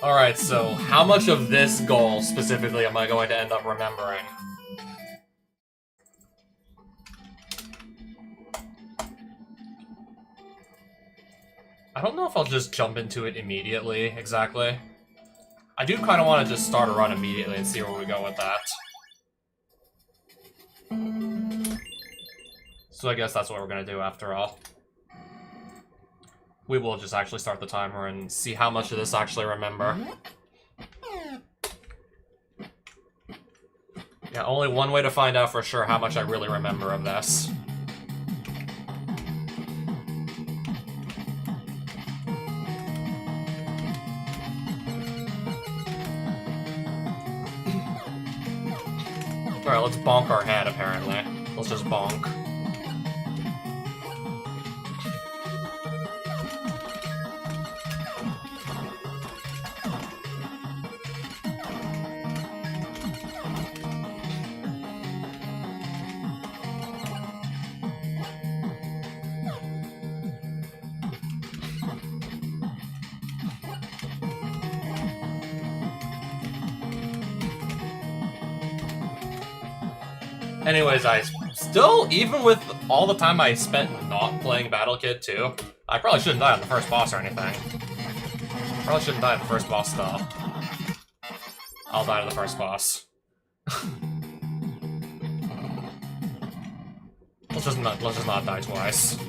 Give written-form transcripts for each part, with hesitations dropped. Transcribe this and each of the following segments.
Alright, so how much of this goal specifically am I going to end up remembering? I don't know if I'll just jump into it immediately, exactly. I do kind of want to just start a run immediately and see where we go with that. So I guess that's what we're going to do after all. We will just actually start the timer and see how much of this I actually remember. Yeah, only one way to find out for sure how much I really remember of this. Alright, let's bonk our head, apparently. Let's just bonk. Anyways, I still, even with all the time I spent not playing Battle Kid 2, I probably shouldn't die on the first boss or anything. Probably shouldn't die on the first boss, though. I'll die to the first boss. let's just not die twice.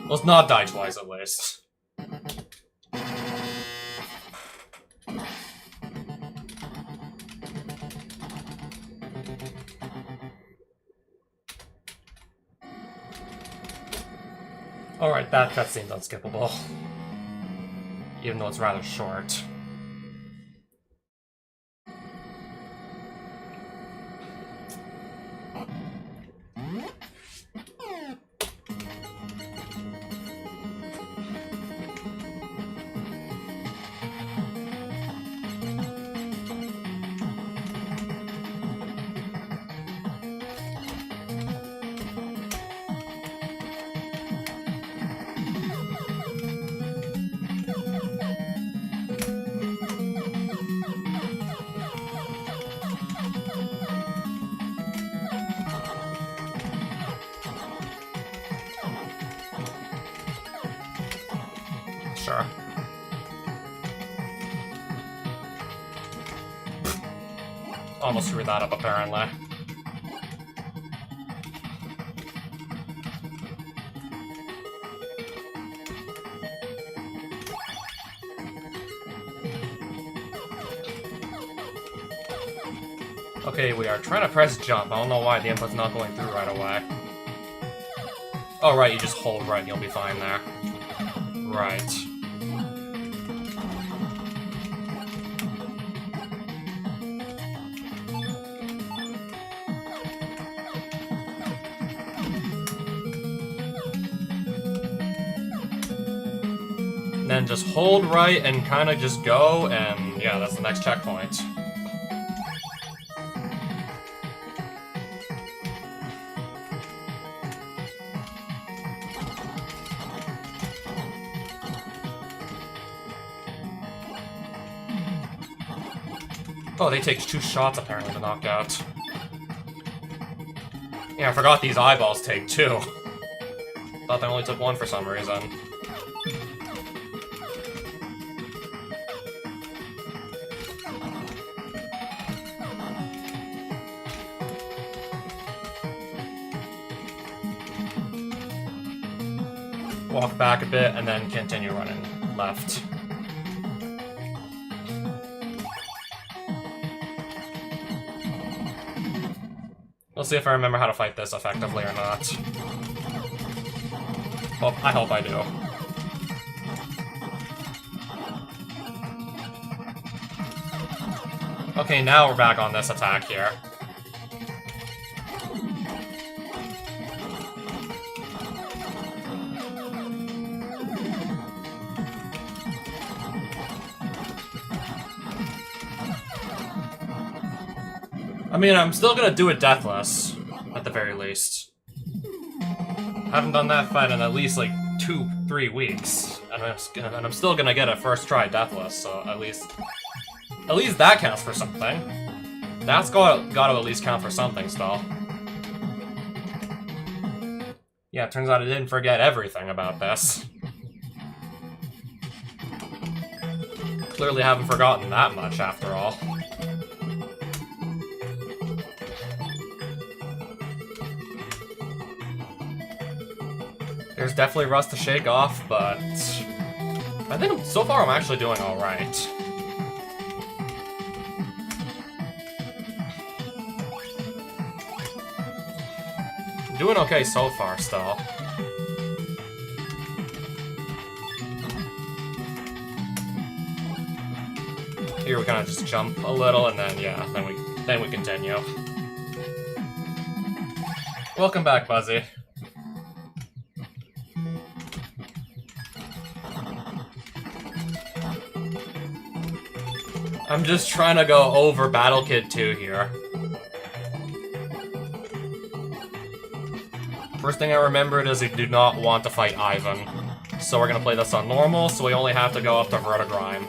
Let's not die twice, at least. Alright, that cutscene's unskippable. Even though it's rather short. Sure. Almost screwed that up, apparently. Okay, we are trying to press jump. I don't know why the input's not going through right away. Oh, right, you just hold right and you'll be fine there. Right. Then just hold right and kind of just go, and yeah, that's the next checkpoint. Oh, they take 2 shots apparently to knock out. Yeah, I forgot these eyeballs take 2. Thought they only took 1 for some reason. Walk back a bit, and then continue running left. Let's see if I remember how to fight this effectively or not. Well, I hope I do. Okay, now we're back on this attack here. I mean, I'm still gonna do it deathless, at the very least. Haven't done that fight in at least, like, 2-3 weeks. And I'm still gonna get a first try deathless, so at least that counts for something. That's gotta at least count for something still. Yeah, it turns out I didn't forget everything about this. Clearly haven't forgotten that much, after all. There's definitely rust to shake off, but I think so far I'm actually doing alright. Doing okay so far, still. Here we kind of just jump a little, and then yeah, then we continue. Welcome back, Buzzy. I'm just trying to go over Battle Kid 2 here. First thing I remembered is I do not want to fight Ivan. So we're gonna play this on normal, so we only have to go up to Vertigrime.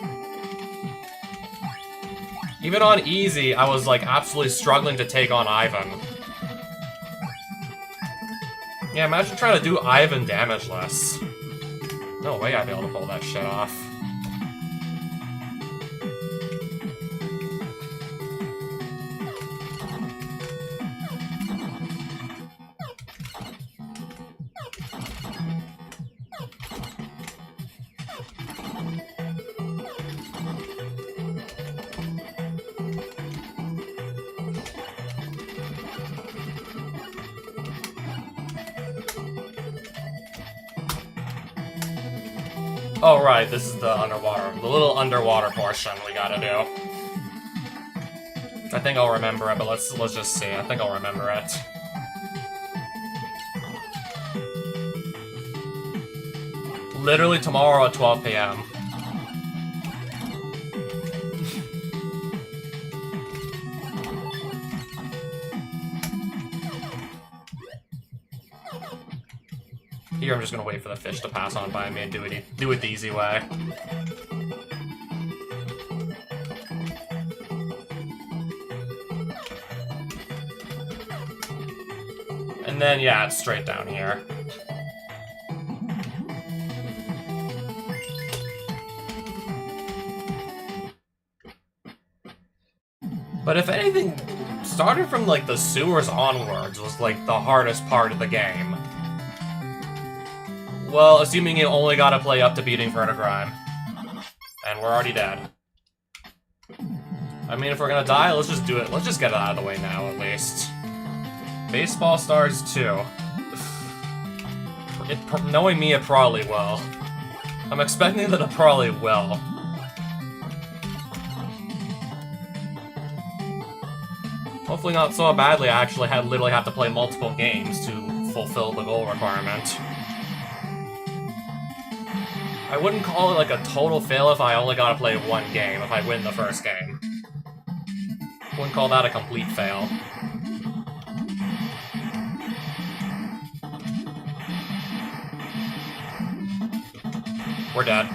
Even on easy, I was like absolutely struggling to take on Ivan. Yeah, imagine trying to do Ivan damageless. No way I'd be able to pull that shit off. Oh right, this is the little underwater portion we gotta do. I think I'll remember it, but let's just see. I think I'll remember it. Literally tomorrow at 12 p.m. Here, I'm just gonna wait for the fish to pass on by me and do it the easy way. And then, yeah, it's straight down here. But if anything, starting from, like, the sewers onwards was, like, the hardest part of the game. Well, assuming you only gotta play up to beating Vertigrime. And we're already dead. I mean, if we're gonna die, let's just do it. Let's just get it out of the way now, at least. Baseball Stars 2. Knowing me, it probably will. I'm expecting that it probably will. Hopefully not so badly I actually literally have to play multiple games to fulfill the goal requirement. I wouldn't call it like a total fail if I only gotta play one game, if I win the first game. Wouldn't call that a complete fail. We're dead.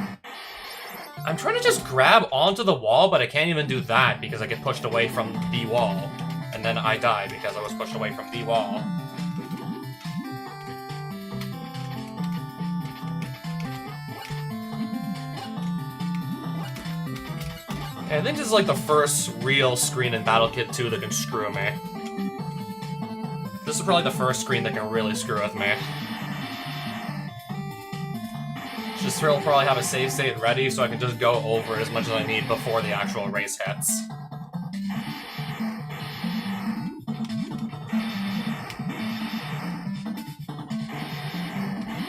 I'm trying to just grab onto the wall, but I can't even do that because I get pushed away from the wall. And then I die because I was pushed away from the wall. And I think this is like the first real screen in Battle Kit 2 that can screw me. This is probably the first screen that can really screw with me. Just will probably have a save state ready so I can just go over it as much as I need before the actual race hits.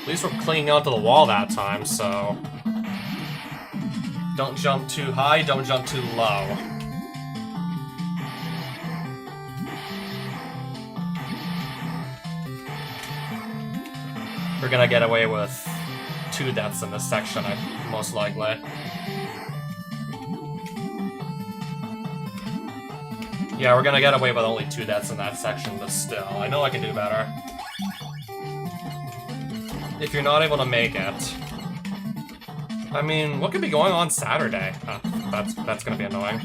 At least we're clinging onto the wall that time, so... Don't jump too high, don't jump too low. We're gonna get away with 2 deaths in this section, most likely. Yeah, we're gonna get away with only 2 deaths in that section, but still, I know I can do better. If you're not able to make it... I mean, what could be going on Saturday? That's gonna be annoying.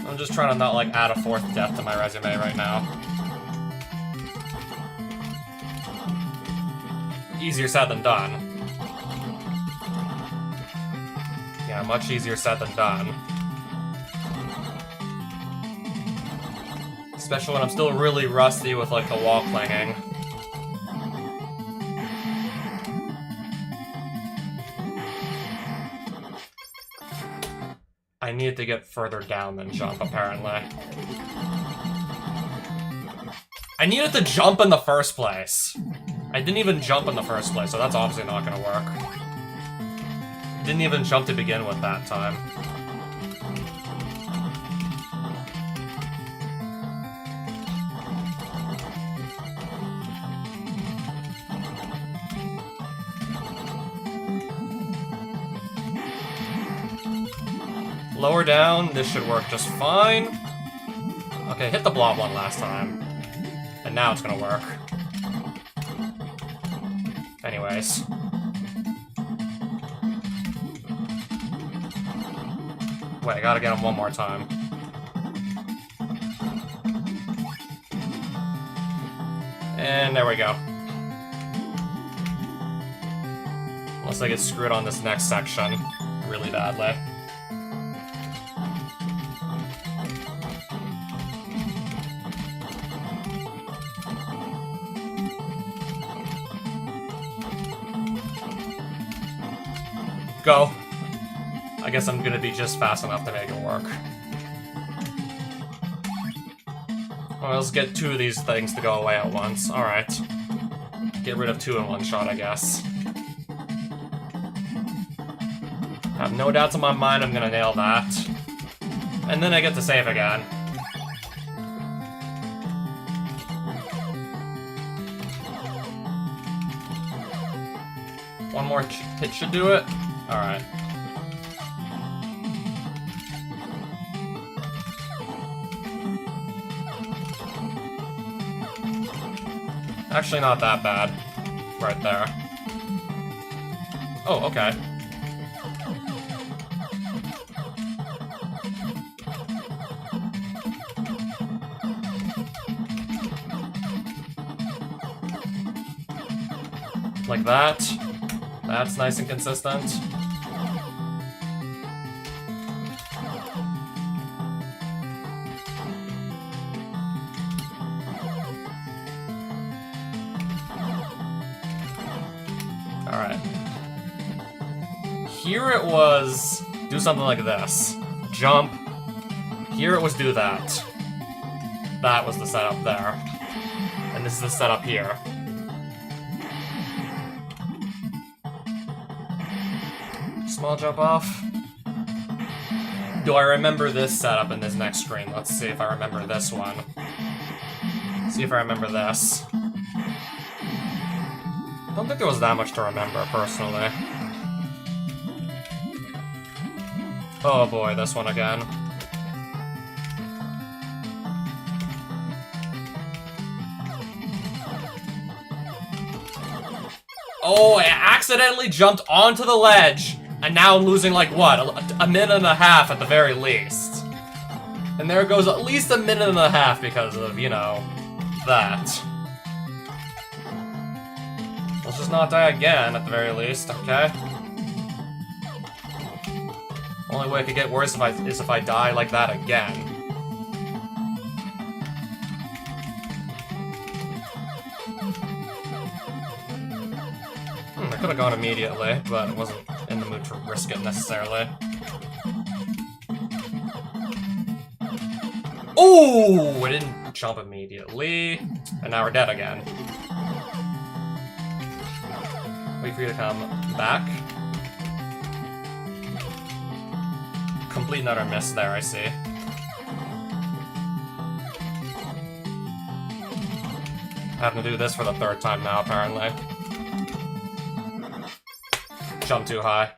I'm just trying to not, like, add a 4th death to my resume right now. Easier said than done. Yeah, much easier said than done. Especially when I'm still really rusty with, like, the wall clinging. I needed to get further down than jump, apparently. I needed to jump in the first place. I didn't even jump in the first place, so that's obviously not gonna work. Didn't even jump to begin with that time. Lower down, this should work just fine. Okay, hit the blob one last time. And now it's gonna work. Anyways. Wait, I gotta get him one more time. And there we go. Unless I get screwed on this next section really badly. Go. I guess I'm gonna be just fast enough to make it work. Well, let's get 2 of these things to go away at once. Alright. Get rid of 2 in one shot, I guess. Have no doubts in my mind I'm gonna nail that. And then I get to save again. One more hit should do it. Alright. Actually not that bad. Right there. Oh, okay. Like that. That's nice and consistent. Alright. Here it was do something like this. Jump. Here it was do that. That was the setup there. And this is the setup here. Small jump off. Do I remember this setup in this next screen? Let's see if I remember this one. See if I remember this. I don't think there was that much to remember, personally. Oh boy, this one again. Oh, I accidentally jumped onto the ledge, and now I'm losing, like, what? A minute and a half at the very least. And there goes at least a minute and a half because of, you know, that. Let's just not die again, at the very least, okay? Only way it could get worse is if I die like that again. I could have gone immediately, but I wasn't in the mood to risk it necessarily. Oh! I didn't jump immediately. And now we're dead again. Wait for you to come back. Complete another miss there, I see. Having to do this for the 3rd time now, apparently. Jump too high.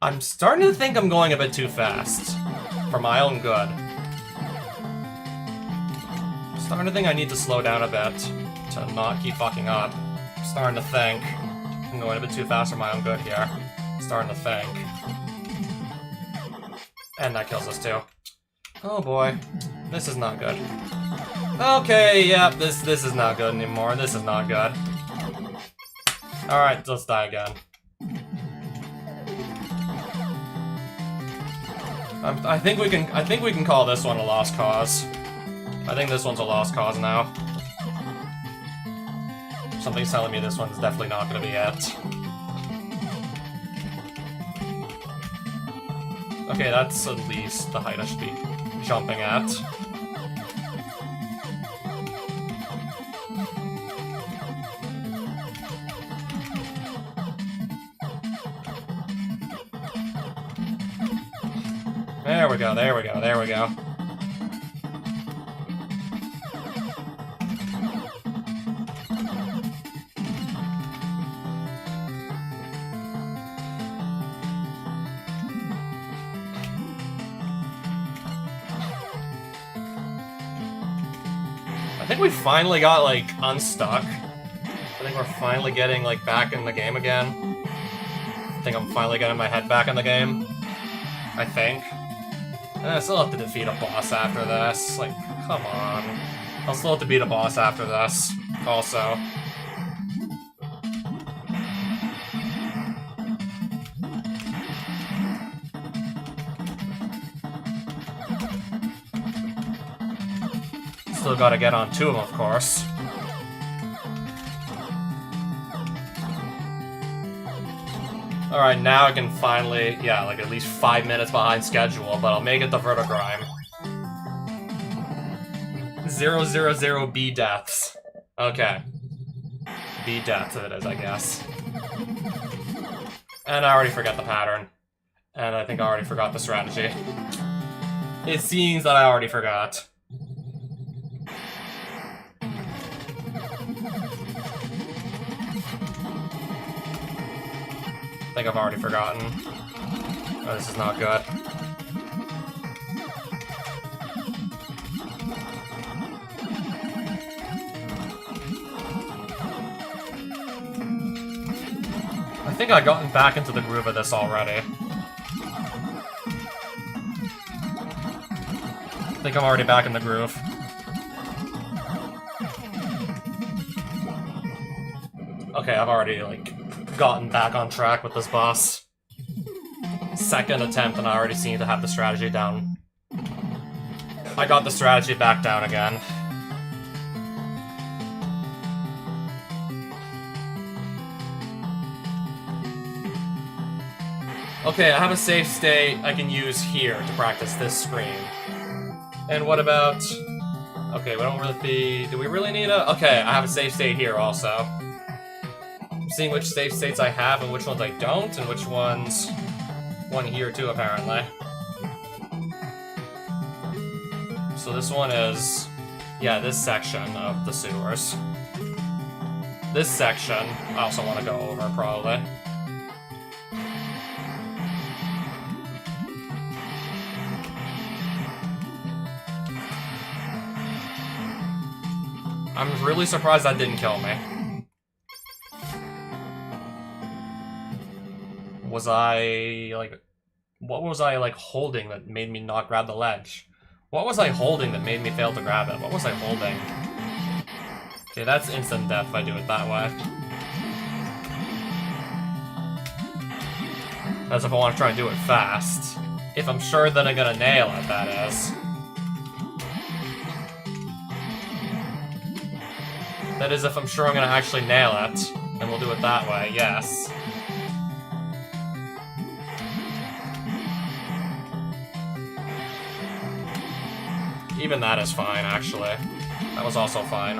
I'm starting to think I'm going a bit too fast. For my own good. I'm starting to think I need to slow down a bit to not keep fucking up. I'm starting to think I'm going a bit too fast for my own good here. I'm starting to think. And that kills us too. Oh boy. This is not good. Okay, yeah, this is not good anymore. This is not good. Alright, let's die again. I think we can call this one a lost cause. I think this one's a lost cause now. Something's telling me this one's definitely not gonna be it. Okay, that's at least the height I should be jumping at. There we go, there we go, there we go. I think we finally got, like, unstuck. I think we're finally getting, like, back in the game again. I think I'm finally getting my head back in the game. I think. I still have to defeat a boss after this. Like, come on. I'll still have to beat a boss after this, also. Still gotta get on two of them, of course. Alright, now I can finally, yeah, like at least 5 minutes behind schedule, but I'll make it the Vertigrime. 000 B deaths. Okay. B deaths it is, I guess. And I already forgot the pattern. And I think I already forgot the strategy. It seems that I already forgot. I think I've already forgotten. Oh, this is not good. I think I've gotten back into the groove of this already. I think I'm already back in the groove. Okay, I've already, like, gotten back on track with this boss. Second attempt and I already seem to have the strategy down. I got the strategy back down again. Okay, I have a save state I can use here to practice this screen. And what about... Okay, we don't really... Do we really need a... Okay, I have a save state here also. Seeing which save states I have and which ones I don't, and which ones... One here too, apparently. So this one is... Yeah, this section of the sewers. This section, I also want to go over, probably. I'm really surprised that didn't kill me. Was I, like... What was I, like, holding that made me not grab the ledge? What was I holding that made me fail to grab it? What was I holding? Okay, that's instant death if I do it that way. That's if I want to try and do it fast. If I'm sure that I'm gonna nail it, that is. That is if I'm sure I'm gonna actually nail it. And we'll do it that way, yes. Even that is fine, actually. That was also fine.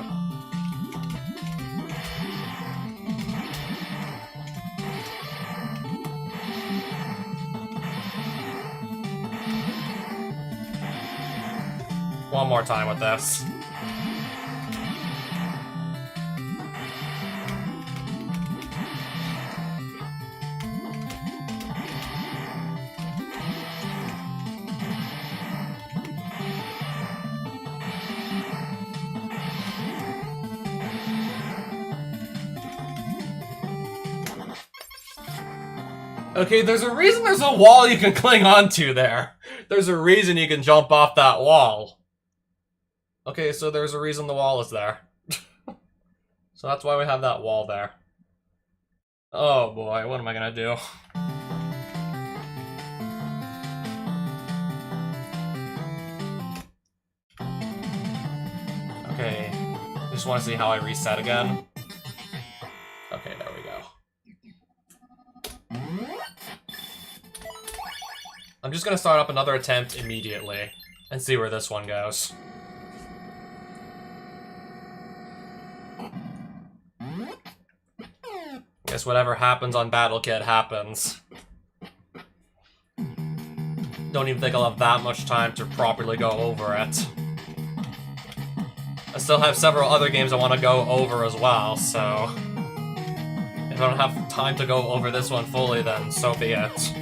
One more time with this. Okay, there's a reason there's a wall you can cling onto there. There's a reason you can jump off that wall. Okay, so there's a reason the wall is there. So that's why we have that wall there. Oh boy, what am I gonna do? Okay, just want to see how I reset again. Okay, there we go. I'm just gonna start up another attempt immediately and see where this one goes. Guess whatever happens on Battle Kit happens. Don't even think I'll have that much time to properly go over it. I still have several other games I want to go over as well, so... if I don't have time to go over this one fully, then so be it.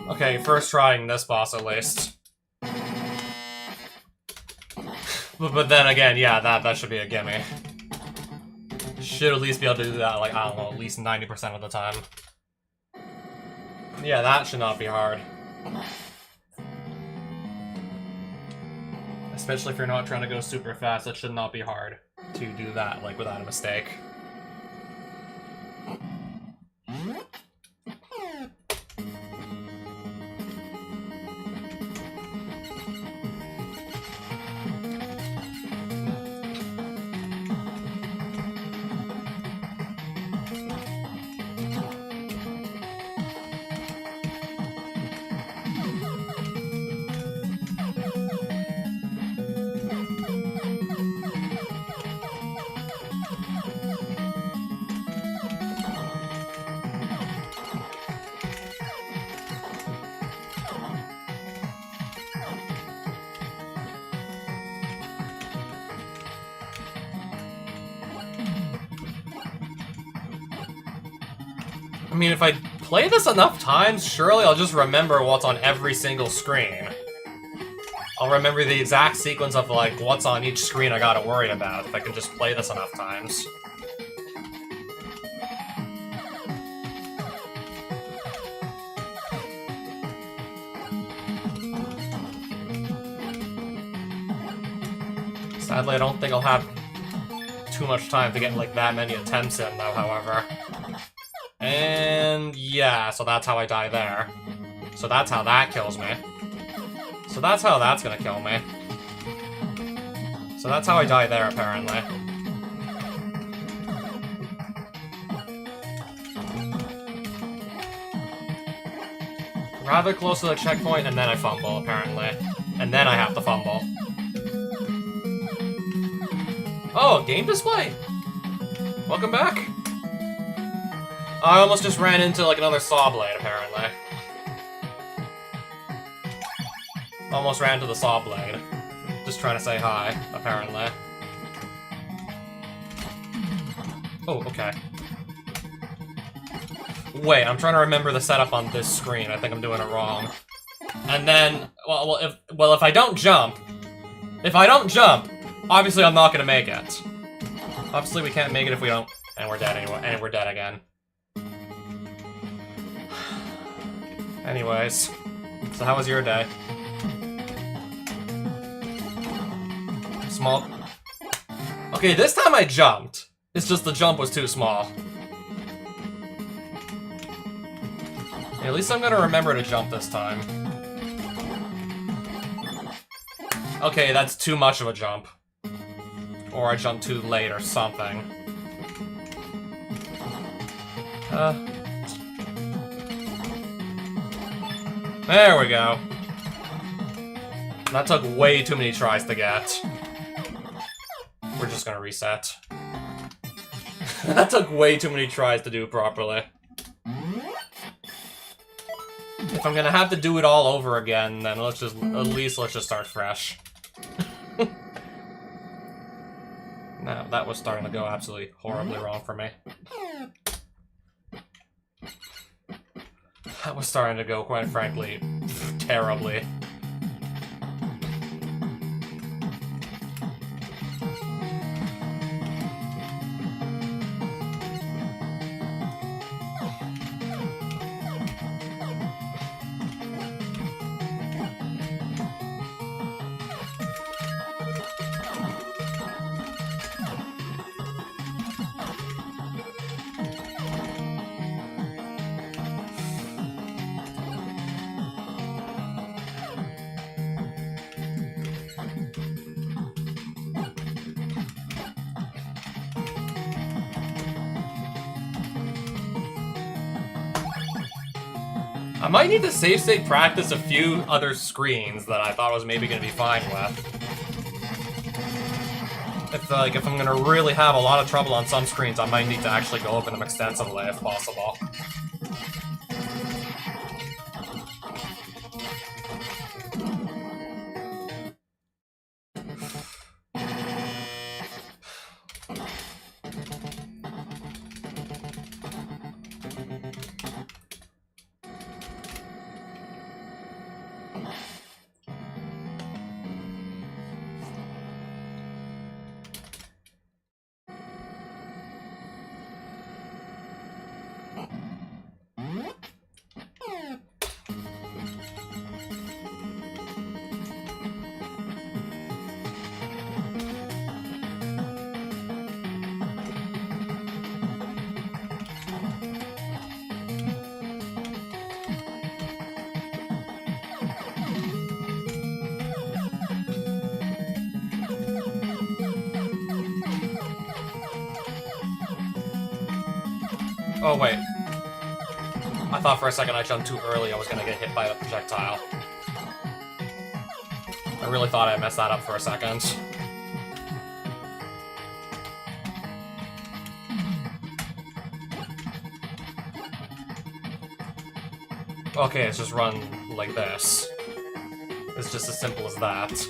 Okay, first trying this boss at least. But then again, yeah, that should be a gimme. Should at least be able to do that, like, I don't know, at least 90% of the time. Yeah, that should not be hard. Especially if you're not trying to go super fast, it should not be hard to do that, like, without a mistake. I mean, if I play this enough times, surely I'll just remember what's on every single screen. I'll remember the exact sequence of, like, what's on each screen I gotta worry about, if I can just play this enough times. Sadly, I don't think I'll have too much time to get, like, that many attempts in, though, however. And yeah, so that's how I die there. So that's how that kills me. So that's how that's gonna kill me. So that's how I die there, apparently. Rather close to the checkpoint, and then I fumble, apparently. And then I have to fumble. Oh, game display! Welcome back! I almost just ran into, like, another saw blade, apparently. Almost ran into the saw blade. Just trying to say hi, apparently. Oh, okay. Wait, I'm trying to remember the setup on this screen. I think I'm doing it wrong. And then, if I don't jump... If I don't jump, obviously I'm not gonna make it. Obviously we can't make it if we don't... And we're dead anyway, and we're dead again. Anyways, so how was your day? Small... Okay, this time I jumped. It's just the jump was too small. At least I'm gonna remember to jump this time. Okay, that's too much of a jump. Or I jumped too late or something. There we go. That took way too many tries to get. We're just gonna reset. That took way too many tries to do properly. If I'm gonna have to do it all over again, then let's just start fresh. No, that was starting to go absolutely horribly wrong for me. That was starting to go, quite frankly, terribly. I might need to save state practice a few other screens that I thought I was maybe going to be fine with. If I'm going to really have a lot of trouble on some screens, I might need to actually go over them extensively if possible. Oh, wait. I thought for a second I jumped too early I was gonna get hit by the projectile. I really thought I messed that up for a second. Okay, it's just run like this. It's just as simple as that.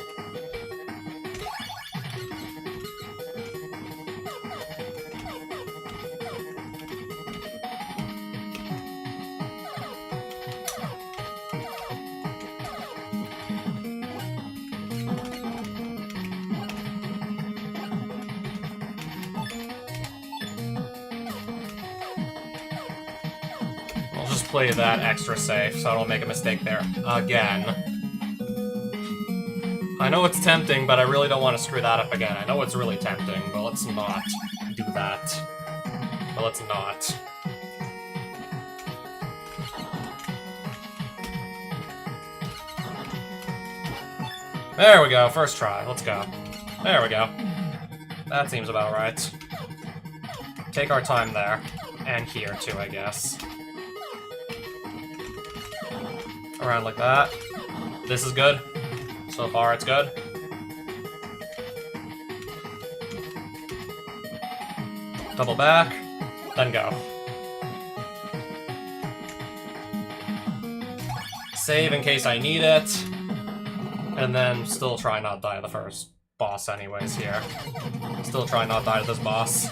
Play that extra safe so I don't make a mistake there again. I know it's tempting, but I really don't want to screw that up again. I know it's really tempting, but let's not do that. But let's not. There we go, first try. Let's go. There we go. That seems about right. Take our time there. And here, too, I guess. Around like that. This is good. So far, it's good. Double back, then go. Save in case I need it. And then still try not die to the first boss anyways here. Still try not die to this boss.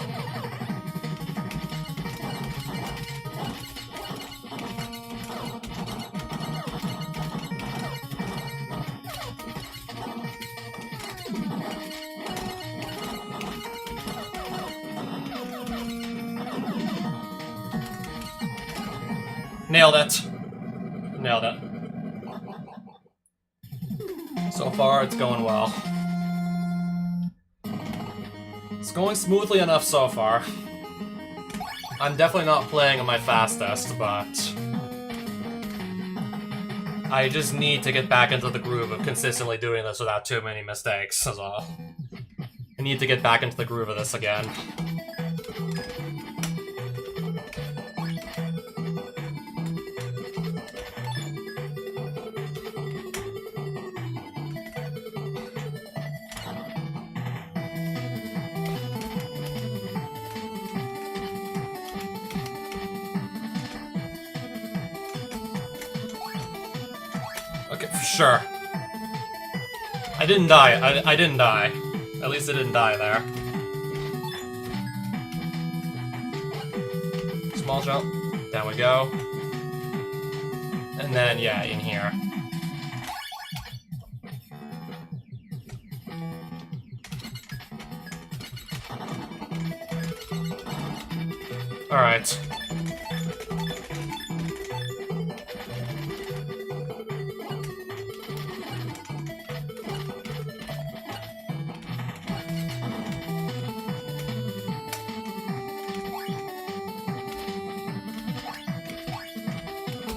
Nailed it. Nailed it. So far, it's going well. It's going smoothly enough so far. I'm definitely not playing at my fastest, but I just need to get back into the groove of consistently doing this without too many mistakes, so I need to get back into the groove of this again. Okay, sure. I didn't die. I didn't die. At least I didn't die there. Small jump. Down we go. And then, yeah, in here. Alright.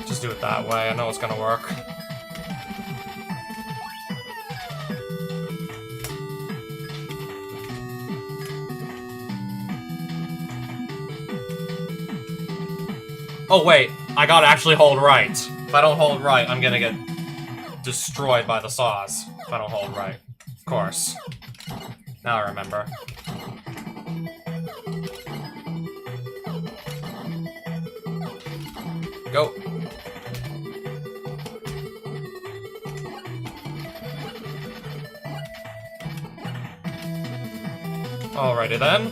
Just do it that way, I know it's gonna work. Oh wait, I gotta actually hold right. If I don't hold right, I'm gonna get destroyed by the saws. If I don't hold right. Of course. Now I remember. Go. Alrighty then.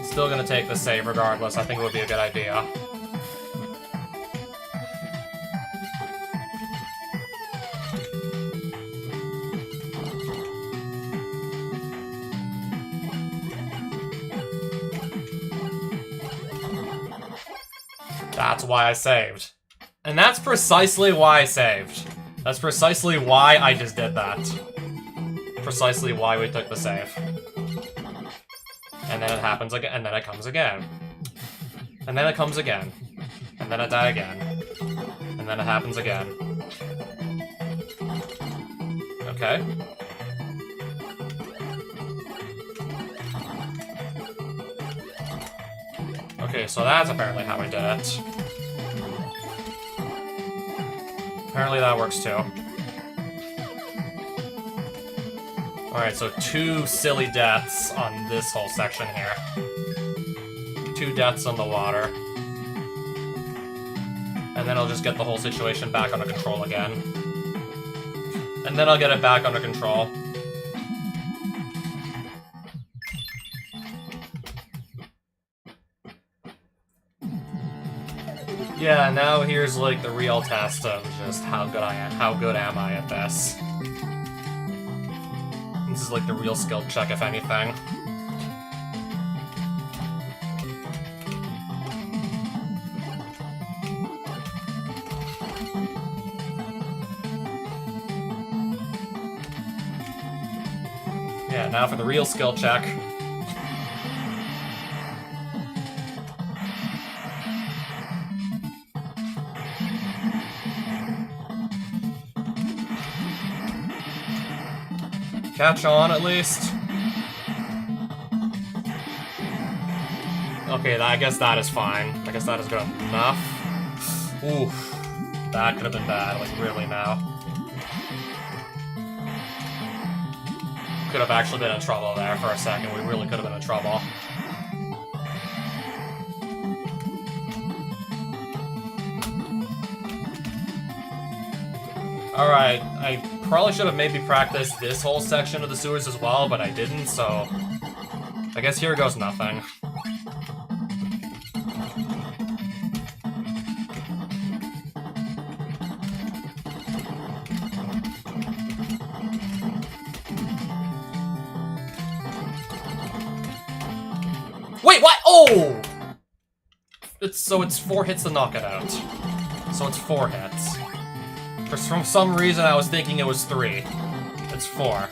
Still gonna take the save regardless. I think it would be a good idea. That's why I saved. And that's precisely why I saved. That's precisely why I just did that. Precisely why we took the save. And then it happens again, and then it comes again. And then it comes again. And then I die again. And then it happens again. Okay. Okay, so that's apparently how I did it. Apparently that works too. Alright, so 2 silly deaths on this whole section here. 2 deaths on the water. And then I'll just get the whole situation back under control again. And then I'll get it back under control. Yeah, now here's like the real test of just how good am I at this. This is like the real skill check, if anything. Yeah, now for the real skill check. Catch on, at least. Okay, I guess that is fine. I guess that is good enough. Oof. That could have been bad, like, really now. Could have actually been in trouble there for a second. We really could have been in trouble. Alright, I probably should have maybe practiced this whole section of the sewers as well, but I didn't, so... I guess here goes nothing. Wait, what? Oh! It's 4 hits to knock it out. So it's 4 hits. For some reason, I was thinking it was 3. It's 4.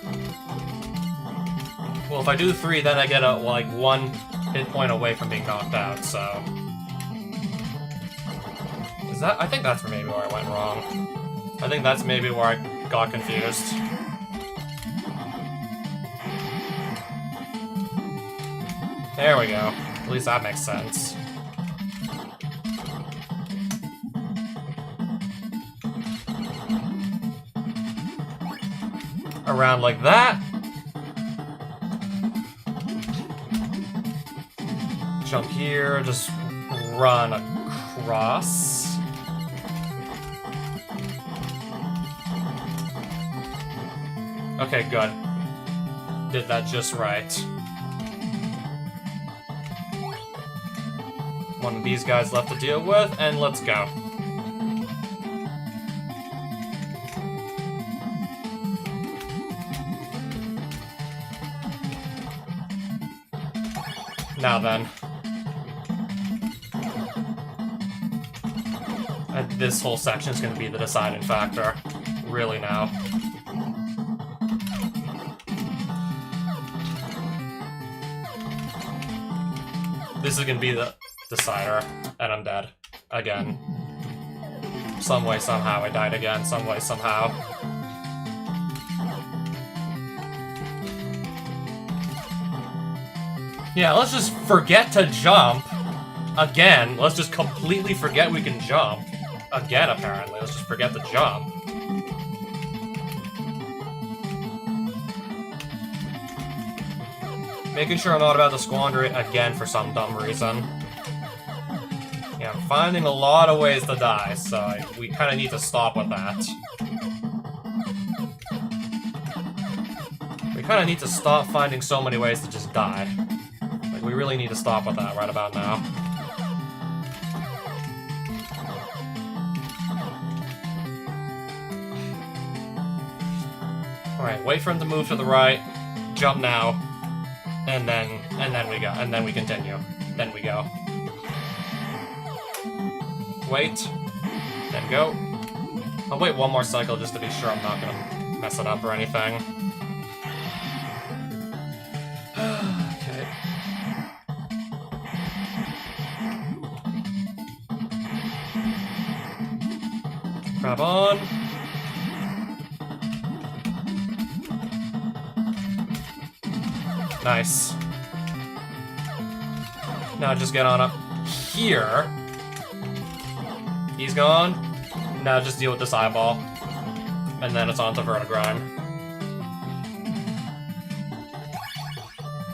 Well, if I do 3, then I get a, like, 1 hit point away from being knocked out, so... Is that... I think that's maybe where I went wrong. I think that's maybe where I got confused. There we go. At least that makes sense. Around like that. Jump here, just run across. Okay, good. Did that just right. One of these guys left to deal with, and let's go. Now then. This whole section is going to be the deciding factor. Really now. This is going to be the decider, and I'm dead. Again. Some way, somehow, I died again. Some way, somehow. Yeah, let's just forget to jump. Again, let's just completely forget we can jump. Again, apparently. Let's just forget to jump. Making sure I'm not about to squander it again for some dumb reason. Yeah, I'm finding a lot of ways to die, so we kind of need to stop with that. We kind of need to stop finding so many ways to just die. Like, we really need to stop with that right about now. Alright, wait for him to move to the right, jump now, and then we go, and then we continue. Then we go. Wait, then go. I'll wait one more cycle just to be sure I'm not gonna mess it up or anything. Okay. Grab on. Nice. Now just get on up here. He's gone. Now just deal with this eyeball. And then it's on to Vertigrime.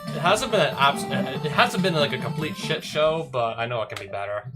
It hasn't been like a complete shit show, but I know it can be better.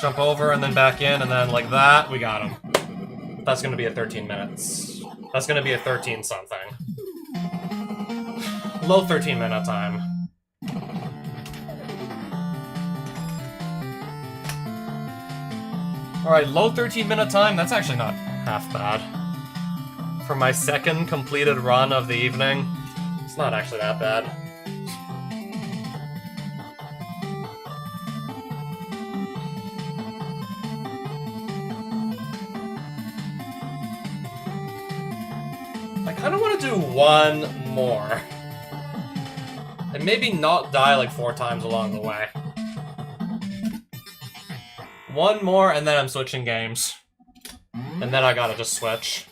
Jump over and then back in, and then like that, we got him. That's gonna be a 13 minutes. That's gonna be a 13 something. Low 13-minute time. Alright, low 13-minute time, that's actually not half bad. For my second completed run of the evening, it's not actually that bad. I kind of want to do one more. And maybe not die like 4 times along the way. One more, and then I'm switching games. And then I gotta just switch.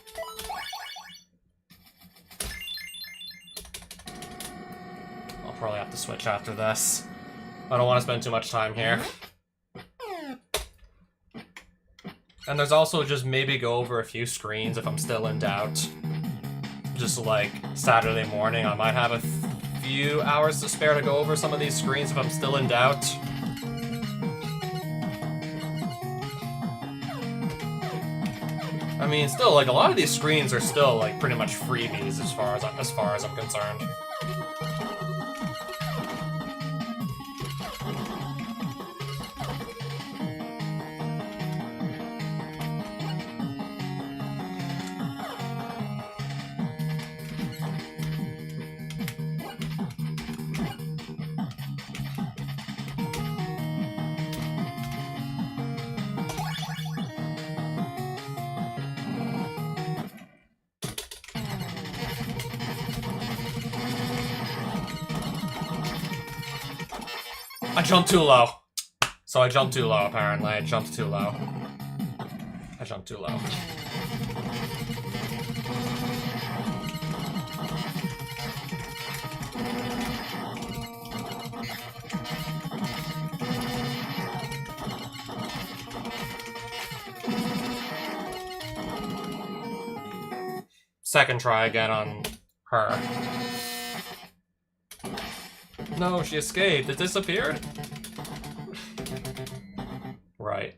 I'll probably have to switch after this. I don't want to spend too much time here. And there's also just maybe go over a few screens if I'm still in doubt. Just like Saturday morning, I might have a few hours to spare to go over some of these screens if I'm still in doubt. I mean, still, like, a lot of these screens are still, like, pretty much freebies as far as I'm concerned. I jumped too low. So I jumped too low, apparently. I jumped too low. I jumped too low. second try again on her. No, she escaped. It disappeared? Right.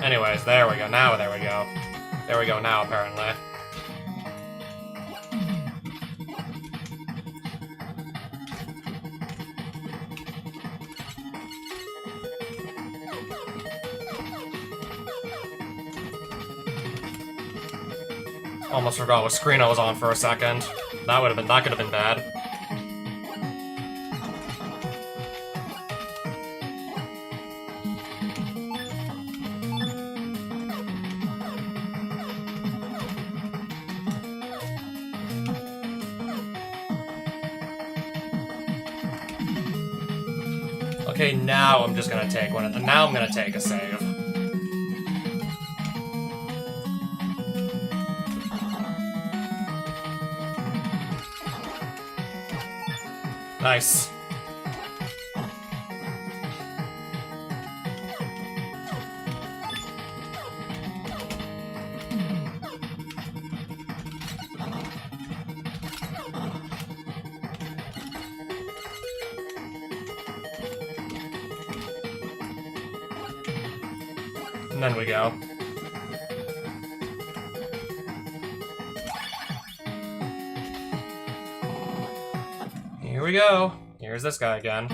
Anyways, there we go. Now, there we go. There we go now, apparently. Almost forgot what screen I was on for a second. That could have been bad. Okay, now I'm just gonna take one. Now I'm gonna take a save. Nice. And then we go. Here we go. Here's this guy again.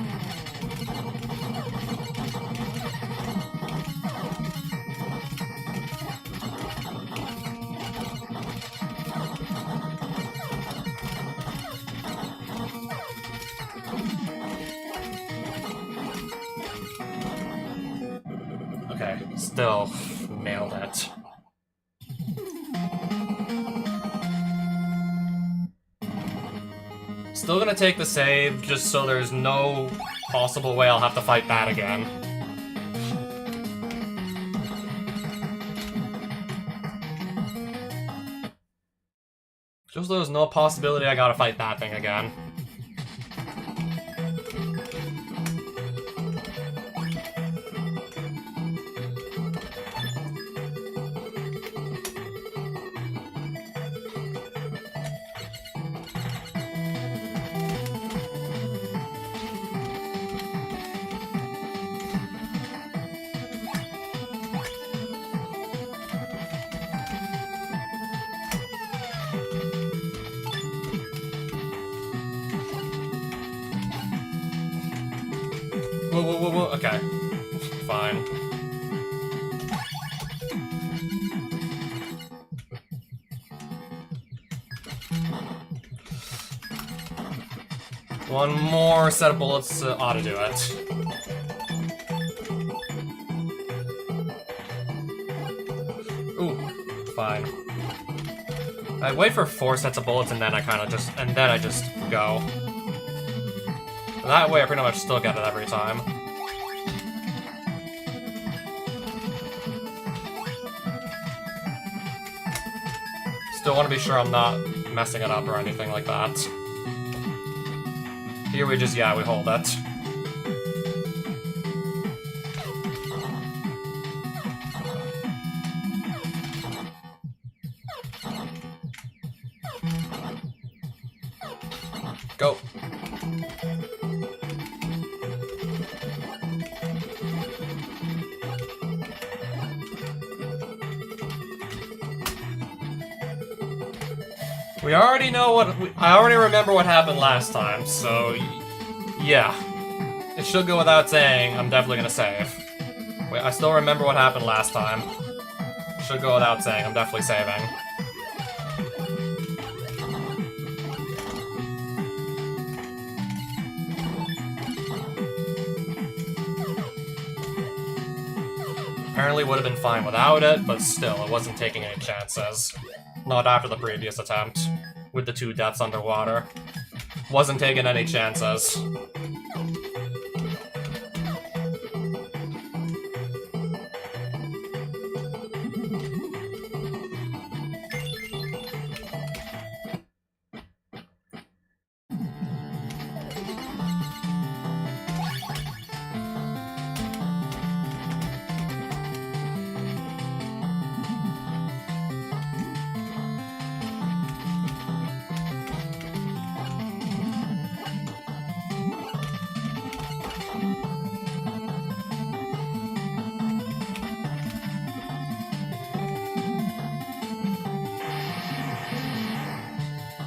Okay, still nailed it. Still gonna take the save, just so there's no possible way I'll have to fight that again. Just so there's no possibility I gotta fight that thing again. Whoa, okay. Fine. One more set of bullets ought to do it. Ooh, fine. I wait for 4 sets of bullets and then I just go. That way I pretty much still get it every time. Still want to be sure I'm not messing it up or anything like that. Here we just, yeah, we hold it. Go. We already know I already remember what happened last time, so yeah. It should go without saying, I'm definitely gonna save. Wait, I still remember what happened last time. Should go without saying, I'm definitely saving. Apparently would have been fine without it, but still, it wasn't taking any chances. Not after the previous attempt, with the 2 deaths underwater. Wasn't taking any chances.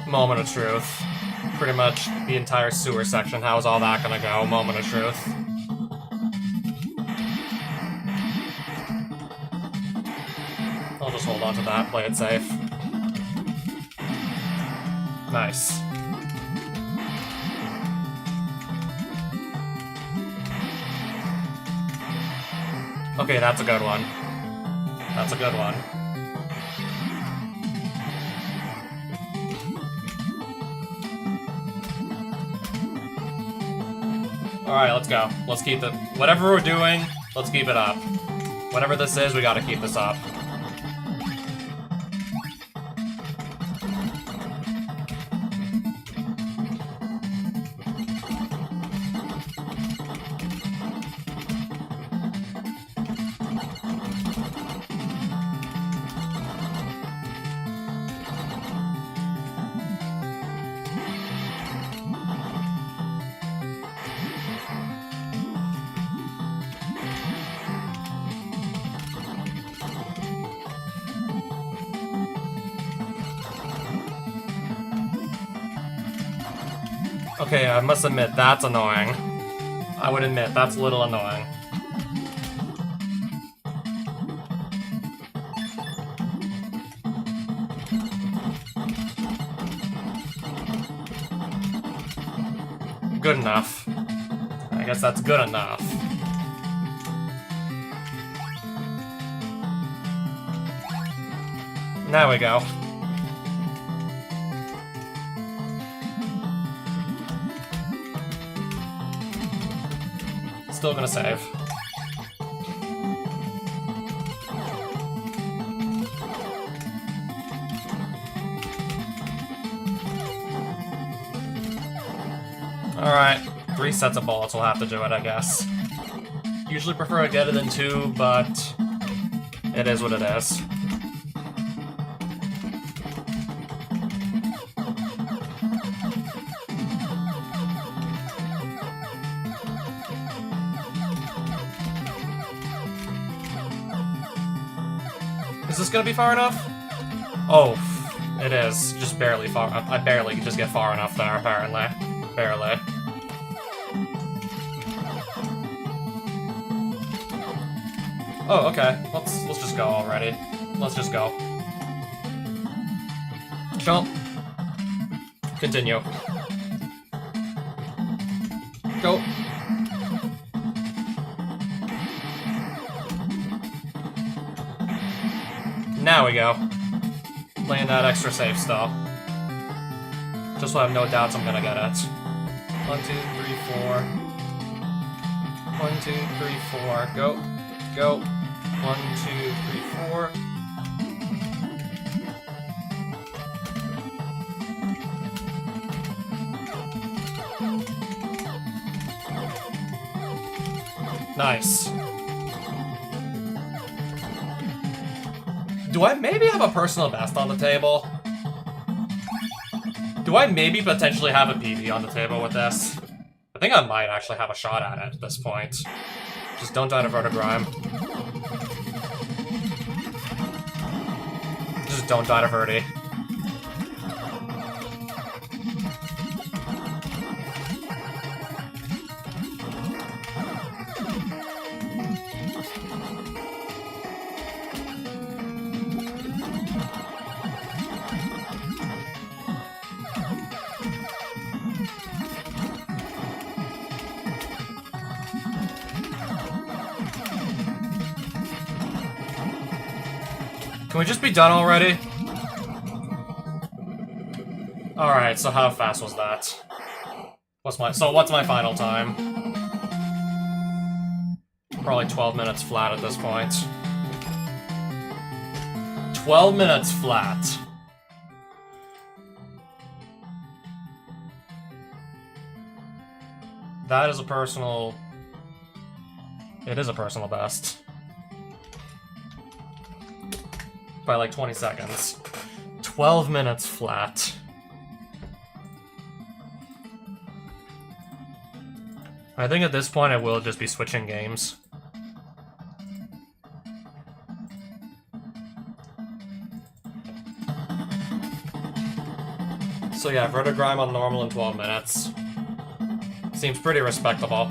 Moment of truth. Pretty much the entire sewer section. How's all that gonna go? Moment of truth. I'll just hold on to that, play it safe. Nice. Okay, that's a good one. That's a good one. Alright, let's go. Let's keep it. Whatever we're doing, let's keep it up. Whatever this is, we gotta keep this up. Okay, I must admit, that's annoying. I would admit, that's a little annoying. Good enough. I guess that's good enough. Now we go. Still gonna save. Alright, 3 sets of bullets will have to do it, I guess. Usually prefer to get it in 2, but it is what it is. Is this gonna be far enough? Oh, it is. Just barely far. I barely just get far enough there, apparently. Barely. Oh, okay. Let's just go already. Let's just go. Jump. Continue. Go. Now we go. Playing that extra safe still. Just so I have no doubts I'm gonna get it. 1, 2, 3, 4. 1, 2, 3, 4. Go. Go. 1, 2, 3, 4. Nice. Do I maybe have a personal best on the table? Do I maybe potentially have a PB on the table with this? I think I might actually have a shot at it at this point. Just don't die to Vertigrime. Just don't die to Verti. Can we just be done already? Alright, so how fast was that? What's my final time? Probably 12 minutes flat at this point. 12 minutes flat. That is a personal... It is a personal best. By like 20 seconds. 12 minutes flat. I think at this point I will just be switching games. So yeah, Vertigrime on normal in 12 minutes. Seems pretty respectable.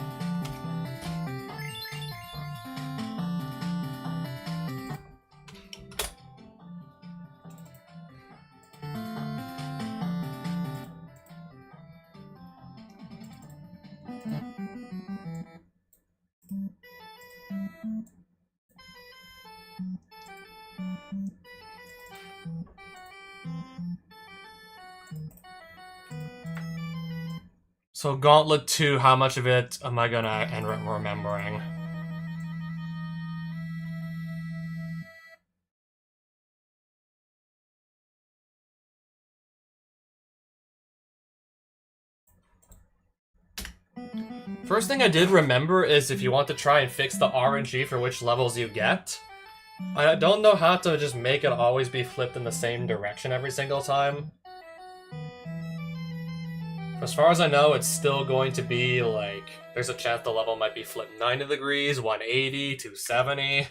So Gauntlet 2, how much of it am I gonna end up remembering? First thing I did remember is if you want to try and fix the RNG for which levels you get, I don't know how to just make it always be flipped in the same direction every single time. As far as I know, it's still going to be, like, there's a chance the level might be flipped 90 degrees, 180, 270.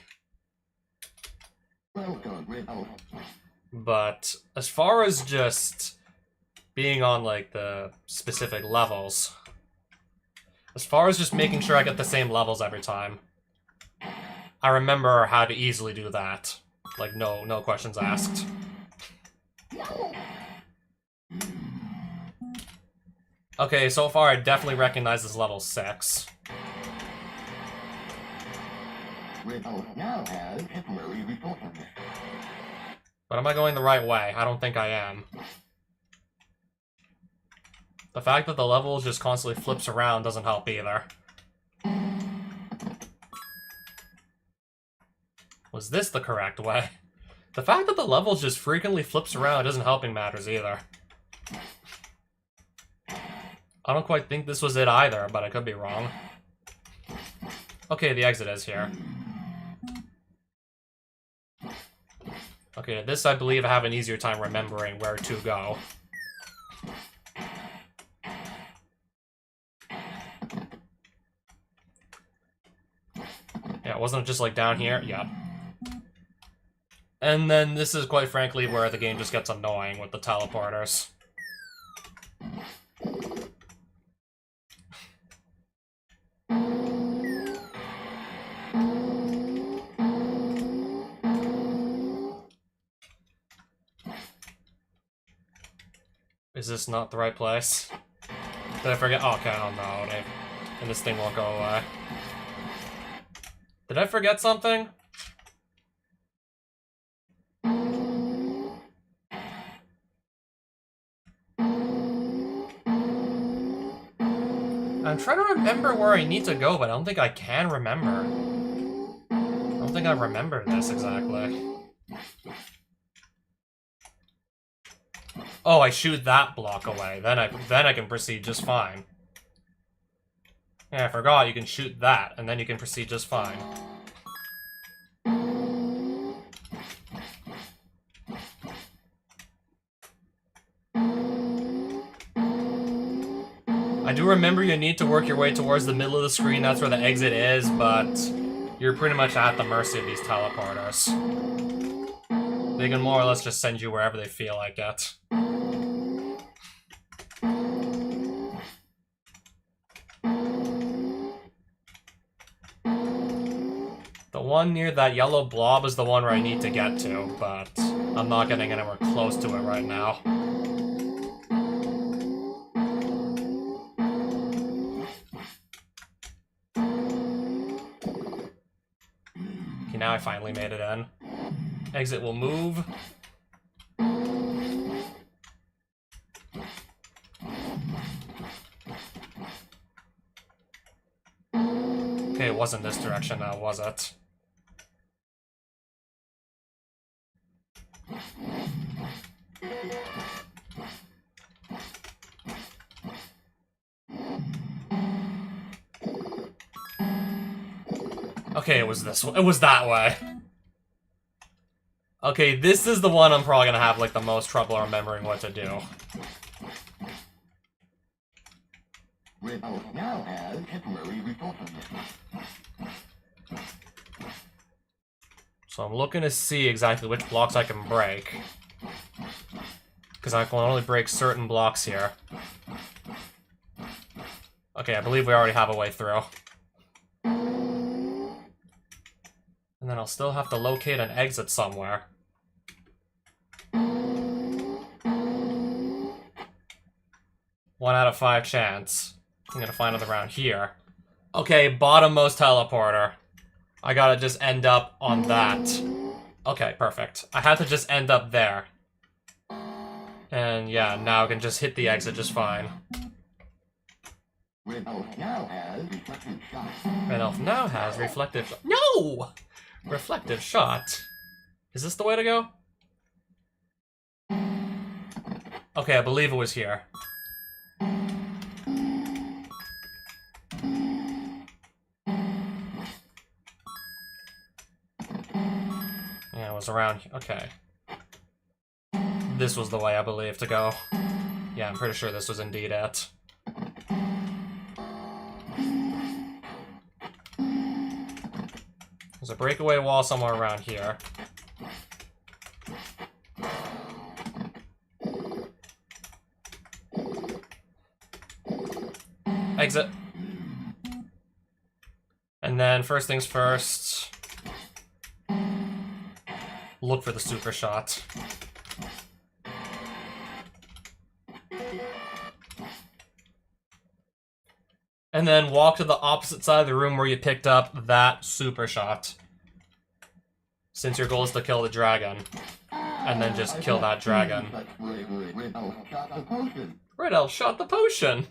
But as far as just being on, like, the specific levels, as far as just making sure I get the same levels every time, I remember how to easily do that. Like, no questions asked. Okay, so far I definitely recognize this level 6. But am I going the right way? I don't think I am. The fact that the level just constantly flips around doesn't help either. Was this the correct way? The fact that the level just frequently flips around isn't helping matters either. I don't quite think this was it either, but I could be wrong. Okay, the exit is here. Okay, this I believe I have an easier time remembering where to go. Yeah, wasn't it just like down here? Yeah. And then this is quite frankly where the game just gets annoying with the teleporters. Is this not the right place? Did I forget? Oh, okay, oh no, and this thing won't go away. Did I forget something? I'm trying to remember where I need to go, but I don't think I can remember. I don't think I remember this exactly. Oh, I shoot that block away. Then I can proceed just fine. Yeah, I forgot you can shoot that, and then you can proceed just fine. I do remember you need to work your way towards the middle of the screen, that's where the exit is, but you're pretty much at the mercy of these teleporters. They can more or less just send you wherever they feel like it. The one near that yellow blob is the one where I need to get to, but I'm not getting anywhere close to it right now. Okay, now I finally made it in. Exit will move. Okay, it wasn't this direction now, was it? Okay, it was this one. It was that way. Okay, this is the one I'm probably gonna have, like, the most trouble remembering what to do. Now has temporary resources. So I'm looking to see exactly which blocks I can break. Because I can only break certain blocks here. Okay, I believe we already have a way through. And then I'll still have to locate an exit somewhere. 1 out of 5 chance. I'm gonna find it around here. Okay, bottommost teleporter. I gotta just end up on that. Okay, perfect. I had to just end up there. And yeah, now I can just hit the exit just fine. Red Elf now has reflective shot. Red Elf now has reflective shot. No! Reflective shot. Is this the way to go? Okay, I believe it was here. Yeah, it was around here. Okay. This was the way I believe to go. Yeah, I'm pretty sure this was indeed it. There's a breakaway wall somewhere around here. Exit. And then, first things first, look for the super shot. And then walk to the opposite side of the room where you picked up that super shot. Since your goal is to kill the dragon. And then just kill that dragon. Red Elf shot the potion. Red Elf shot the potion!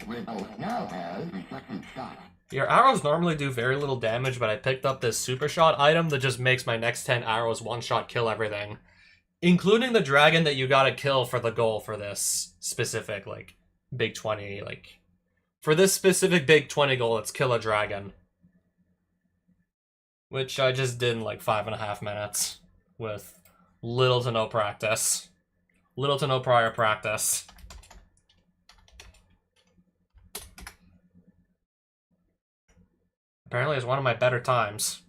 Red Elf now has reflective shot. Your arrows normally do very little damage, but I picked up this super shot item that just makes my next 10 arrows one-shot kill everything. Including the dragon that you gotta kill for the goal for this specific, like, Big 20, like... For this specific Big 20 goal, it's kill a dragon. Which I just did in like 5.5 minutes. With little to no practice. Little to no prior practice. Apparently it's one of my better times.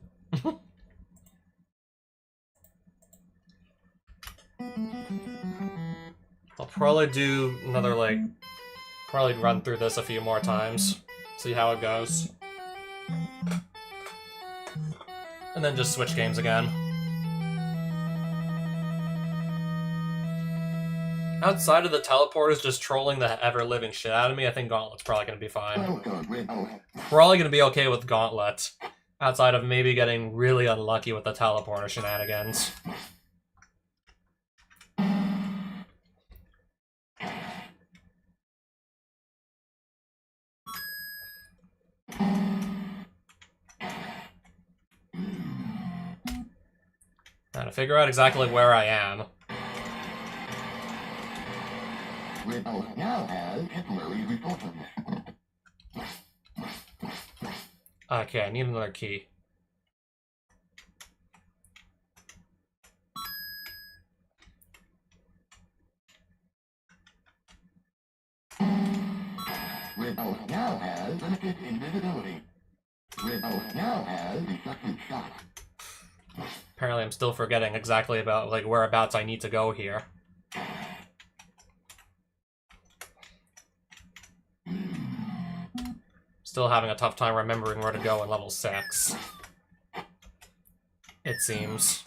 I'll probably do another, like... Probably run through this a few more times. See how it goes. And then just switch games again. Outside of the teleporters just trolling the ever-living shit out of me, I think Gauntlet's probably gonna be fine. Probably gonna be okay with Gauntlet. Outside of maybe getting really unlucky with the teleporter shenanigans. Now to figure out exactly where I am. Red Elf now has temporary resources. Okay, I need another key. Red Elf now has limited invisibility. Red Elf now has reflective shot. Apparently I'm still forgetting exactly about, like, whereabouts I need to go here. Still having a tough time remembering where to go in level 6. It seems.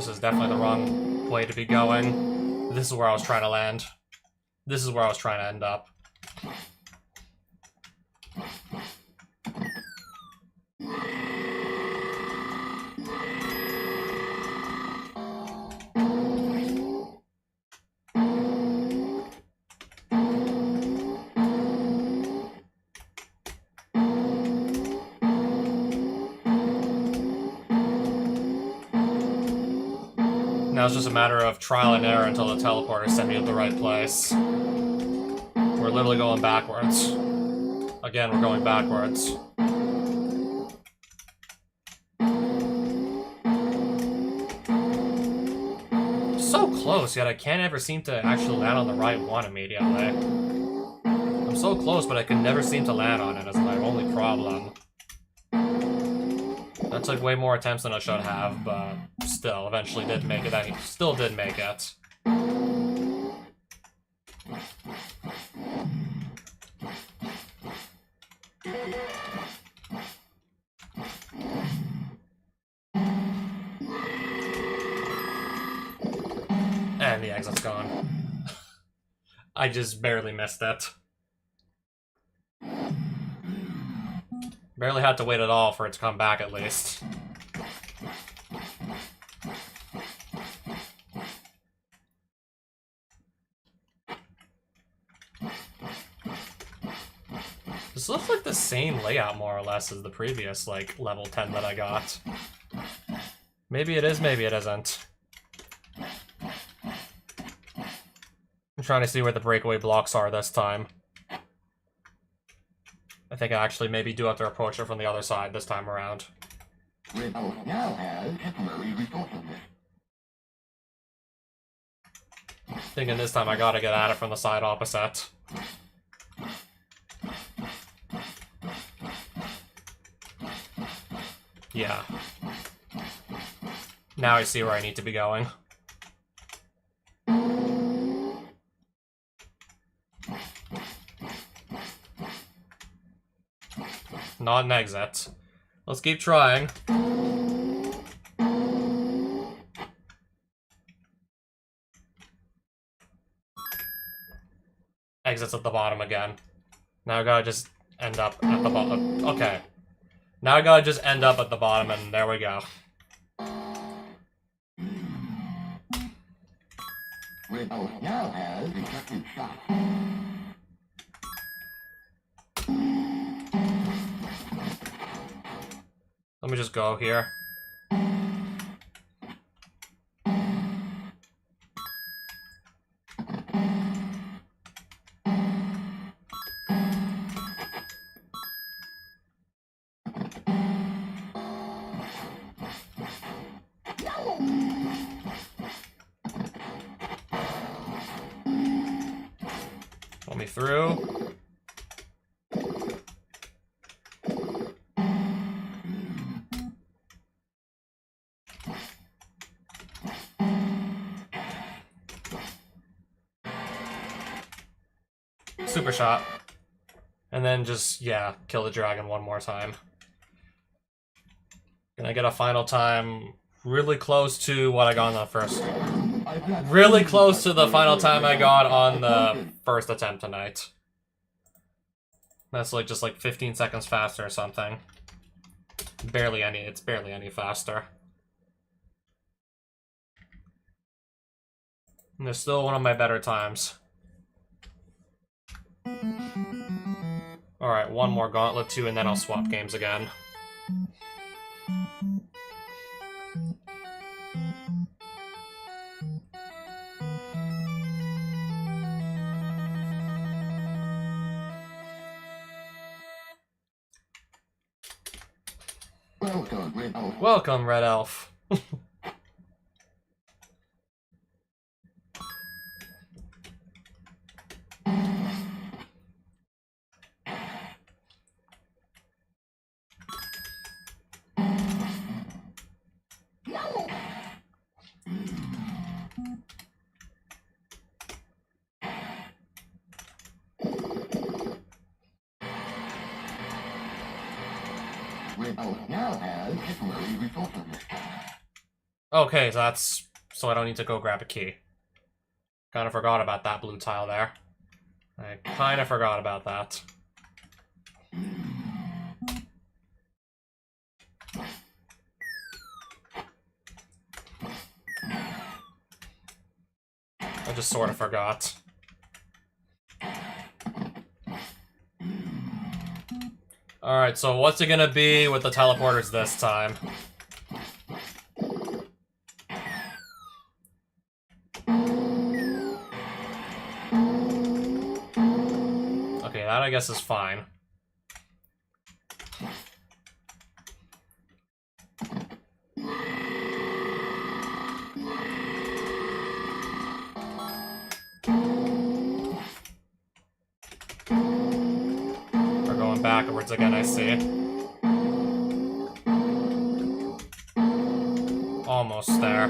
This is definitely the wrong way to be going. This is where I was trying to land. This is where I was trying to end up. Now it's just a matter of trial and error until the teleporter sends me to the right place. We're literally going backwards. Again, we're going backwards. So close, yet I can't ever seem to actually land on the right one immediately. I'm so close, but I can never seem to land on it as my only problem. That took way more attempts than I should have, but still, eventually did make it. Still did make it. And the exit's gone. I just barely missed it. Barely had to wait at all for it to come back, at least. This looks like the same layout, more or less, as the previous, like, level 10 that I got. Maybe it is, maybe it isn't. I'm trying to see where the breakaway blocks are this time. I think I actually maybe do have to approach it from the other side this time around. Now has temporary resourcefulness. Thinking this time I gotta get at it from the side opposite. Yeah. Now I see where I need to be going. Not an exit. Let's keep trying. Exits at the bottom again. Now I gotta just end up at the bottom. Okay. Now I gotta just end up at the bottom, and there we go. Now has effective shot. Let me just go here. Pull me through. Super shot. And then just, yeah, kill the dragon one more time. Can I get a final time really close to what I got on the first? Really close to the final time I got on the first attempt tonight. That's like just like 15 seconds faster or something. Barely any, it's barely any faster. And it's still one of my better times. Alright, one more Gauntlet 2 and then I'll swap games again. Welcome, Red Elf. Now has temporary resourcefulness. Okay, so that's... So I don't need to go grab a key. Kinda forgot about that blue tile there. I kinda forgot about that. I just sort of forgot. Alright, so what's it gonna be with the teleporters this time? Okay, that I guess is fine. We're going backwards again, I see. Almost there.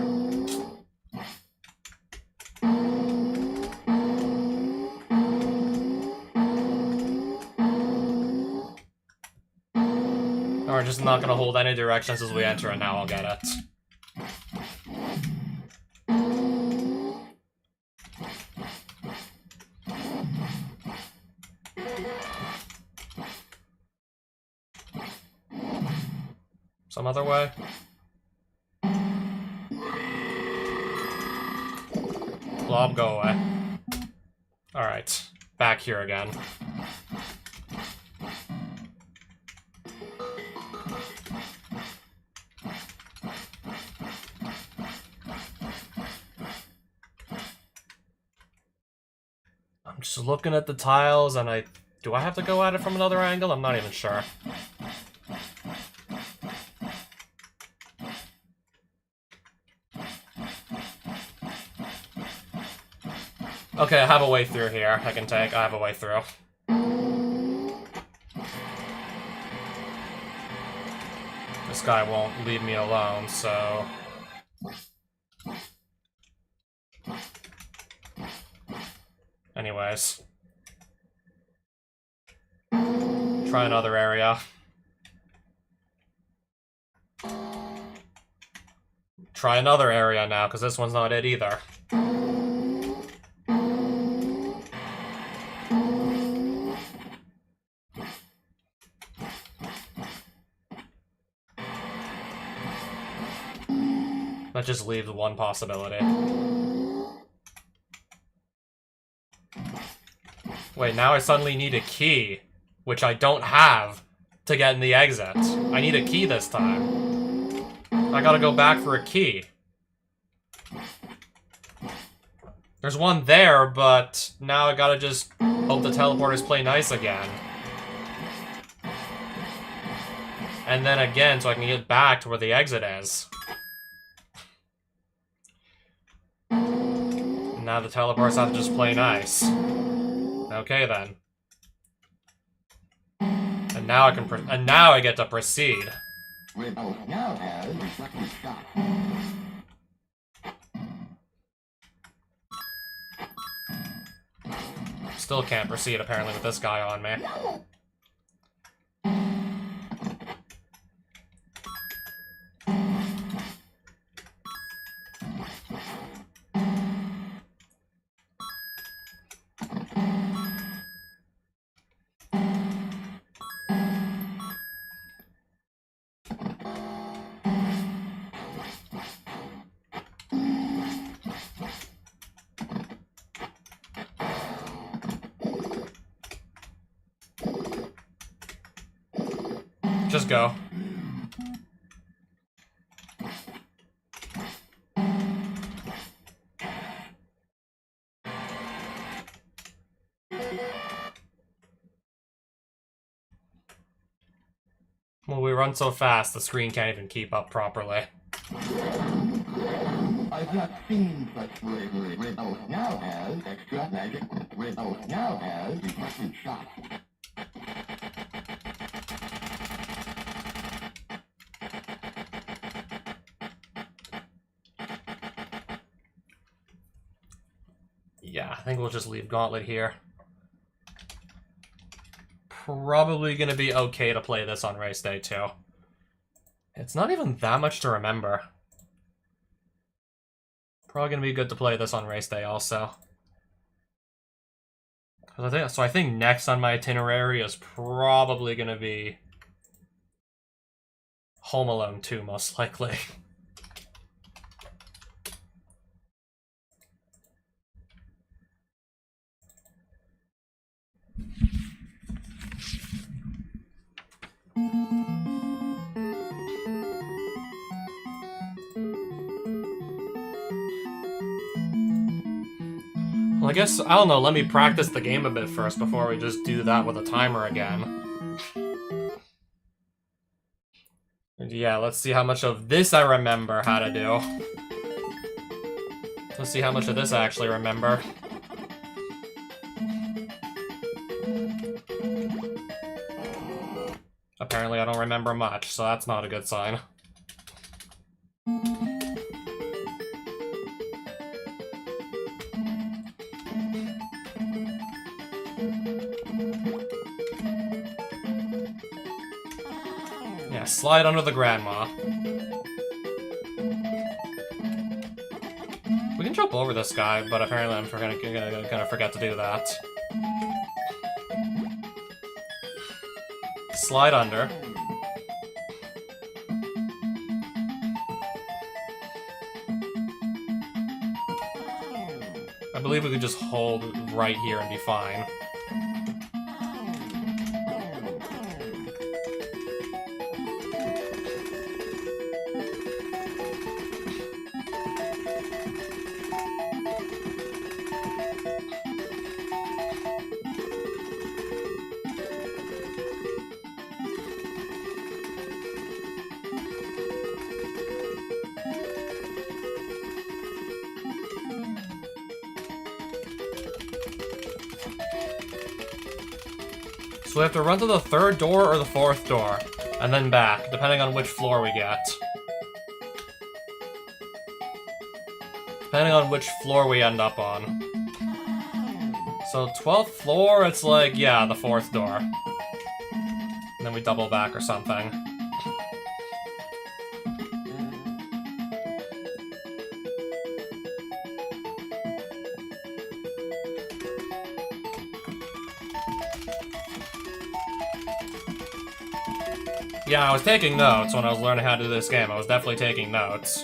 We're just not gonna hold any directions as we enter, and now I'll get it. Some other way? Blob, go away. Alright, back here again. I'm just looking at the tiles, and do I have to go at it from another angle? I'm not even sure. Okay, I have a way through here I can take. I have a way through. This guy won't leave me alone, so... Anyways. Try another area. Try another area now, because this one's not it either. That just leaves one possibility. Wait, now I suddenly need a key, which I don't have to get in the exit. I need a key this time. I gotta go back for a key. There's one there, but now I gotta just hope the teleporters play nice again. And then again, so I can get back to where the exit is. Now the teleporters have to just play nice. Okay then. And now I can and now I get to proceed. We both now have reflective shock. Still can't proceed apparently with this guy on me. Just go. Well, we run so fast, the screen can't even keep up properly. I've not seen such bravery. We both now have extra magic. We both now have reflective shock. Yeah, I think we'll just leave Gauntlet here. Probably gonna be okay to play this on race day too. It's not even that much to remember. Probably gonna be good to play this on race day also. So I think next on my itinerary is probably gonna be Home Alone 2, most likely. Well, I guess, I don't know, let me practice the game a bit first before we just do that with a timer again. Yeah, let's see how much of this I remember how to do. Let's see how much of this I actually remember. Apparently I don't remember much, so that's not a good sign. Yeah, slide under the grandma. We can jump over this guy, but apparently I'm gonna forget to do that. Slide under. I believe we could just hold right here and be fine. So we have to run to the third door or the fourth door, and then back, depending on which floor we get. Depending on which floor we end up on. So 12th floor, it's like, yeah, the fourth door. And then we double back or something. Yeah, I was taking notes when I was learning how to do this game. I was definitely taking notes.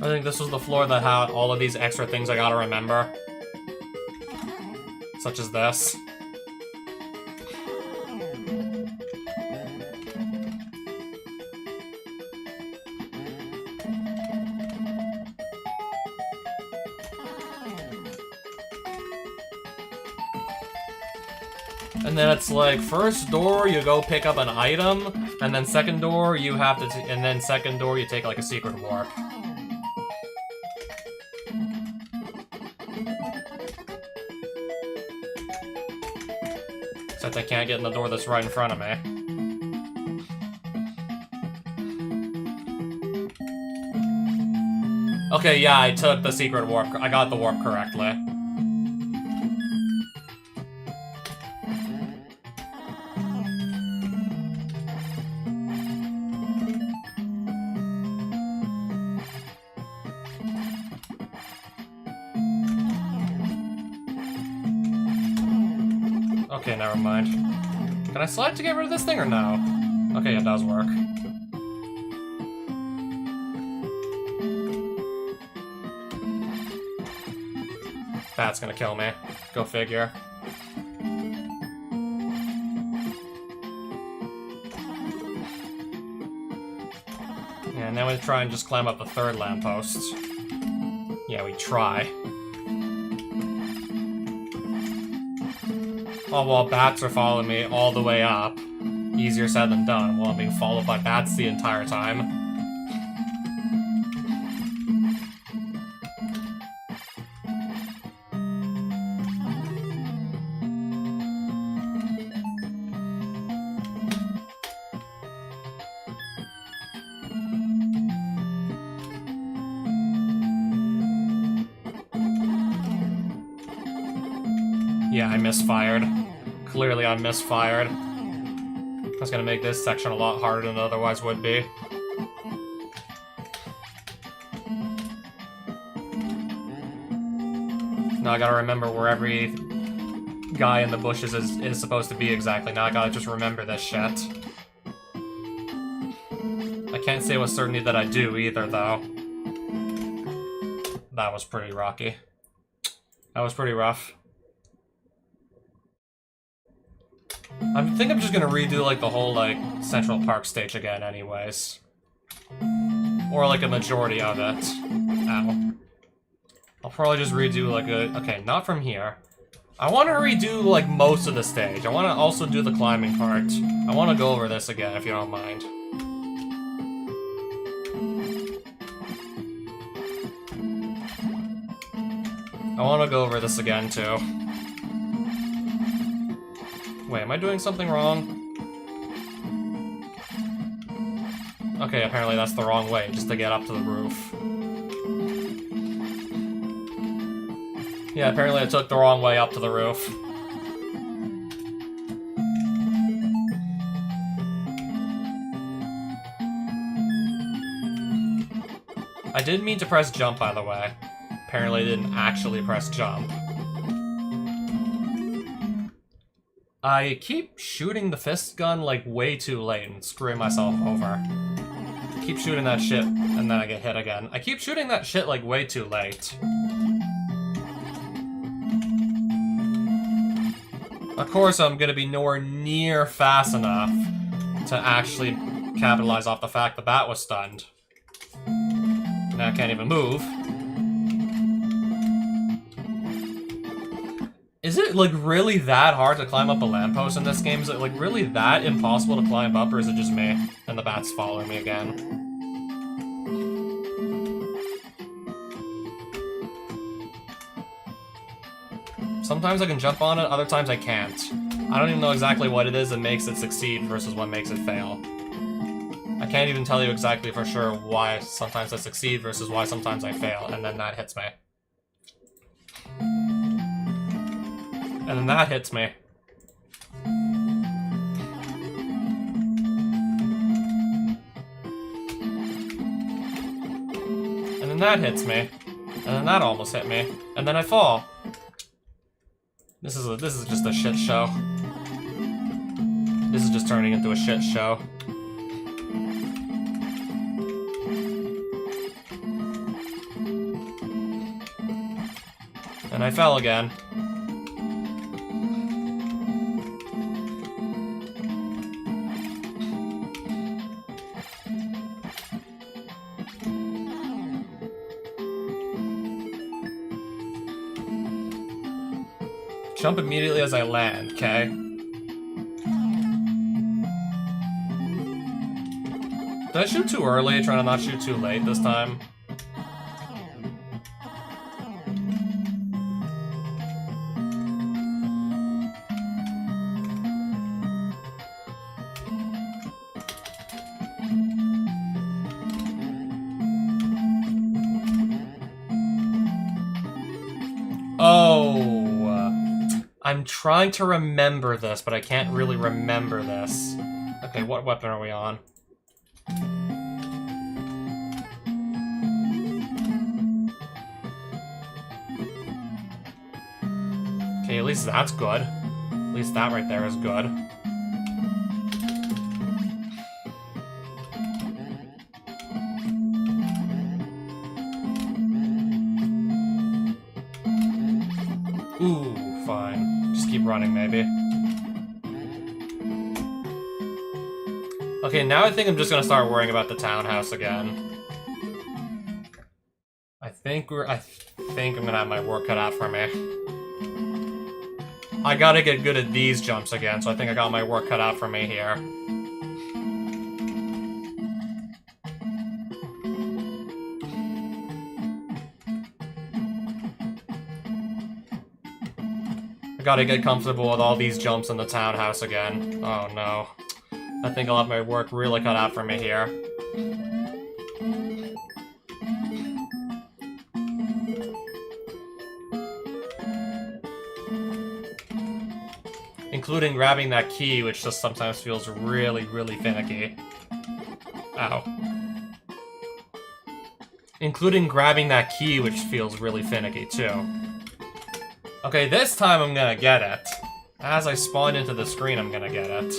I think this was the floor that had all of these extra things I gotta remember. Such as this. And then it's like, first door you go pick up an item, and then second door you have to, and then second door you take like a secret warp. Except I can't get in the door that's right in front of me. Okay, yeah, I took the secret warp. I got the warp correctly. Okay, never mind. Can I slide to get rid of this thing or no? Okay, it does work. That's gonna kill me. Go figure. now we try and just climb up the third lamppost. Yeah, we try. All while bats are following me all the way up. Easier said than done, while I'm being followed by bats the entire time. Yeah, I misfired. Clearly I misfired. That's gonna make this section a lot harder than it otherwise would be. Now I gotta remember where every guy in the bushes is supposed to be exactly. Now I gotta just remember this shit. I can't say with certainty that I do either, though. That was pretty rocky. That was pretty rough. I think I'm just gonna redo, like, the whole, like, Central Park stage again anyways. Or, like, a majority of it. Ow. I'll probably just redo, like, a... Okay, not from here. I want to redo, like, most of the stage. I want to also do the climbing part. I want to go over this again, if you don't mind. I want to go over this again, too. Wait, am I doing something wrong? Okay, apparently that's the wrong way, just to get up to the roof. Yeah, apparently I took the wrong way up to the roof. I didn't mean to press jump, by the way. Apparently I didn't actually press jump. I keep shooting the fist gun, like, way too late and screwing myself over. I keep shooting that shit, and then I get hit again. I keep shooting that shit, like, way too late. Of course, I'm gonna be nowhere near fast enough to actually capitalize off the fact the bat was stunned. Now I can't even move. Is it, like, really that hard to climb up a lamppost in this game? Is it, like, really that impossible to climb up, or is it just me and the bat's following me again? Sometimes I can jump on it, other times I can't. I don't even know exactly what it is that makes it succeed versus what makes it fail. I can't even tell you exactly for sure why sometimes I succeed versus why sometimes I fail, and then that hits me. And then that hits me. And then that hits me. And then that almost hit me. And then I fall. This is just a shit show. This is just turning into a shit show. And I fell again. Jump immediately as I land, okay? Did I shoot too early, trying to not shoot too late this time? I'm trying to remember this, but I can't really remember this. Okay, what weapon are we on? Okay, at least that's good. At least that right there is good. Ooh, fine. Just keep running, maybe. Okay, now I think I'm just gonna start worrying about the townhouse again. I think I'm gonna have my work cut out for me. I gotta get good at these jumps again, so I think I got my work cut out for me here. I gotta get comfortable with all these jumps in the townhouse again. Oh no. I think I'll have my work really cut out for me here. Including grabbing that key, which just sometimes feels really, really finicky. Ow. Including grabbing that key, which feels really finicky, too. Okay, this time I'm gonna get it. As I spawn into the screen, I'm gonna get it.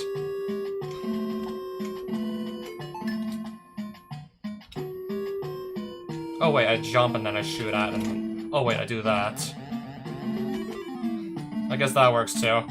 Oh wait, I jump and then I shoot at him. Oh wait, I do that. I guess that works too.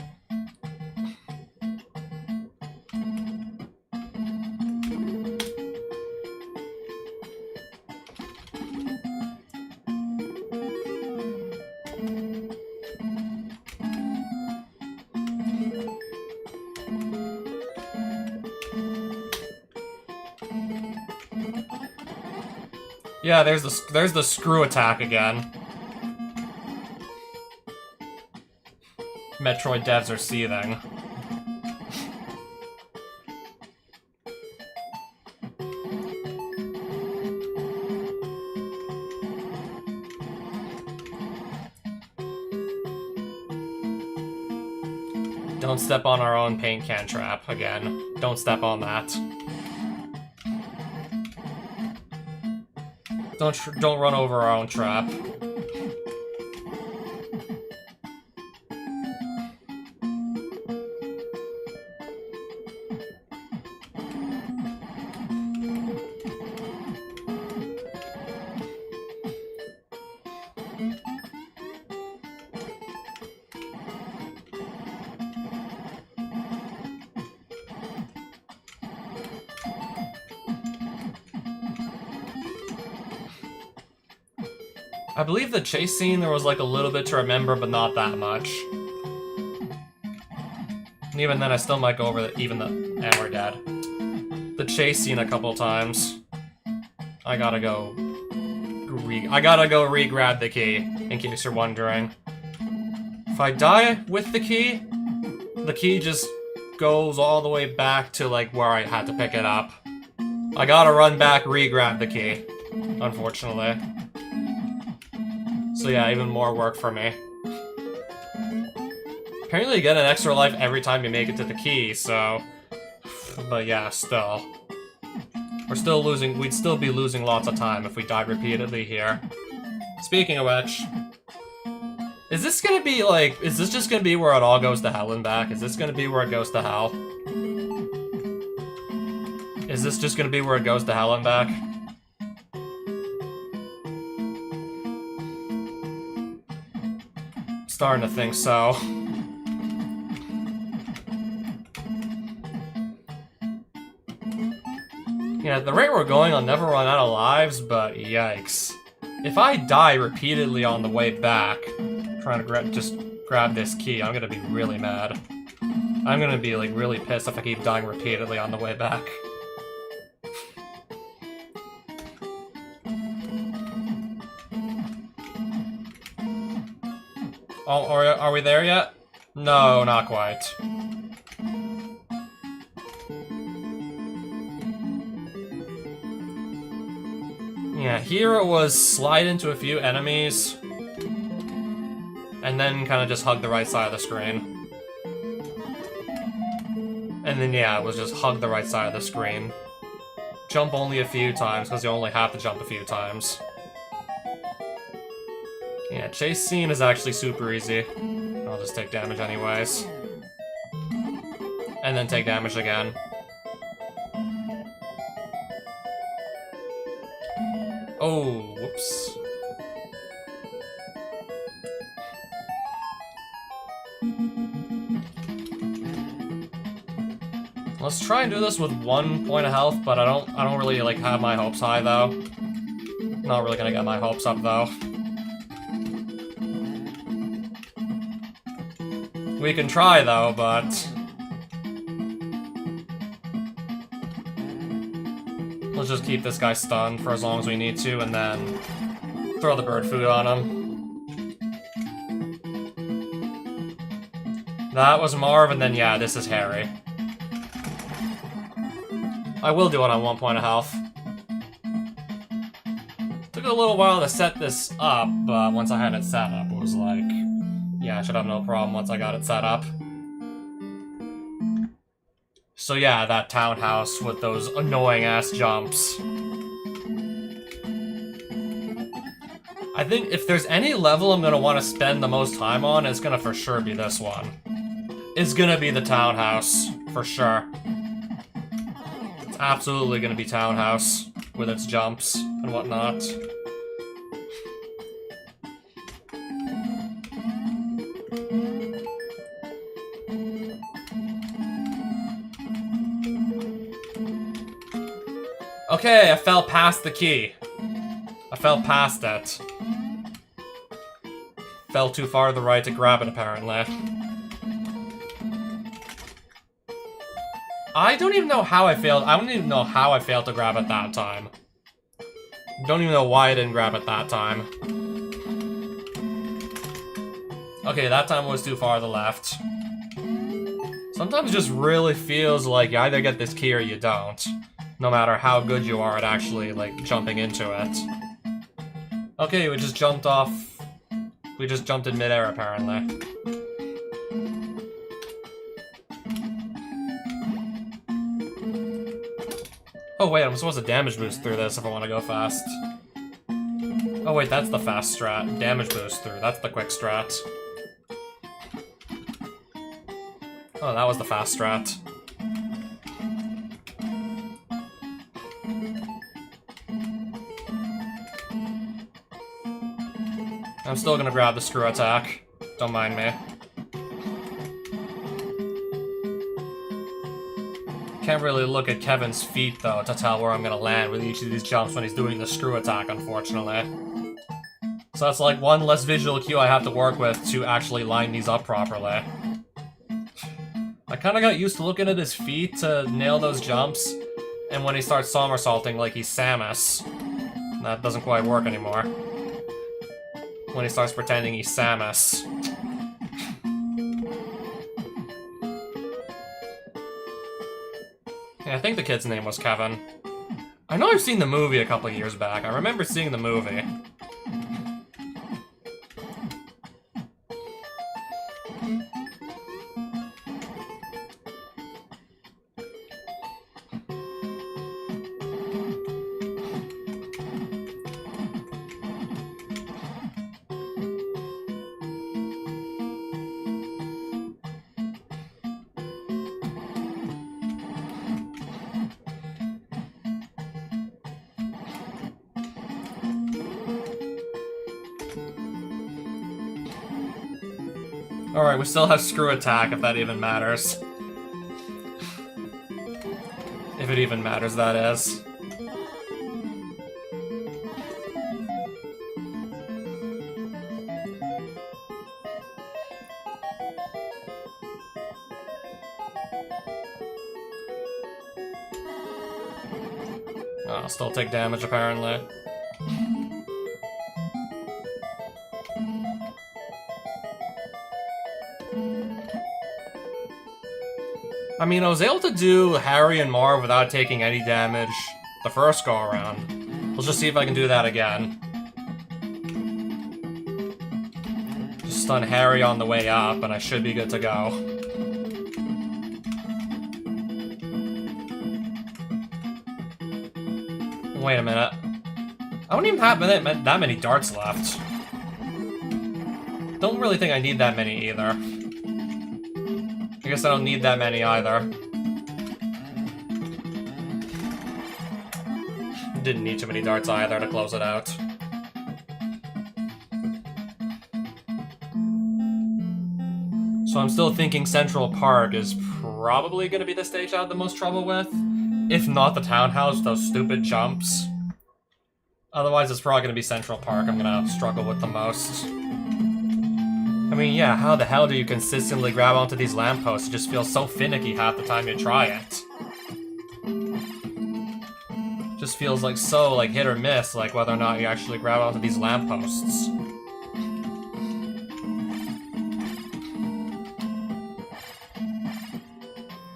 Yeah, there's the screw attack again. Metroid devs are seething. Don't step on our own paint can trap again. Don't step on that. Don't run over our own trap. I believe the chase scene, there was like a little bit to remember, but not that much. And even then, I still might go over and we're dead. The chase scene a couple times. I gotta go re-grab the key, in case you're wondering. If I die with the key just goes all the way back to like where I had to pick it up. I gotta run back, re-grab the key, unfortunately. So yeah, even more work for me. Apparently you get an extra life every time you make it to the key, so... But yeah, still. We'd still be losing lots of time if we died repeatedly here. Speaking of which... Is this gonna be like... Is this just gonna be where it all goes to hell and back? Is this gonna be where it goes to hell? Is this just gonna be where it goes to hell and back? Starting to think so. Yeah, at the rate we're going, I'll never run out of lives, but yikes. If I die repeatedly on the way back, trying to just grab this key, I'm gonna be really mad. I'm gonna be, like, really pissed if I keep dying repeatedly on the way back. Oh, are we there yet? No, not quite. Yeah, here it was slide into a few enemies, and then kind of just hug the right side of the screen. And then, yeah, it was just hug the right side of the screen. Jump only a few times, because you only have to jump a few times. Yeah, chase scene is actually super easy. I'll just take damage anyways. And then take damage again. Oh, whoops. Let's try and do this with 1 point of health, but I don't really like have my hopes high though. Not really gonna get my hopes up though. We can try though, but let's just keep this guy stunned for as long as we need to, and then throw the bird food on him. That was Marv, and then yeah, this is Harry. I will do it on 1 point of health. Took a little while to set this up, but once I had it set up, it was like, yeah, I should have no problem once I got it set up. So yeah, that townhouse with those annoying-ass jumps. I think if there's any level I'm gonna want to spend the most time on, it's gonna for sure be this one. It's gonna be the townhouse, for sure. It's absolutely gonna be townhouse, with its jumps and whatnot. Okay, I fell past the key. I fell past it. Fell too far to the right to grab it, apparently. I don't even know how I failed. I don't even know how I failed to grab it that time. Don't even know why I didn't grab it that time. Okay, that time was too far to the left. Sometimes it just really feels like you either get this key or you don't. No matter how good you are at actually, like, jumping into it. Okay, we just jumped off... We just jumped in midair, apparently. Oh wait, I'm supposed to damage boost through this if I want to go fast. Oh wait, that's the fast strat. Damage boost through, that's the quick strat. Oh, that was the fast strat. I'm still gonna grab the screw attack. Don't mind me. Can't really look at Kevin's feet, though, to tell where I'm gonna land with each of these jumps when he's doing the screw attack, unfortunately. So that's like one less visual cue I have to work with to actually line these up properly. I kinda got used to looking at his feet to nail those jumps, and when he starts somersaulting like he's Samus, that doesn't quite work anymore. When he starts pretending he's Samus. Yeah, I think the kid's name was Kevin. I know I've seen the movie a couple years back. I remember seeing the movie. Alright, we still have screw attack, if that even matters. If it even matters, that is. Oh, I'll still take damage, apparently. I mean, I was able to do Harry and Marv without taking any damage the first go-around. Let's just see if I can do that again. Just stun Harry on the way up, and I should be good to go. Wait a minute. I don't even have that many darts left. Don't really think I need that many either. I guess I don't need that many either. Didn't need too many darts either to close it out. So So I'm still thinking Central Park is probably going to be the stage I have the most trouble with. If not the townhouse, those stupid jumps. Otherwise, it's probably going to be Central Park I'm going to struggle with the most. I mean, yeah, how the hell do you consistently grab onto these lampposts? It just feels so finicky half the time you try it. Just feels like so, like, hit or miss, like, whether or not you actually grab onto these lampposts.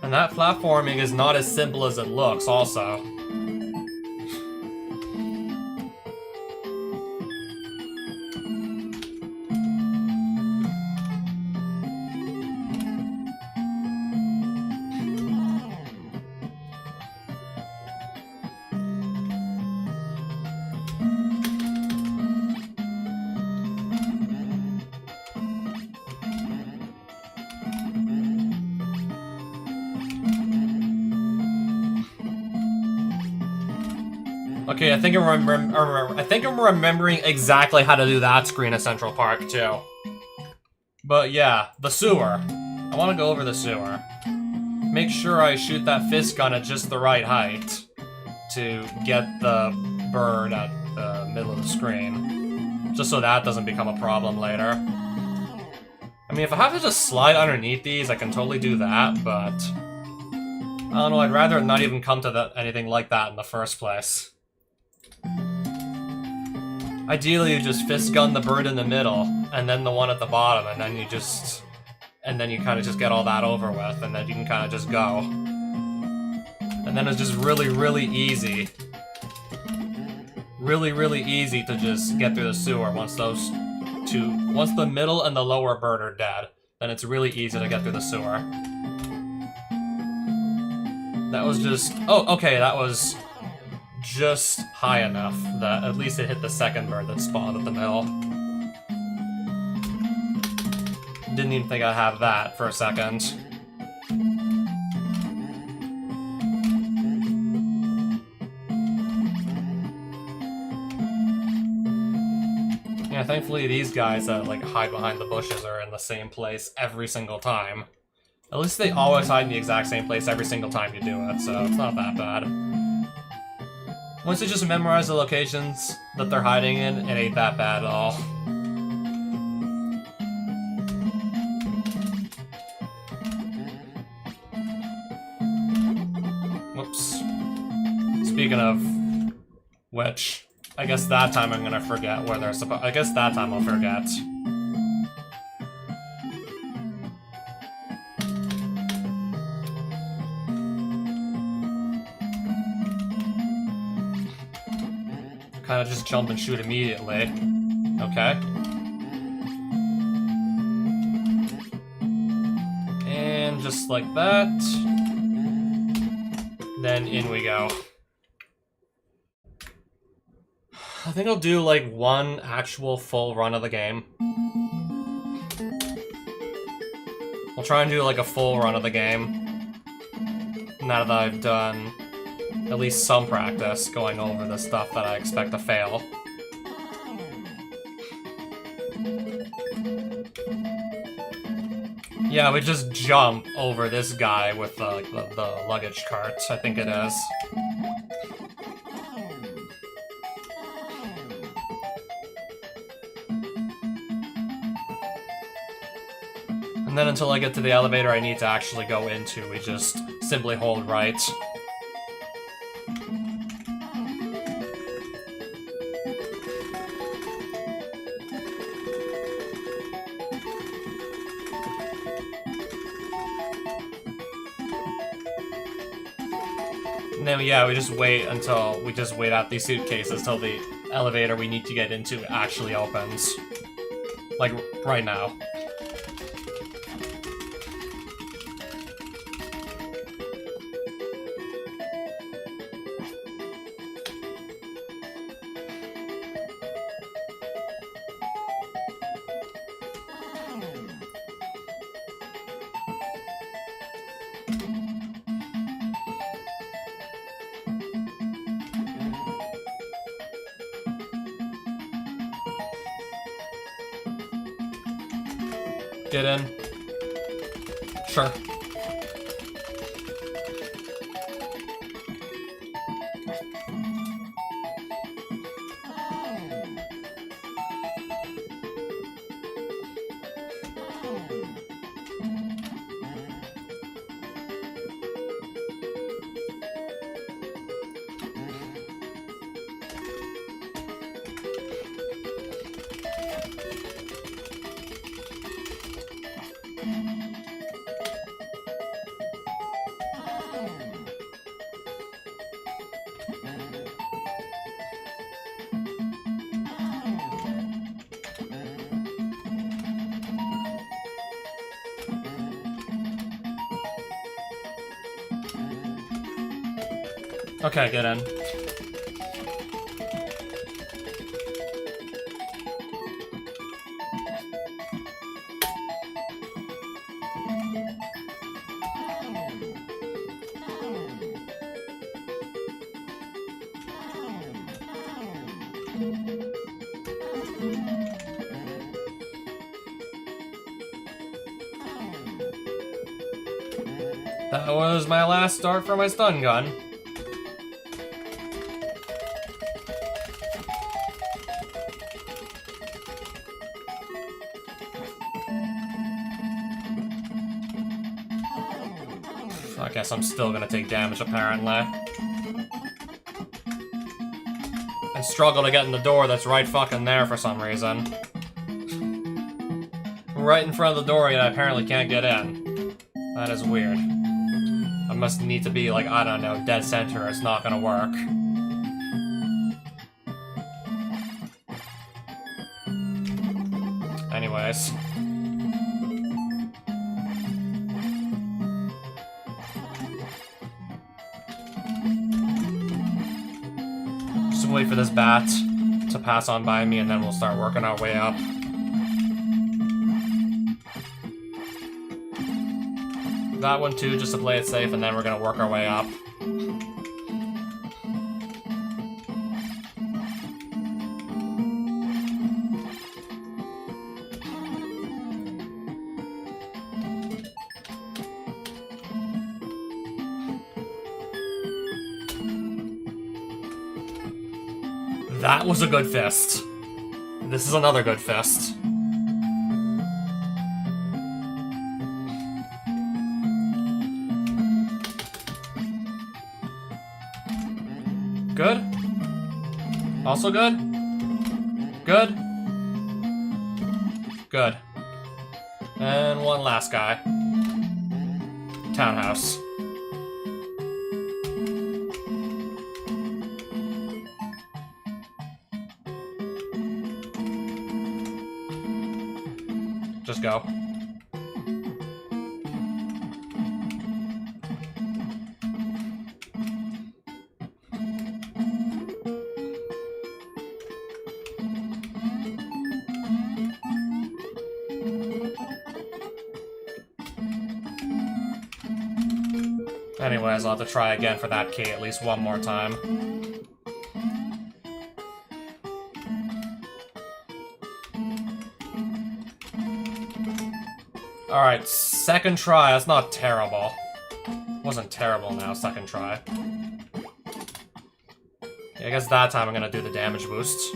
And that platforming is not as simple as it looks, also. Okay, I think I'm remembering exactly how to do that screen at Central Park, too. But yeah, the sewer. I want to go over the sewer. Make sure I shoot that fist gun at just the right height to get the bird at the middle of the screen. Just so that doesn't become a problem later. I mean, if I have to just slide underneath these, I can totally do that, but... I don't know, I'd rather not even come to anything like that in the first place. Ideally, you just fist gun the bird in the middle, and then the one at the bottom, and then you just... And then you kind of just get all that over with, and then you can kind of just go. And then it's just really, really easy. Really, really easy to just get through the sewer once those two... Once the middle and the lower bird are dead, then it's really easy to get through the sewer. That was just... Oh, okay, that was... just high enough that at least it hit the second bird that spawned at the middle. Didn't even think I'd have that for a second. Yeah, thankfully these guys that like hide behind the bushes are in the same place every single time. At least they always hide in the exact same place every single time you do it, so it's not that bad. Once you just memorize the locations that they're hiding in, it ain't that bad at all. Whoops. Speaking of which, I guess that time I'm gonna forget where they're supposed. I guess that time I'll forget. Kind of just jump and shoot immediately. Okay. And just like that. Then in we go. I think I'll do like one actual full run of the game. I'll try and do like a full run of the game. Now that I've done at least some practice going over the stuff that I expect to fail. Yeah, we just jump over this guy with the luggage cart, I think it is. And then until I get to the elevator I need to actually go into, we just simply hold right. And then, yeah, we just wait out these suitcases till the elevator we need to get into actually opens. Like, right now. Get in. Sure. Okay, get in. That was my last start for my stun gun. I guess I'm still gonna take damage, apparently. I struggle to get in the door that's right fucking there for some reason. Right in front of the door, yet I apparently can't get in. That is weird. I must need to be, like, I don't know, dead center, or it's not gonna work. Anyways. Just wait for this bat to pass on by me, and then we'll start working our way up. That one too, just to play it safe, and then we're gonna work our way up. That was a good fist. This is another good fist. Good? Also good? Good? Good. And one last guy. Townhouse. Just go. Anyways, I'll have to try again for that key at least one more time. Alright, second try. That's not terrible. Wasn't terrible now, second try. Yeah, I guess that time I'm gonna do the damage boost.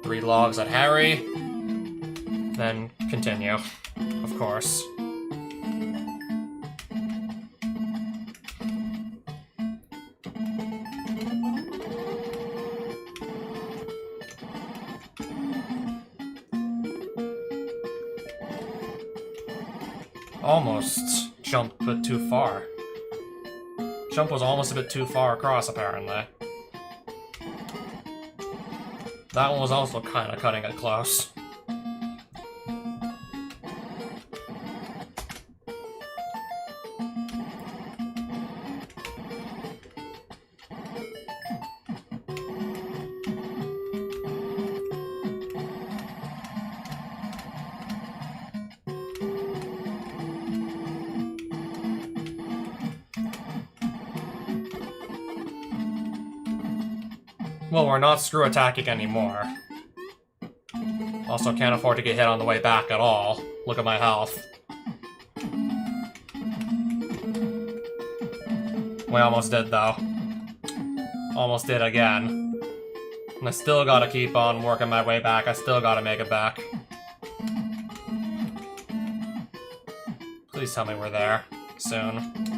Three logs at Harry. Then continue, of course. Almost jumped a bit too far. Jump was almost a bit too far across, apparently. That one was also kind of cutting it close. Well, we're not screw attacking anymore. Also, can't afford to get hit on the way back at all. Look at my health. We almost did, though. Almost did again. And I still gotta keep on working my way back. I still gotta make it back. Please tell me we're there soon.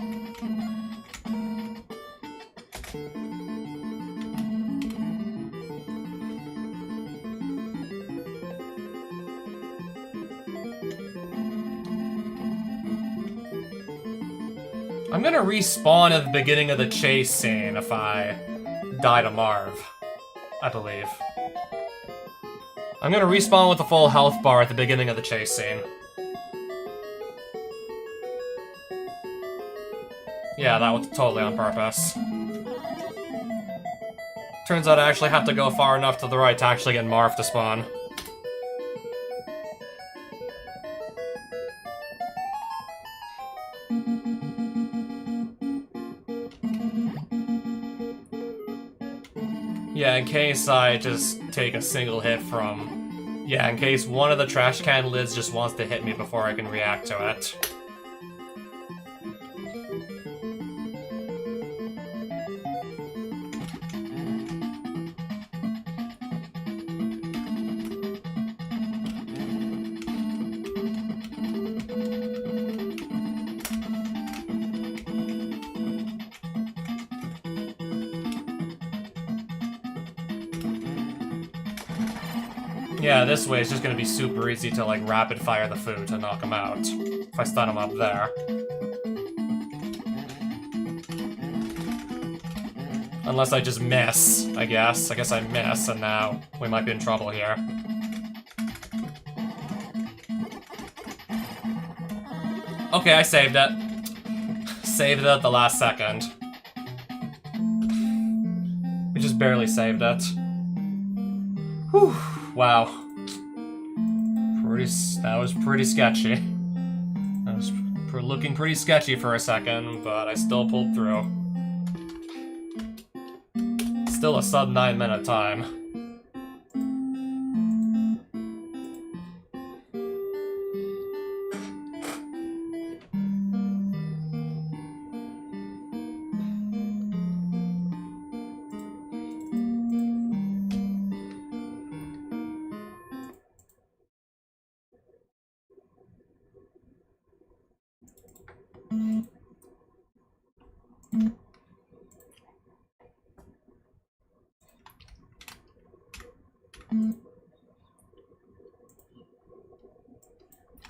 I'm gonna respawn at the beginning of the chase scene if I die to Marv, I believe. I'm gonna respawn with a full health bar at the beginning of the chase scene. Yeah, that was totally on purpose. Turns out I actually have to go far enough to the right to actually get Marv to spawn. Yeah, in case I just take a single hit from... Yeah, in case one of the trash can lids just wants to hit me before I can react to it. Yeah, this way it's just gonna be super easy to, like, rapid fire the food to knock him out. If I stun him up there. Unless I just miss, I guess. I guess I miss, and now we might be in trouble here. Okay, I saved it. Saved it at the last second. We just barely saved it. Whew. Wow. That was pretty sketchy. That was looking pretty sketchy for a second, but I still pulled through. Still a sub 9-minute time.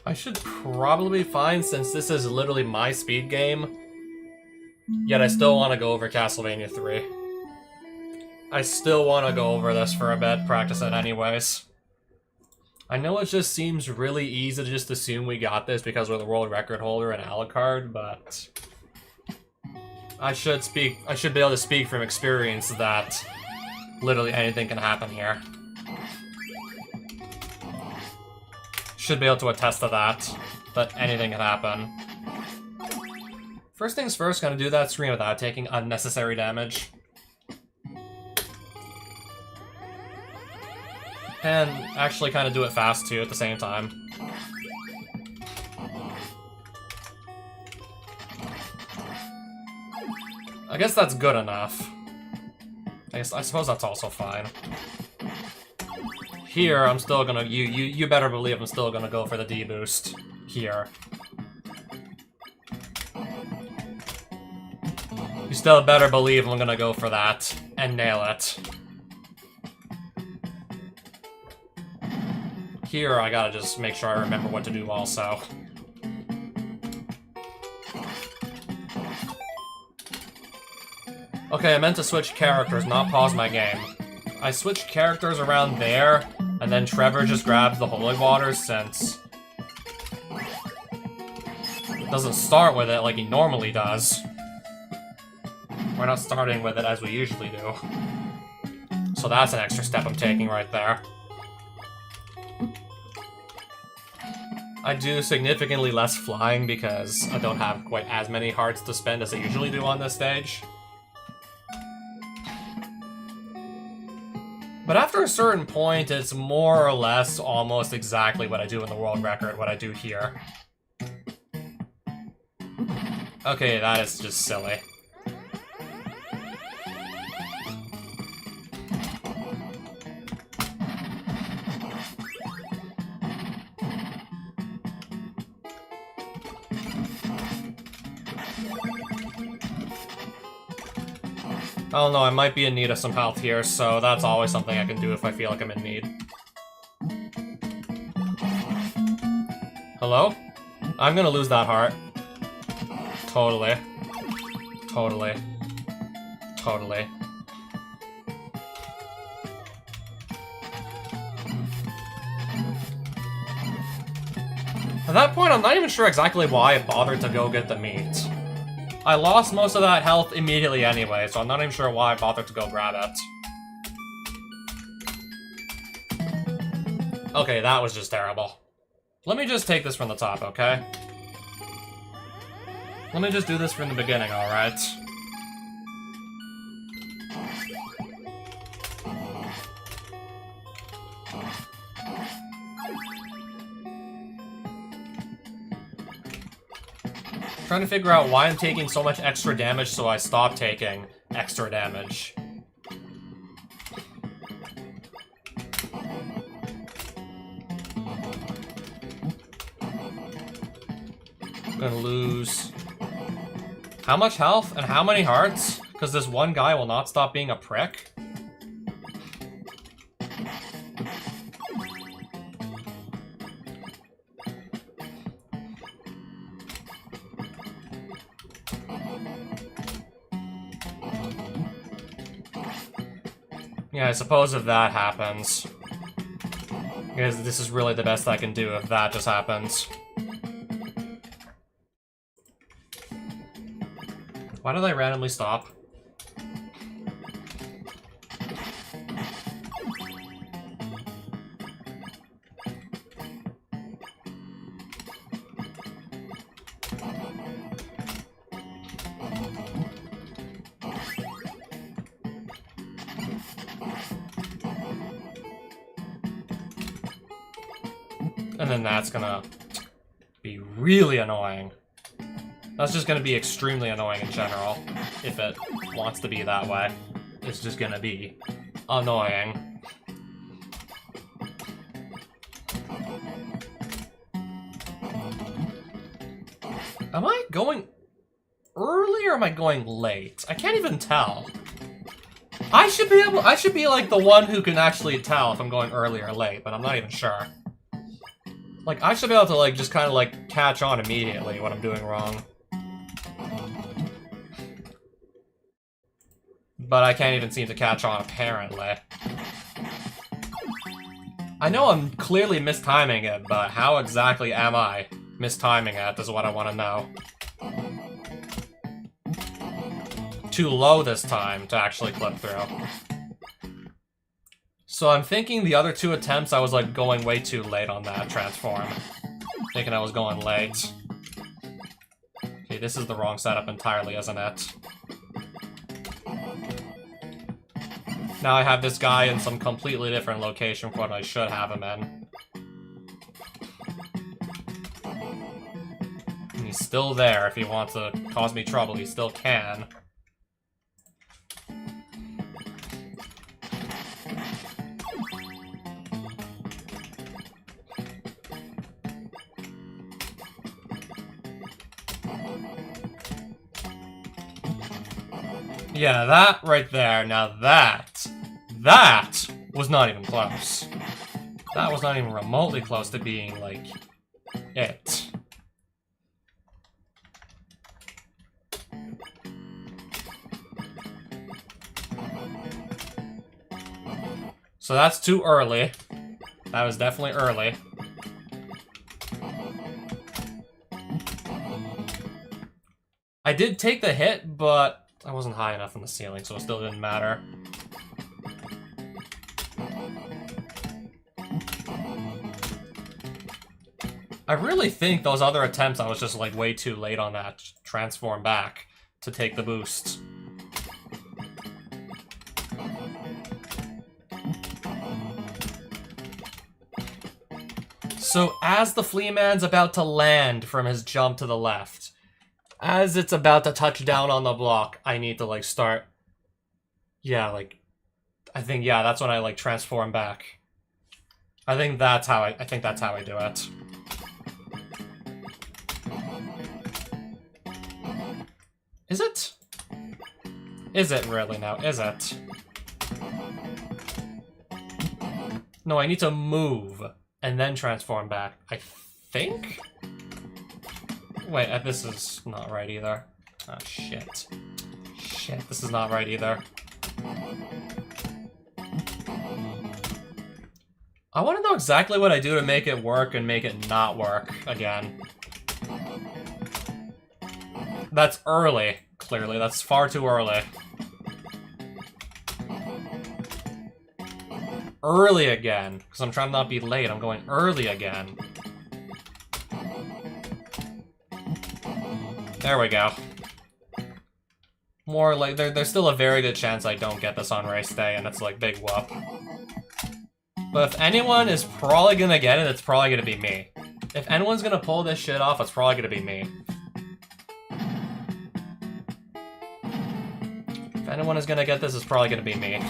I should probably be fine since this is literally my speed game. Yet I still want to go over Castlevania 3. I still want to go over this for a bit, practice it anyways. I know it just seems really easy to just assume we got this because we're the world record holder and Alucard, but... I should be able to speak from experience that literally anything can happen here. Should be able to attest to that anything can happen. First things first, gonna do that screen without taking unnecessary damage. And actually kind of do it fast too at the same time. I guess that's good enough. I suppose that's also fine. Here, I'm still gonna... You better believe I'm still gonna go for the D-boost. Here. You still better believe I'm gonna go for that. And nail it. Here, I gotta just make sure I remember what to do also. Okay, I meant to switch characters, not pause my game. I switched characters around there, and then Trevor just grabs the holy water since... it doesn't start with it like he normally does. We're not starting with it as we usually do. So that's an extra step I'm taking right there. I do significantly less flying because I don't have quite as many hearts to spend as I usually do on this stage. But after a certain point, it's more or less almost exactly what I do in the world record, what I do here. Okay, that is just silly. I don't know, I might be in need of some health here, so that's always something I can do if I feel like I'm in need. Hello? I'm gonna lose that heart. Totally. Totally. Totally. At that point, I'm not even sure exactly why I bothered to go get the meat. I lost most of that health immediately anyway, so I'm not even sure why I bothered to go grab it. Okay, that was just terrible. Let me just take this from the top, okay? Let me just do this from the beginning, alright? Trying to figure out why I'm taking so much extra damage, so I stop taking extra damage. I'm gonna lose how much health and how many hearts? Because this one guy will not stop being a prick. Yeah, I suppose if that happens. Because this is really the best I can do if that just happens. Why did I randomly stop? And then that's gonna be really annoying. That's just gonna be extremely annoying in general, if it wants to be that way. It's just gonna be annoying. Am I going early or am I going late? I can't even tell. I should be like the one who can actually tell if I'm going early or late, but I'm not even sure. Like, I should be able to, like, just kind of, like, catch on immediately when I'm doing wrong. But I can't even seem to catch on, apparently. I know I'm clearly mistiming it, but how exactly am I mistiming it is what I want to know. Too low this time to actually clip through. So I'm thinking the other two attempts I was like going way too late on that transform. Thinking I was going late. Okay, this is the wrong setup entirely, isn't it? Now I have this guy in some completely different location from what I should have him in. And he's still there. If he wants to cause me trouble, he still can. Yeah, that right there, now that was not even close. That was not even remotely close to being, like, it. So that's too early. That was definitely early. I did take the hit, but I wasn't high enough in the ceiling, so it still didn't matter. I really think those other attempts I was just like way too late on that transform back to take the boost. So as the flea man's about to land from his jump to the left, as it's about to touch down on the block, I need to, like, start... Yeah, like... I think, yeah, that's when I, like, transform back. I think that's how I do it. Is it? Is it really now? Is it? No, I need to move and then transform back. I think? Wait, this is not right either. Oh, shit. Shit, this is not right either. I want to know exactly what I do to make it work and make it not work again. That's early, clearly. That's far too early. Early again, because I'm trying to not be late. I'm going early again. There we go. More like, there's still a very good chance I don't get this on race day, and it's like, big whoop. But if anyone is probably gonna get it, it's probably gonna be me. If anyone's gonna pull this shit off, it's probably gonna be me. If anyone is gonna get this, it's probably gonna be me.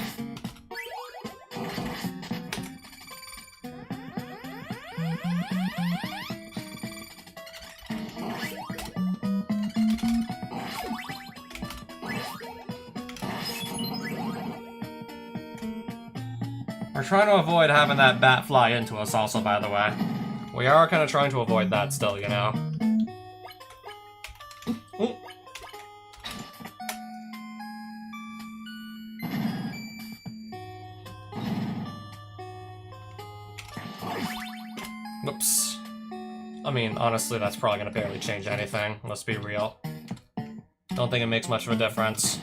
We're trying to avoid having that bat fly into us also, by the way. We are kind of trying to avoid that still, you know? Ooh. Whoops. I mean, honestly, that's probably gonna barely change anything, let's be real. Don't think it makes much of a difference.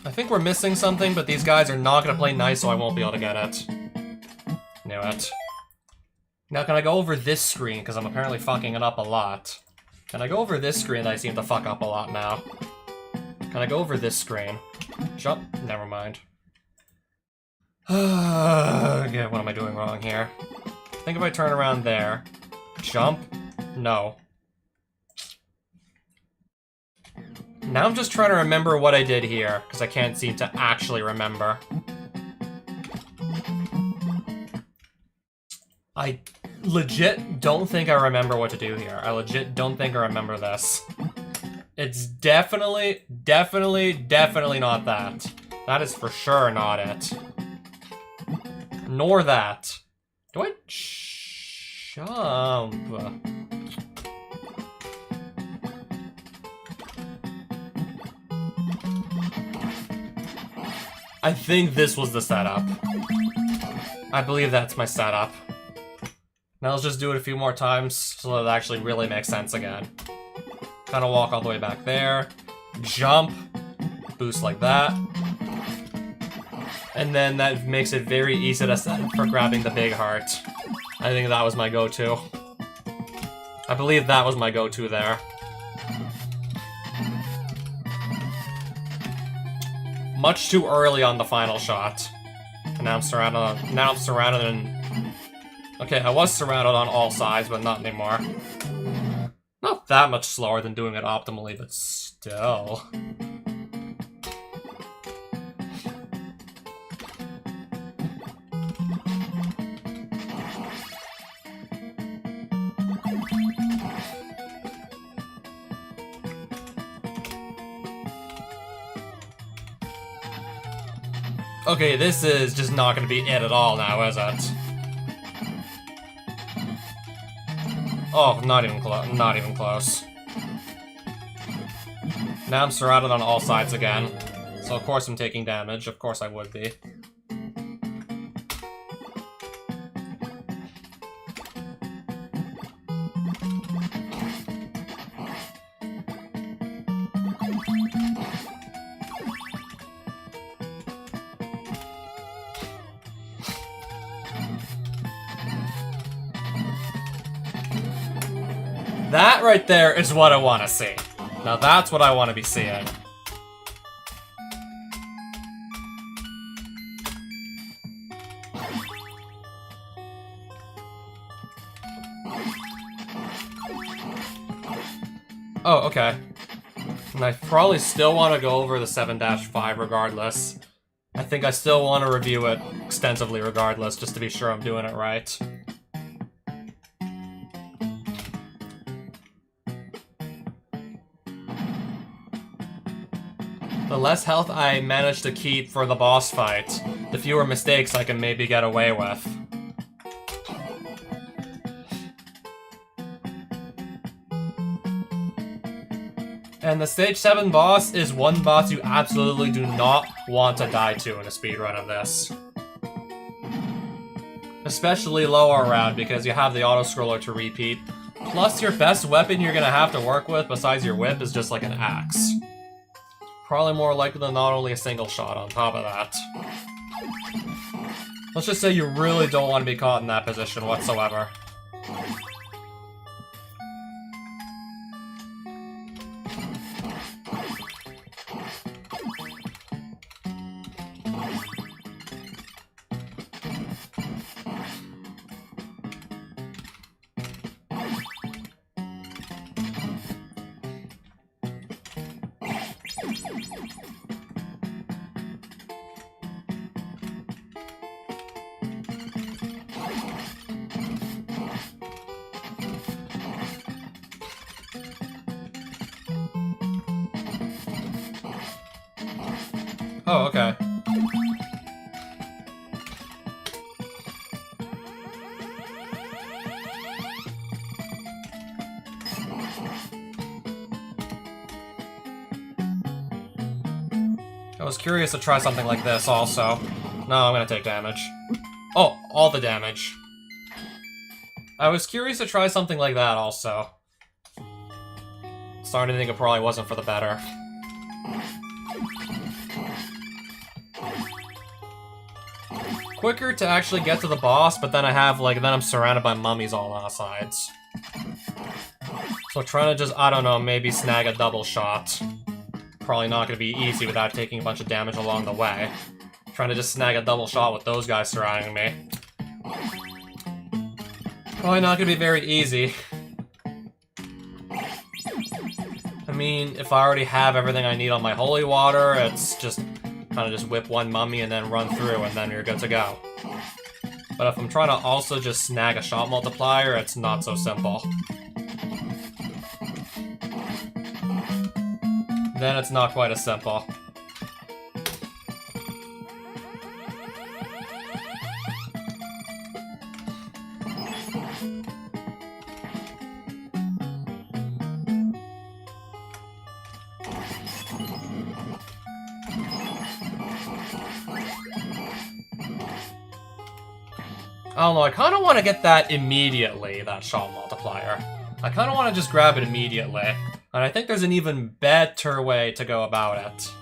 I think we're missing something, but these guys are not gonna play nice, so I won't be able to get it. Knew it. Now, can I go over this screen? Because I'm apparently fucking it up a lot. Can I go over this screen that I seem to fuck up a lot now? Can I go over this screen? Jump? Never mind. Okay, what am I doing wrong here? I think if I turn around there... Jump? No. Now I'm just trying to remember what I did here, because I can't seem to actually remember. I legit don't think I remember what to do here. I legit don't think I remember this. It's definitely not that. That is for sure not it. Nor that. Do I jump? I think this was the setup. I believe that's my setup. Now let's just do it a few more times so that it actually really makes sense again. Kind of walk all the way back there. Jump. Boost like that. And then that makes it very easy to set for grabbing the big heart. I think that was my go-to. I believe that was my go-to there. Much too early on the final shot. And now I'm surrounded in... Okay, I was surrounded on all sides, but not anymore. Not that much slower than doing it optimally, but still. Okay, this is just not gonna be it at all now, is it? Oh, not even close. Now I'm surrounded on all sides again. So of course I'm taking damage, of course I would be. That right there is what I want to see. Now that's what I want to be seeing. Oh, okay. And I probably still want to go over the 7-5 regardless. I think I still want to review it extensively regardless, just to be sure I'm doing it right. The less health I manage to keep for the boss fight, the fewer mistakes I can maybe get away with. And the Stage 7 boss is one boss you absolutely do not want to die to in a speedrun of this. Especially lower round, because you have the auto-scroller to repeat. Plus, your best weapon you're gonna have to work with, besides your whip, is just like an axe. Probably more likely than not only a single shot on top of that. Let's just say you really don't want to be caught in that position whatsoever. Oh, okay. I was curious to try something like this also. No, I'm gonna take damage. Oh, all the damage. I was curious to try something like that also. Starting to think it probably wasn't for the better. Quicker to actually get to the boss, but then then I'm surrounded by mummies all on the sides. So trying to just, I don't know, maybe snag a double shot. Probably not going to be easy without taking a bunch of damage along the way. Trying to just snag a double shot with those guys surrounding me. Probably not going to be very easy. I mean, if I already have everything I need on my holy water, it's just kind of just whip one mummy and then run through and then you're good to go. But if I'm trying to also just snag a shot multiplier, it's not so simple. Then it's not quite as simple. I don't know, I kind of want to get that immediately, that shot multiplier. I kind of want to just grab it immediately. And I think there's an even better way to go about it.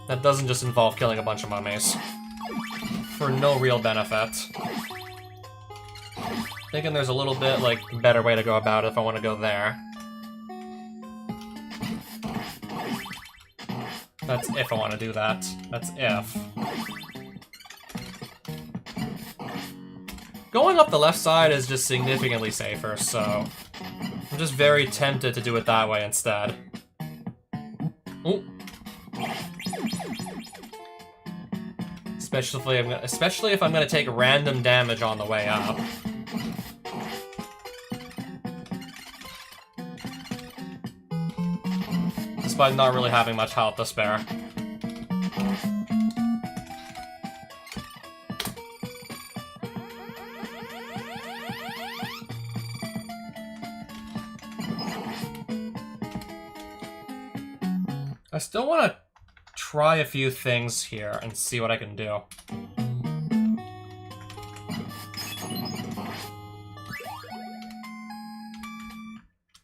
That doesn't just involve killing a bunch of mummies. For no real benefit. Thinking there's a little bit, better way to go about it if I want to go there. That's if I want to do that. That's if. Going up the left side is just significantly safer, so I'm just very tempted to do it that way instead. Ooh. Especially if I'm gonna take random damage on the way up. Despite not really having much health to spare. I still want to try a few things here and see what I can do.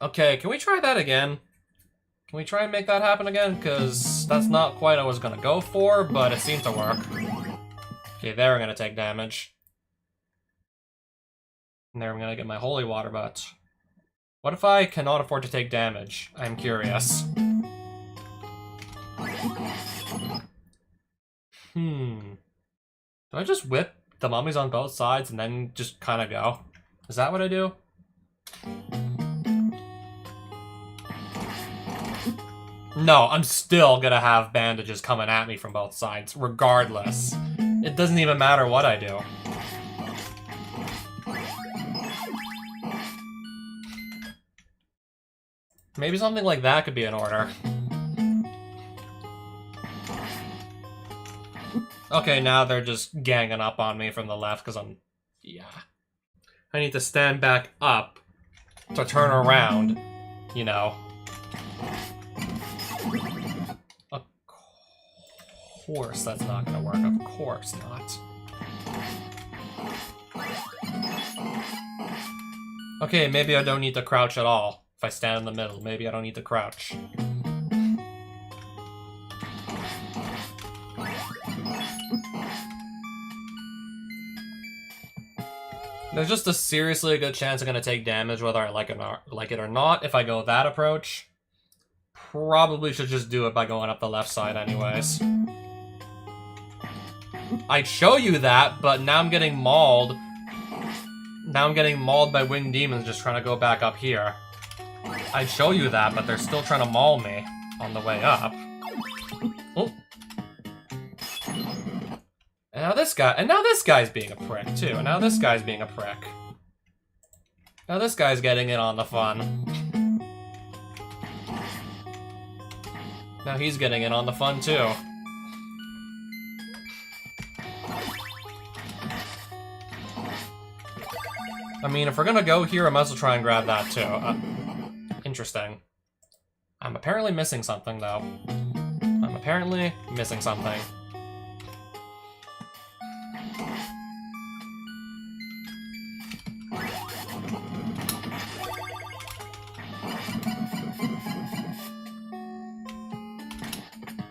Okay, can we try that again? Can we try and make that happen again? Because that's not quite what I was going to go for, but it seemed to work. Okay, there I'm going to take damage. And there I'm going to get my holy water, but What if I cannot afford to take damage? I'm curious. Do I just whip the mummies on both sides and then just kind of go? Is that what I do? No, I'm still gonna have bandages coming at me from both sides, regardless. It doesn't even matter what I do. Maybe something like that could be in order. Okay, now they're just ganging up on me from the left because I'm... Yeah. I need to stand back up to turn around, you know. Of course that's not gonna work. Of course not. Okay, maybe I don't need to crouch at all. If I stand in the middle, maybe I don't need to crouch. There's just a seriously good chance I'm gonna take damage whether I like it or not if I go that approach. Probably should just do it by going up the left side anyways. I'd show you that, but now I'm getting mauled. Now I'm getting mauled by winged demons just trying to go back up here. I'd show you that, but they're still trying to maul me on the way up. Oh. And now this guy's being a prick, too. And now this guy's being a prick. Now this guy's getting in on the fun. Now he's getting in on the fun, too. I mean, if we're gonna go here, I might as well try and grab that, too. Interesting. I'm apparently missing something, though. I'm apparently missing something.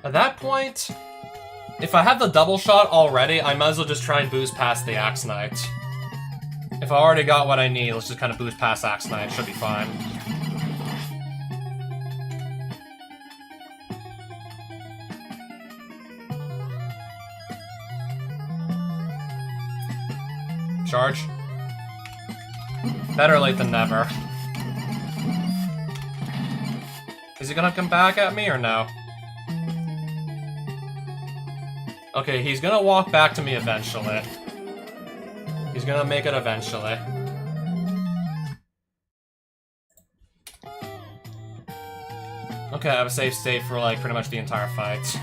At that point, if I have the double shot already, I might as well just try and boost past the Axe Knight. If I already got what I need, let's just kind of boost past Axe Knight, should be fine. Charge. Better late than never. Is he gonna come back at me or no? Okay, he's gonna walk back to me eventually. He's gonna make it eventually. Okay, I have a safe state for, like, pretty much the entire fight.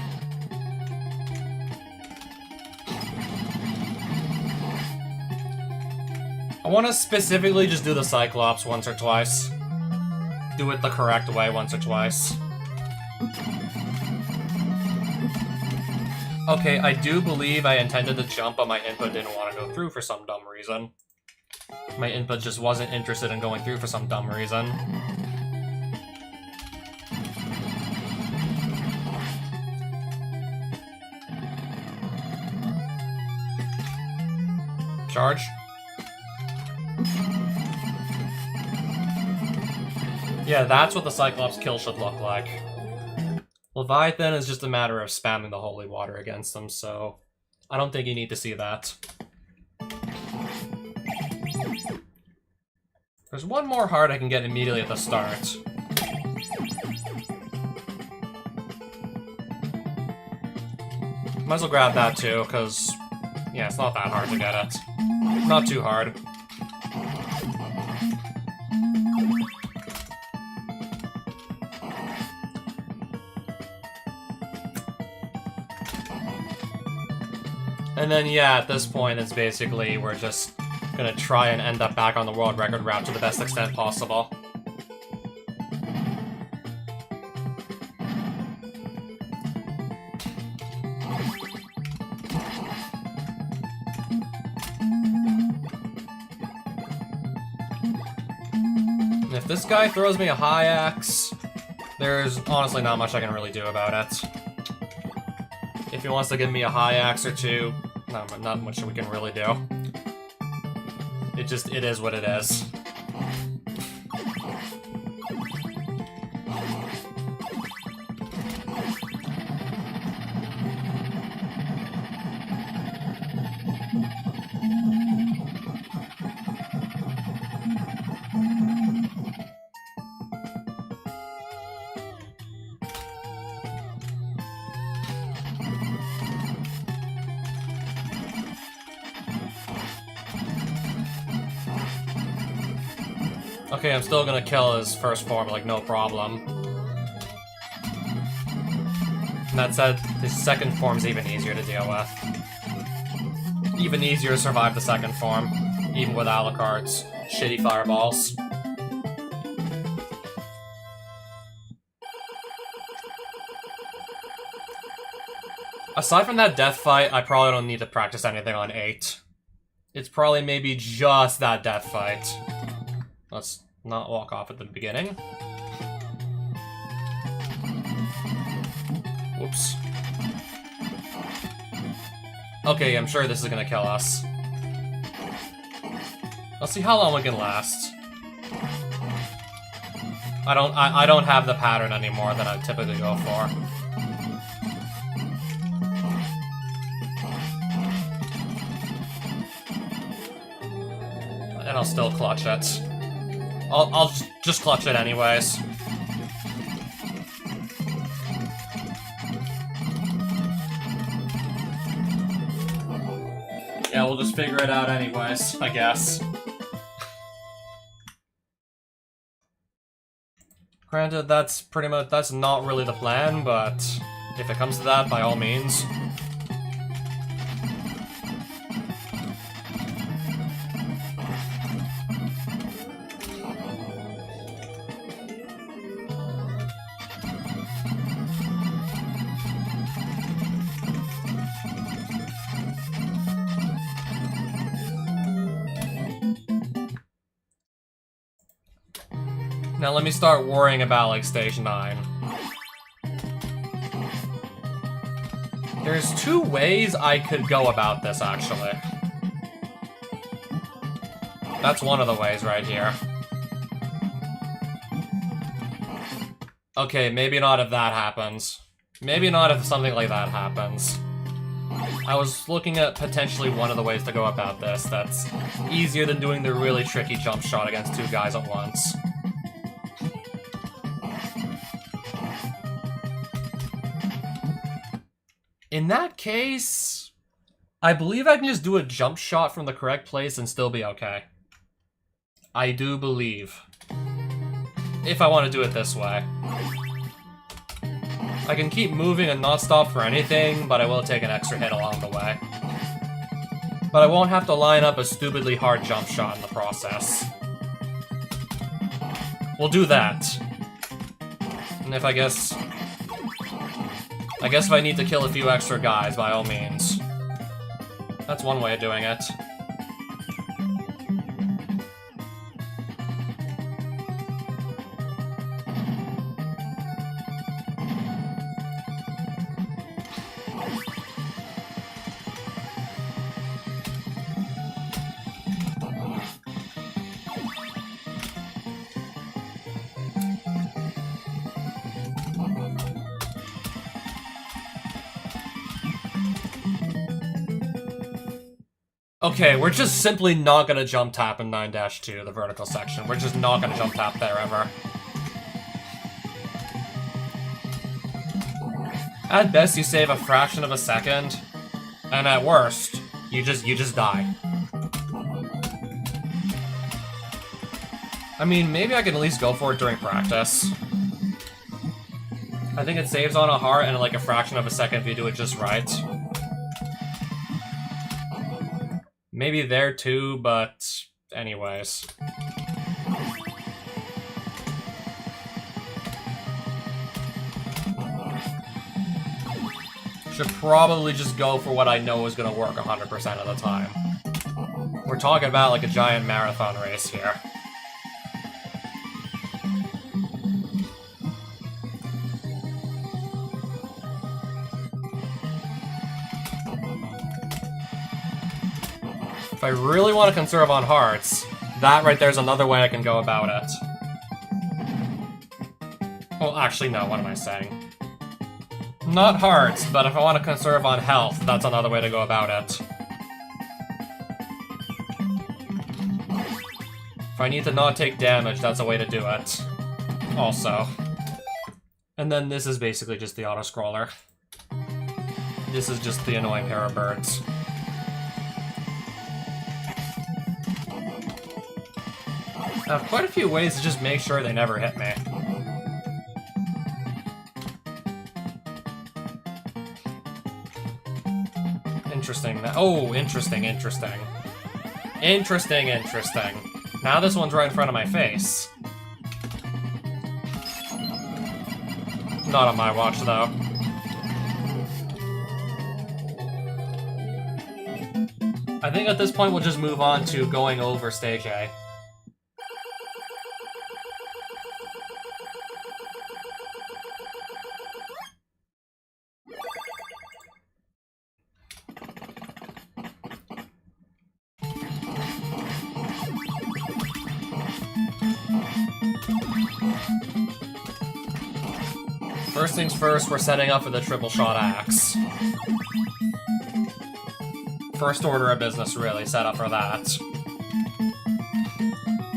I want to specifically just do the Cyclops once or twice. Do it the correct way once or twice. Okay, I do believe I intended to jump, but my input didn't want to go through for some dumb reason. My input just wasn't interested in going through for some dumb reason. Charge. Yeah, that's what the Cyclops kill should look like. Leviathan is just a matter of spamming the holy water against them, so I don't think you need to see that. There's one more heart I can get immediately at the start. Might as well grab that too, because, yeah, it's not that hard to get it. Not too hard. And then, yeah, at this point, it's basically, we're just gonna try and end up back on the world record route to the best extent possible. And if this guy throws me a high axe, there's honestly not much I can really do about it. If he wants to give me a high axe or two, not much we can really do. It is what it is. Okay, I'm still gonna kill his first form, like, no problem. And that said, his second form's even easier to deal with. Even easier to survive the second form, even with Alucard's shitty fireballs. Aside from that death fight, I probably don't need to practice anything on 8. It's probably maybe just that death fight. Let's not walk off at the beginning. Whoops. Okay, I'm sure this is gonna kill us. Let's see how long we can last. I don't have the pattern anymore that I typically go for. And I'll still clutch it. I'll just clutch it anyways. Yeah, we'll just figure it out anyways, I guess. Granted, that's not really the plan, but if it comes to that, by all means. Now let me start worrying about, like, Stage 9. There's 2 ways I could go about this, actually. That's one of the ways right here. Okay, maybe not if that happens. Maybe not if something like that happens. I was looking at potentially one of the ways to go about this that's easier than doing the really tricky jump shot against 2 guys at once. In that case, I believe I can just do a jump shot from the correct place and still be okay. I do believe. If I want to do it this way. I can keep moving and not stop for anything, but I will take an extra hit along the way. But I won't have to line up a stupidly hard jump shot in the process. We'll do that. And if I guess if I need to kill a few extra guys, by all means. That's one way of doing it. Okay, we're just simply not gonna jump tap in 9-2, the vertical section. We're just not gonna jump tap there ever. At best, you save a fraction of a second, and at worst, you just die. I mean, maybe I can at least go for it during practice. I think it saves on a heart and like a fraction of a second if you do it just right. Maybe there too, but anyways. Should probably just go for what I know is gonna work 100% of the time. We're talking about like a giant marathon race here. If I really want to conserve on hearts, that right there is another way I can go about it. Well, actually, no, what am I saying? Not hearts, but if I want to conserve on health, that's another way to go about it. If I need to not take damage, that's a way to do it. Also. And then this is basically just the auto-scroller. This is just the annoying pair of birds. I have quite a few ways to just make sure they never hit me. Interesting. Oh, interesting. Interesting. Now this one's right in front of my face. Not on my watch, though. I think at this point we'll just move on to going over Stage A. First things first, we're setting up for the triple shot axe. First order of business, really, set up for that.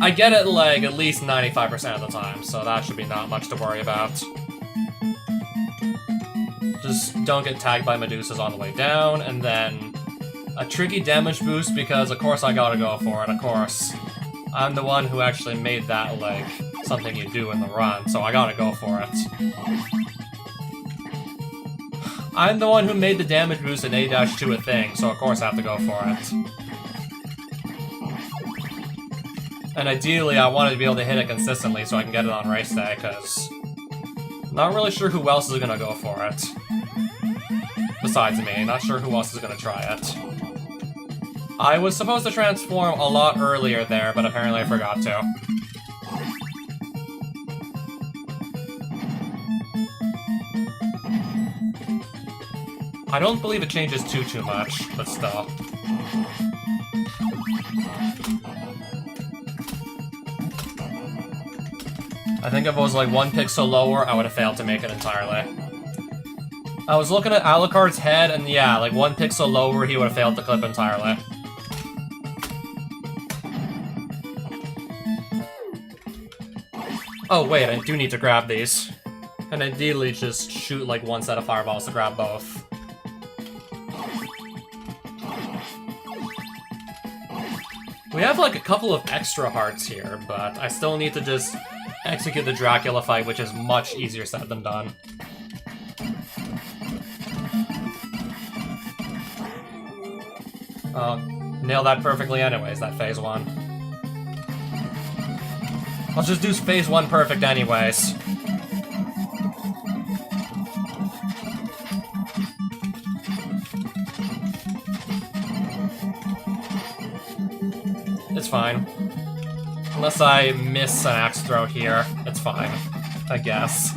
I get it, like, at least 95% of the time, so that should be not much to worry about. Just don't get tagged by Medusas on the way down, and then a tricky damage boost, because of course I gotta go for it, of course. I'm the one who actually made that, like, something you do in the run, so I gotta go for it. I'm the one who made the damage boost in A-2 a thing, so of course I have to go for it. And ideally, I wanted to be able to hit it consistently so I can get it on race day, because I'm not really sure who else is gonna go for it. Besides me, not sure who else is gonna try it. I was supposed to transform a lot earlier there, but apparently I forgot to. I don't believe it changes too much, but still. I think if it was like 1 pixel lower, I would have failed to make it entirely. I was looking at Alucard's head, and yeah, like 1 pixel lower, he would have failed to clip entirely. Oh wait, I do need to grab these. And ideally just shoot like 1 set of fireballs to grab both. We have like a couple of extra hearts here, but I still need to just execute the Dracula fight, which is much easier said than done. Nailed that perfectly anyways, that phase 1. Let's just do phase 1 perfect anyways. It's fine. Unless I miss an axe throw here, it's fine, I guess.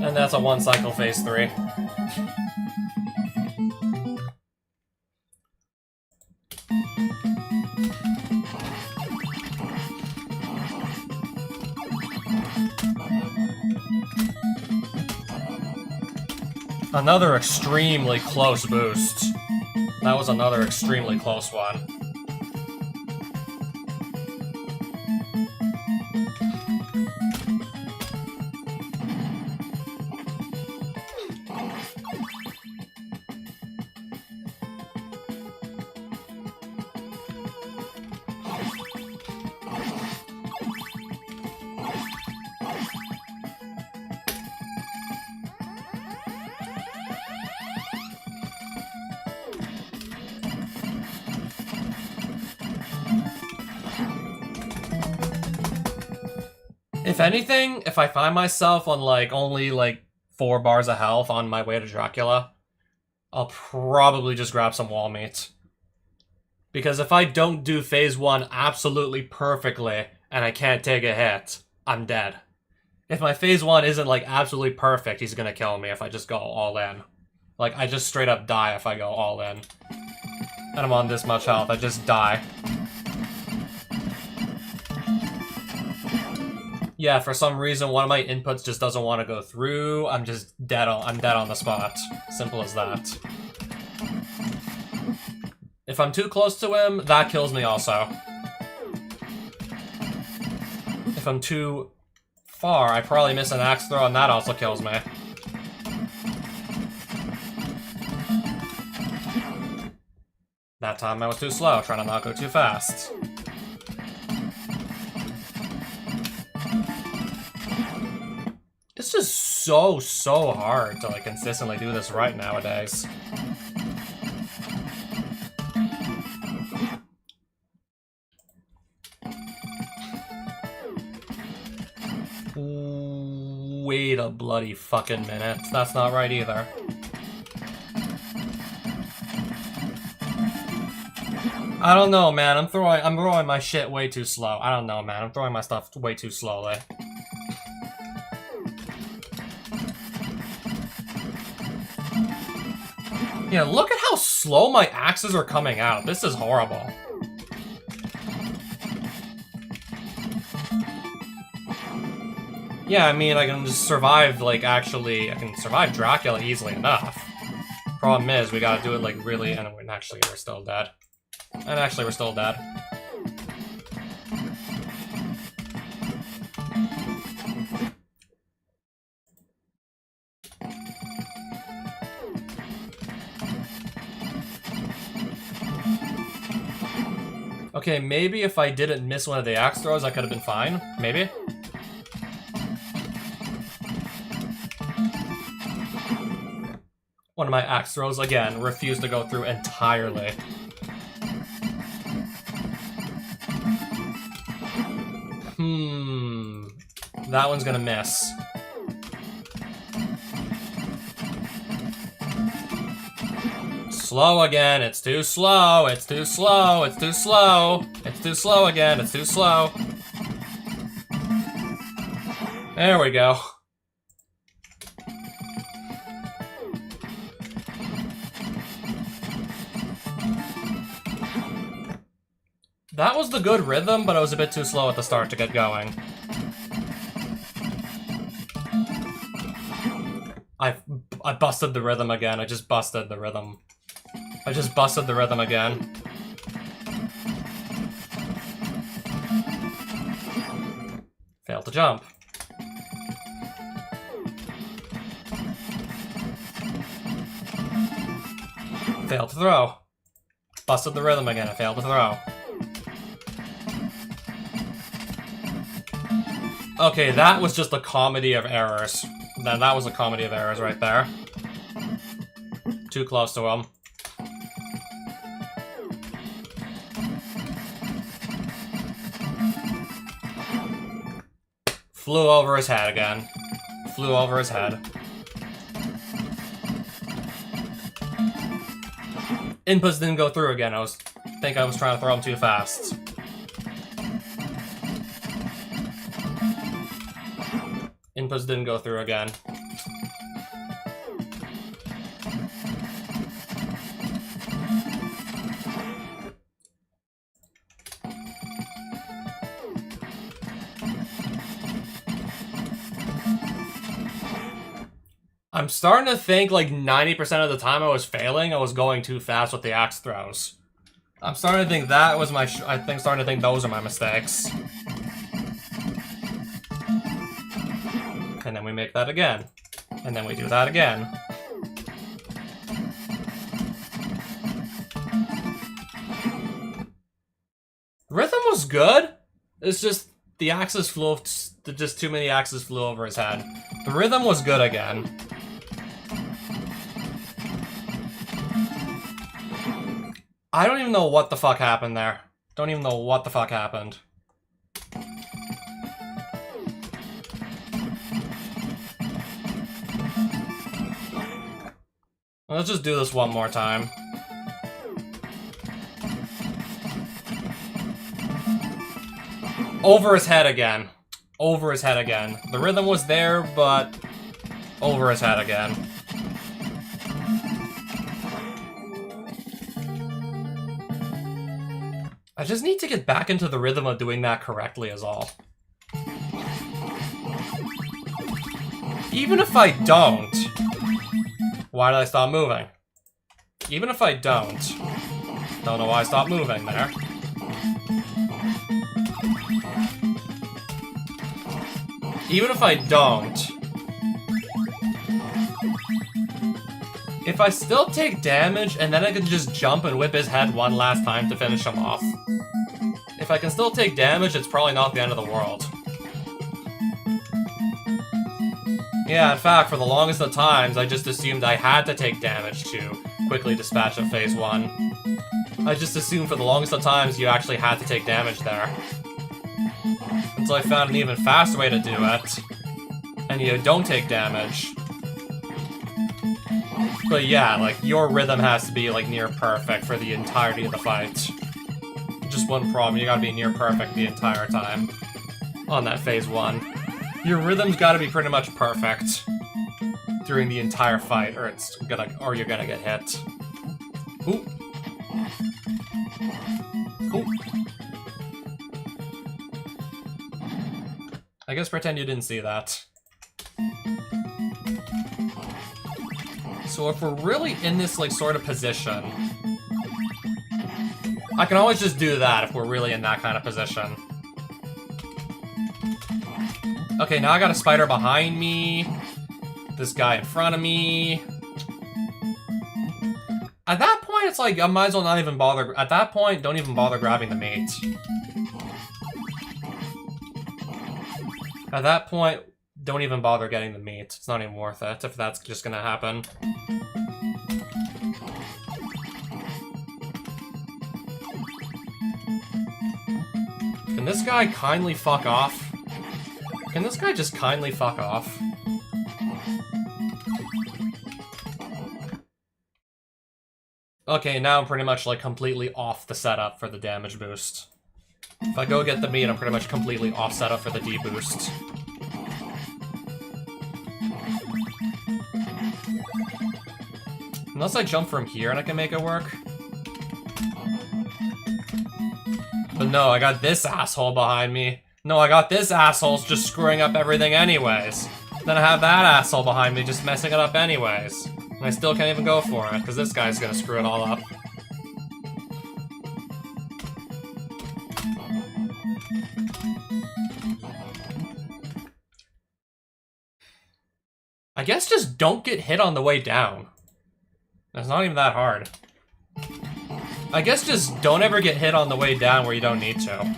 And that's a 1 cycle phase 3. Another extremely close boost. That was another extremely close one. If anything, if I find myself on, like, only, like, 4 bars of health on my way to Dracula, I'll probably just grab some wall meat. Because if I don't do phase 1 absolutely perfectly, and I can't take a hit, I'm dead. If my phase 1 isn't, like, absolutely perfect, he's gonna kill me if I just go all in. Like, I just straight up die if I go all in. And I'm on this much health, I just die. Yeah, for some reason, one of my inputs just doesn't want to go through. I'm just dead on the spot. Simple as that. If I'm too close to him, that kills me also. If I'm too far, I probably miss an axe throw and that also kills me. That time I was too slow, trying to not go too fast. It's just so hard to like consistently do this right nowadays. Wait a bloody fucking minute. That's not right either. I don't know, man. I'm throwing my shit way too slow. I don't know, man. I'm throwing my stuff way too slowly. Yeah, look at how slow my axes are coming out. This is horrible. Yeah, I mean, I can just survive, like, actually, I can survive Dracula easily enough. Problem is, we gotta do it, like, really, and actually, we're still dead. And actually, we're still dead. Okay, maybe if I didn't miss one of the axe throws, I could have been fine. Maybe. One of my axe throws, again, refused to go through entirely. That one's gonna miss. Slow again, it's too slow, it's too slow, it's too slow. It's too slow again, it's too slow. There we go. That was the good rhythm, but I was a bit too slow at the start to get going. I busted the rhythm again. I just busted the rhythm. I just busted the rhythm again. Failed to jump. Failed to throw. Busted the rhythm again. I failed to throw. Okay, that was just a comedy of errors. That was a comedy of errors right there. Too close to him. Flew over his head again. Flew over his head. Inputs didn't go through again. I think I was trying to throw him too fast. Inputs didn't go through again. I'm starting to think like 90% of the time I was failing, I was going too fast with the axe throws. I'm starting to think that was my starting to think those are my mistakes. And then we make that again. And then we do that again. Rhythm was good. It's just the axes flew, just too many axes flew over his head. The rhythm was good again. I don't even know what the fuck happened there. Don't even know what the fuck happened. Let's just do this one more time. Over his head again. Over his head again. The rhythm was there, but over his head again. I just need to get back into the rhythm of doing that correctly is all. Even if I don't... Why did I stop moving? Even if I don't know why I stopped moving there. even if I don't, if I still take damage and then I can just jump and whip his head one last time to finish him off. If I can still take damage, it's probably not the end of the world. Yeah, in fact, for the longest of times, I just assumed I had to take damage to quickly dispatch of phase 1. I just assumed for the longest of times you actually had to take damage there. Until I found an even faster way to do it. And you don't take damage. But yeah, like, your rhythm has to be, like, near perfect for the entirety of the fight. Just one problem, you gotta be near perfect the entire time. On that phase 1. Your rhythm's gotta be pretty much perfect during the entire fight, or you're gonna get hit. Ooh. Ooh. I guess pretend you didn't see that. So if we're really in this, like, sort of position, I can always just do that if we're really in that kind of position. Okay, now I got a spider behind me. This guy in front of me. At that point, it's like, I might as well not even bother. At that point, don't even bother grabbing the mate. At that point, don't even bother getting the meat. It's not even worth it if that's just gonna happen. Can this guy kindly fuck off? Can this guy just kindly fuck off? Okay, now I'm pretty much, like, completely off the setup for the damage boost. If I go get the meat, I'm pretty much completely off setup for the D boost. Unless I jump from here and I can make it work. But no, I got this asshole behind me. No, I got this asshole's just screwing up everything anyways. Then I have that asshole behind me just messing it up anyways. And I still can't even go for it, because this guy's gonna screw it all up. I guess just don't get hit on the way down. It's not even that hard. I guess just don't ever get hit on the way down where you don't need to.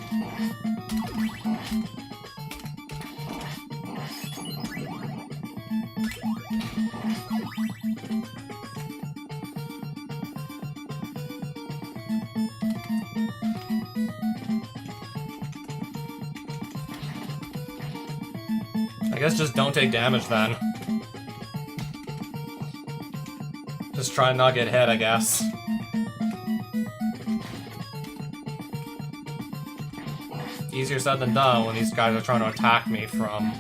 I guess just don't take damage then. Just try and not get hit, I guess. Easier said than done when these guys are trying to attack me from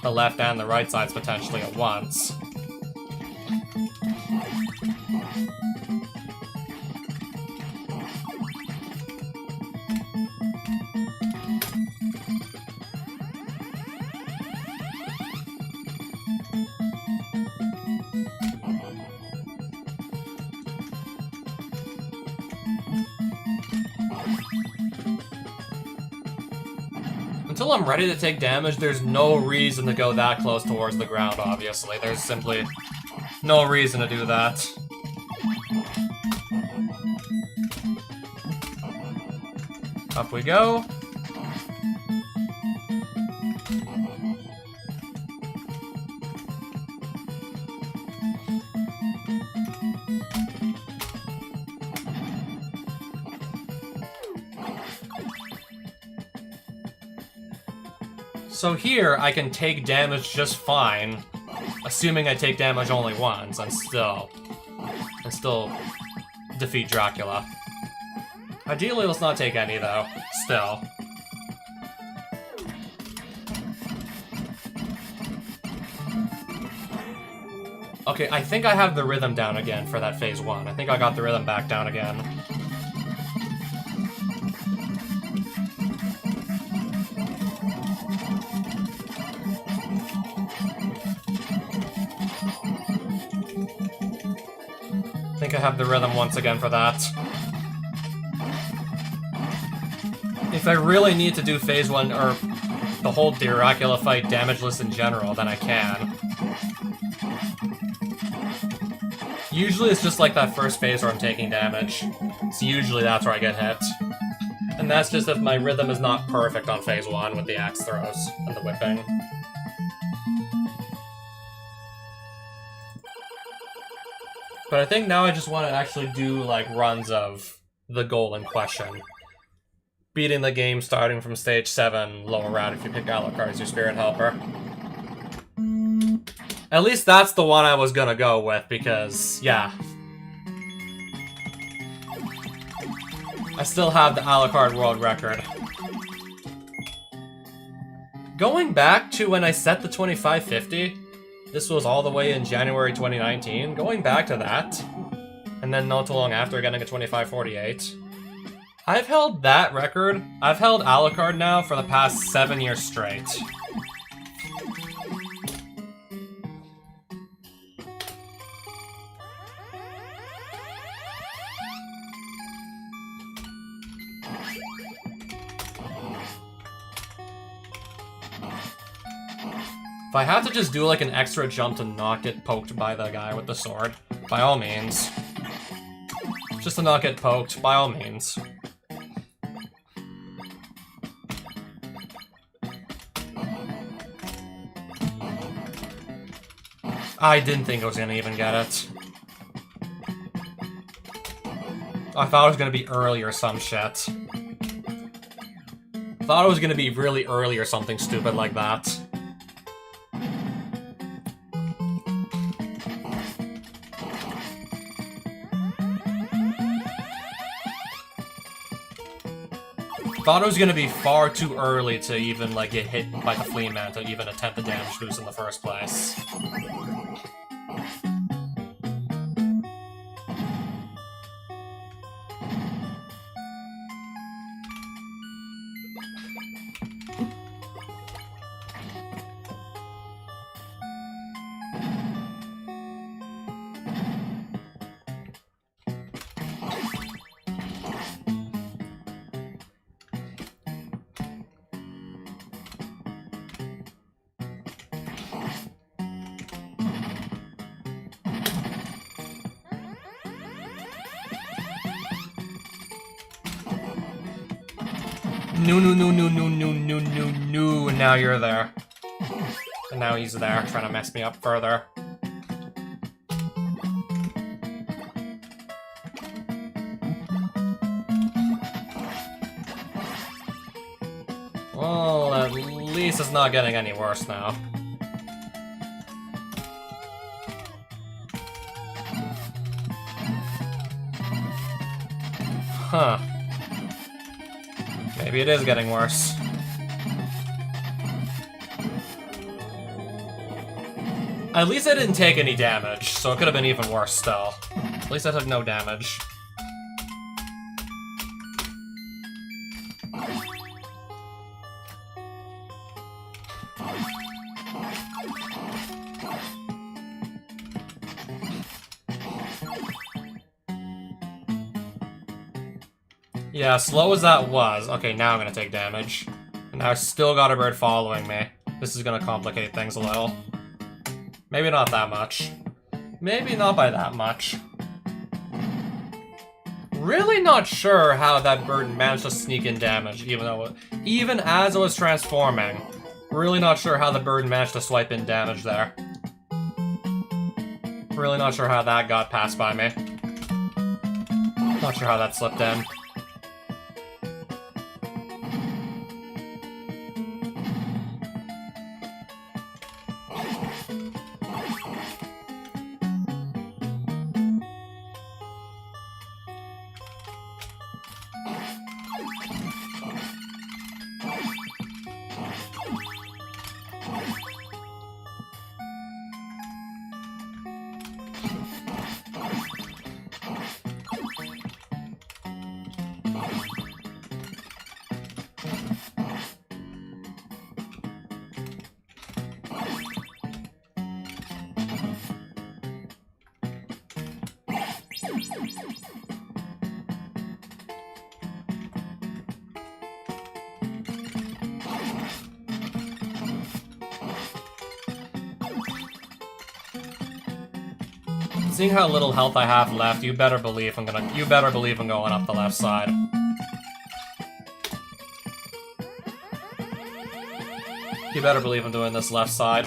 the left and the right sides potentially at once. Until I'm ready to take damage, there's no reason to go that close towards the ground, obviously. There's simply no reason to do that. Up we go. So here, I can take damage just fine, assuming I take damage only once, and still defeat Dracula. Ideally, let's not take any, though. Still. Okay, I think I have the rhythm down again for that phase 1. I think I got the rhythm back down again. I think I have the rhythm once again for that. If I really need to do phase 1, or the whole Dracula fight damage list in general, then I can. Usually it's just like that first phase where I'm taking damage. So usually that's where I get hit. And that's just if my rhythm is not perfect on phase 1 with the axe throws and the whipping. But I think now I just want to actually do, like, runs of the goal in question. Beating the game starting from stage 7, lower round if you pick Alucard as your spirit helper. At least that's the one I was gonna go with, because, yeah. I still have the Alucard world record. Going back to when I set the 2550, this was all the way in January 2019, going back to that, and then not too long after getting a 2548. I've held that record, I've held Alucard now for the past 7 years straight. If I have to just do like an extra jump to not get poked by the guy with the sword, by all means. Just to not get poked, by all means. I didn't think I was gonna even get it. I thought it was gonna be early or some shit. Thought it was gonna be really early or something stupid like that. Thought it was gonna be far too early to even like get hit by the Flea Man to even attempt the damage boost in the first place. No, and now you're there. And now he's there, trying to mess me up further. Well, at least it's not getting any worse now. Huh. Maybe it is getting worse. At least I didn't take any damage, so it could have been even worse still. At least I took no damage. Yeah, slow as that was. Okay, now I'm gonna take damage. And now I still got a bird following me. This is gonna complicate things a little. Maybe not that much. Maybe not by that much. Really not sure how that bird managed to sneak in damage, even as it was transforming. Really not sure how the bird managed to swipe in damage there. Really not sure how that got passed by me. Not sure how that slipped in. Seeing how little health I have left, you better believe I'm going up the left side. You better believe I'm doing this left side.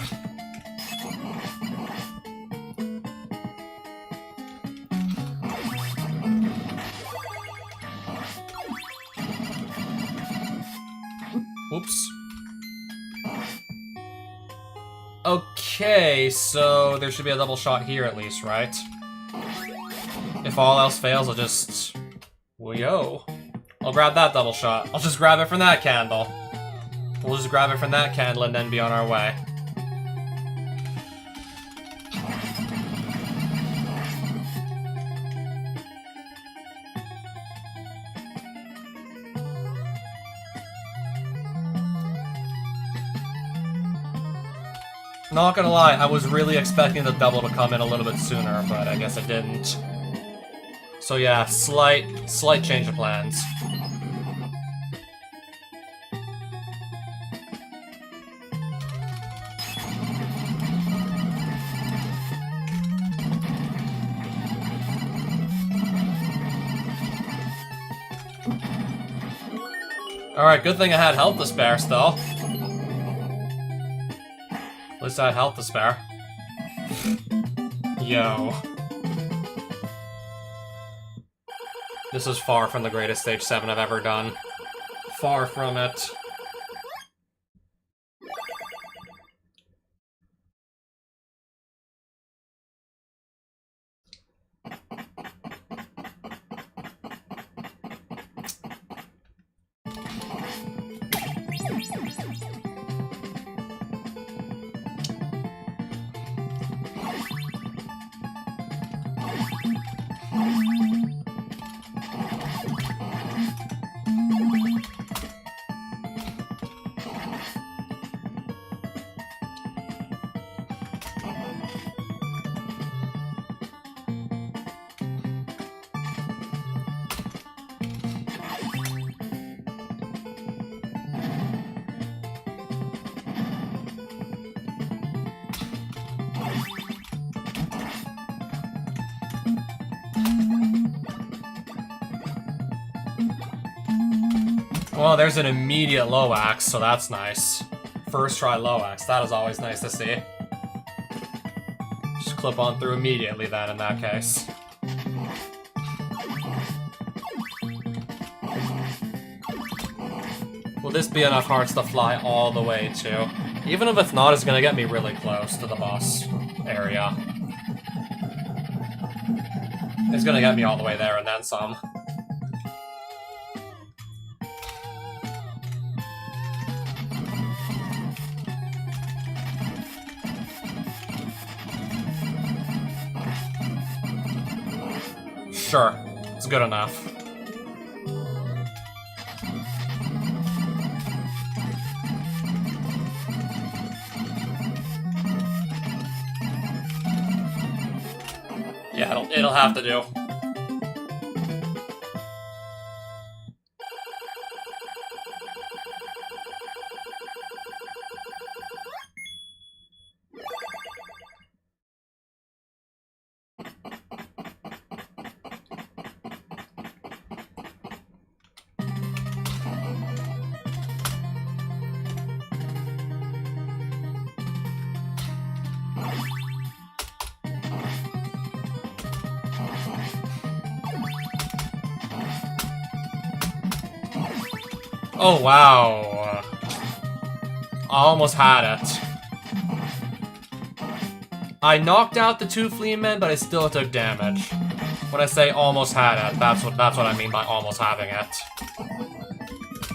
Oops. Okay, so there should be a double shot here at least, right? If all else fails, I'll just... Well, yo. I'll grab that double shot. I'll just grab it from that candle. We'll just grab it from that candle and then be on our way. Not gonna lie, I was really expecting the double to come in a little bit sooner, but I guess it didn't. So yeah, slight change of plans. Alright, good thing I had health to spare still. At least I had health to spare. Yo. This is far from the greatest Stage 7 I've ever done. Far from it. Well, there's an immediate low axe, so that's nice. First try low axe, that is always nice to see. Just clip on through immediately then, in that case. Will this be enough hearts to fly all the way to? Even if it's not, it's gonna get me really close to the boss area. It's gonna get me all the way there and then some. Sure, it's good enough. Yeah, it'll have to do. Oh, wow. I almost had it. I knocked out the two flea men, but I still took damage. When I say almost had it, that's what I mean by almost having it.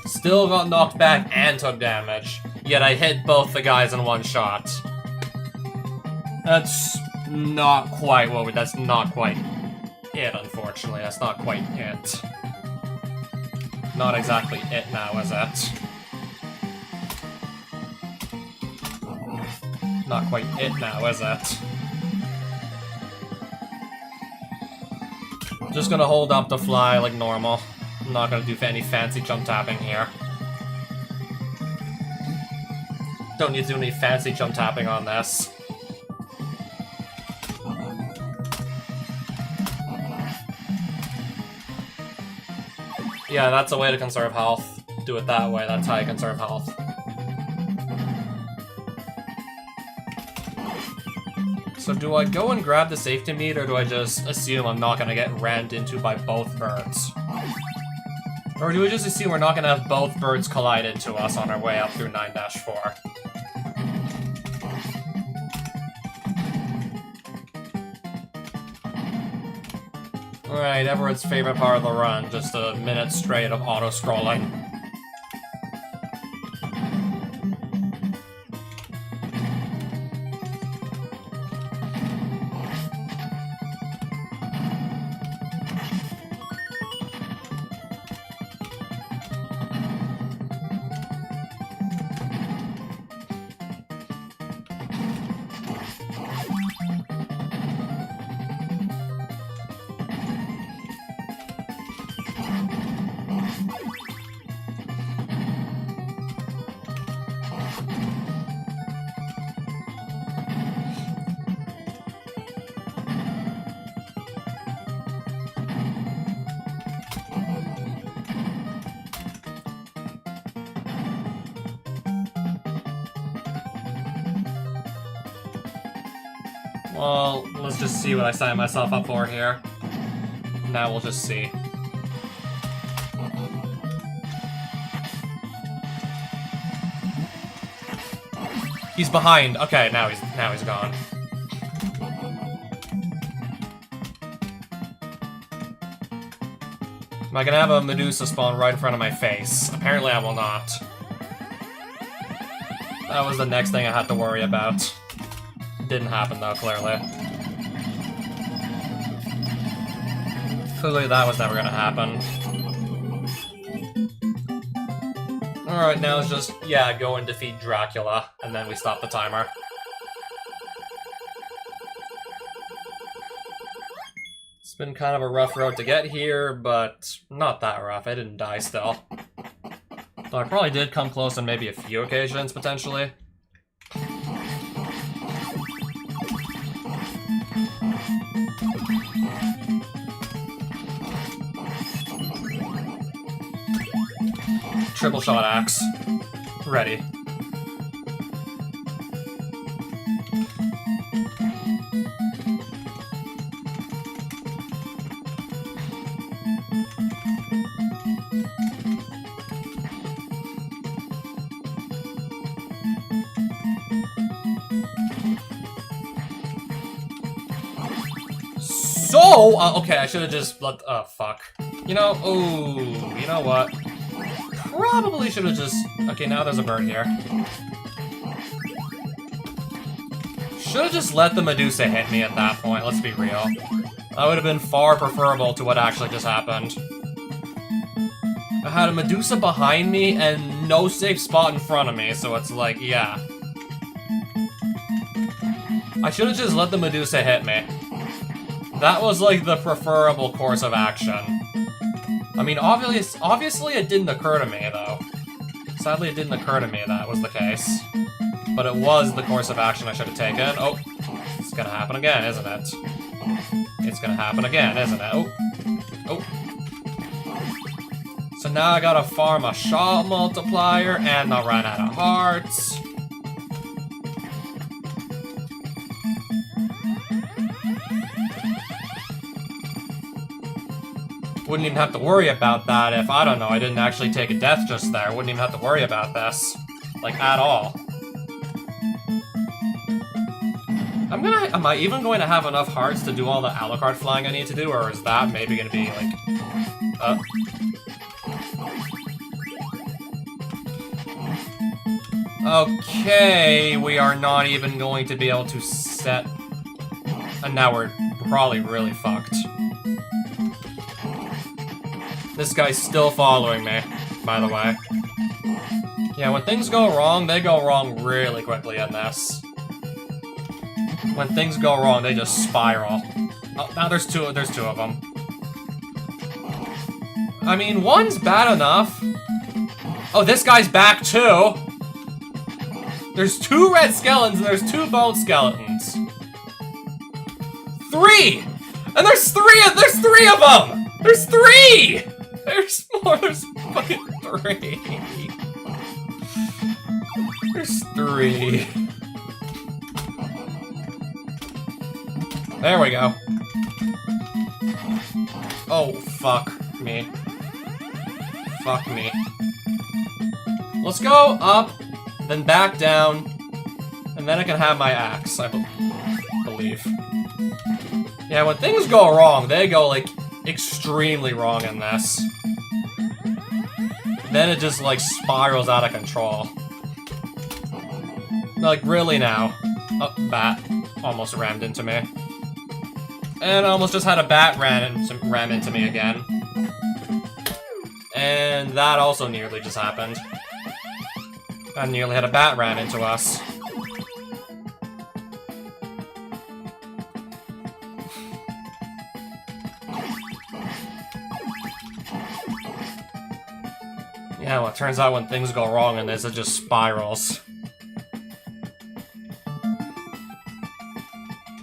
Still got knocked back and took damage, yet I hit both the guys in one shot. That's not quite that's not quite it, unfortunately. That's not quite it. Not exactly it now, is it? Not quite it now, is it? Just gonna hold up to fly like normal. I'm not gonna do any fancy jump tapping here. Don't need to do any fancy jump tapping on this. Yeah, that's a way to conserve health. Do it that way, that's how you conserve health. So do I go and grab the safety meat, or do I just assume I'm not gonna get rammed into by both birds? Or do we just assume we're not gonna have both birds collide into us on our way up through 9-4? Alright, everyone's favorite part of the run, just a minute straight of auto-scrolling. Well, let's just see what I signed myself up for here. Now we'll just see. He's behind. Okay, now he's gone. Am I gonna have a Medusa spawn right in front of my face? Apparently I will not. That was the next thing I had to worry about. Didn't happen though, clearly. Clearly that was never gonna happen. Alright, now it's just, yeah, go and defeat Dracula, and then we stop the timer. It's been kind of a rough road to get here, but not that rough. I didn't die still. Though I probably did come close on maybe a few occasions, potentially. Triple shot axe. Ready. So, okay, I should have just let, oh, fuck. You know, ooh, you know what? Probably should have just, okay, now there's a bird here. Should have just let the Medusa hit me at that point, let's be real. That would have been far preferable to what actually just happened. I had a Medusa behind me and no safe spot in front of me, so it's like, yeah. I should have just let the Medusa hit me. That was like the preferable course of action. I mean, obviously it didn't occur to me, though. Sadly, it didn't occur to me that was the case. But it was the course of action I should have taken. Oh, it's gonna happen again, isn't it? It's gonna happen again, isn't it? Oh. Oh. So now I gotta farm a shot multiplier and I'll run out of hearts. Wouldn't even have to worry about that if, I don't know, I didn't actually take a death just there. Wouldn't even have to worry about this. Like, at all. Am I even going to have enough hearts to do all the Alucard flying I need to do, or is that maybe gonna be, like, Okay, we are not even going to be able to set... And now we're probably really fucked. This guy's still following me, by the way. Yeah, when things go wrong, they go wrong really quickly in this. When things go wrong, they just spiral. Oh, now there's two of them. I mean, one's bad enough. Oh, this guy's back too! There's 2 red skeletons and there's 2 bone skeletons. 3! And there's 3 of them! There's 3! There's more, there's fucking 3. There's 3. There we go. Oh, fuck me. Fuck me. Let's go up, then back down, and then I can have my axe, I believe. Yeah, when things go wrong, they go, like, extremely wrong in this. Then it just, like, spirals out of control. Like, really now? Oh, bat almost rammed into me. And I almost just had a bat ram into me again. And that also nearly just happened. I nearly had a bat ram into us. Yeah, well, it turns out when things go wrong in this, it just spirals.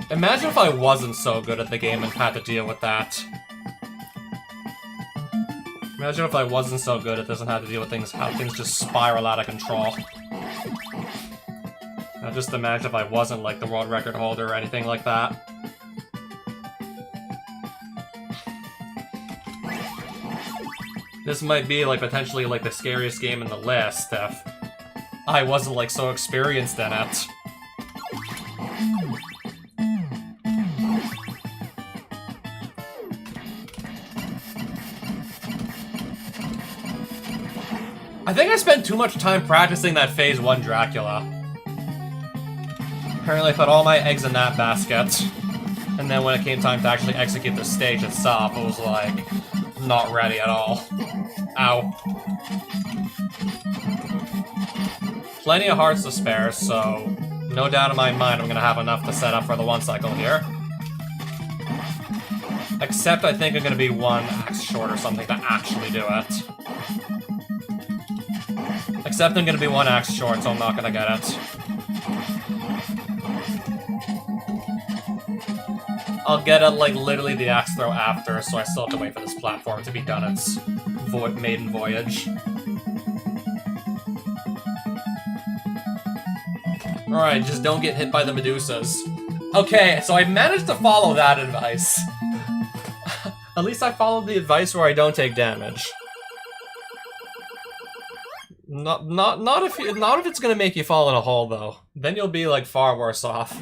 Imagine if I wasn't so good at the game and had to deal with that. Imagine if I wasn't so good at this and had to deal with things, how things just spiral out of control. Now just imagine if I wasn't like the world record holder or anything like that. This might be like potentially like the scariest game in the list if I wasn't like so experienced in it. I think I spent too much time practicing that Phase 1 Dracula. Apparently I put all my eggs in that basket. And then when it came time to actually execute the stage itself, it was like, not ready at all. Ow. Plenty of hearts to spare, so no doubt in my mind I'm gonna have enough to set up for the 1 cycle here. Except I think I'm gonna be 1 axe short or something to actually do it. Except I'm gonna be 1 axe short, so I'm not gonna get it. I'll get it, like, literally the axe throw after, so I still have to wait for this platform to be done its maiden voyage. Alright, just don't get hit by the Medusas. Okay, so I managed to follow that advice. At least I followed the advice where I don't take damage. Not if it's gonna make you fall in a hole though. Then you'll be like far worse off.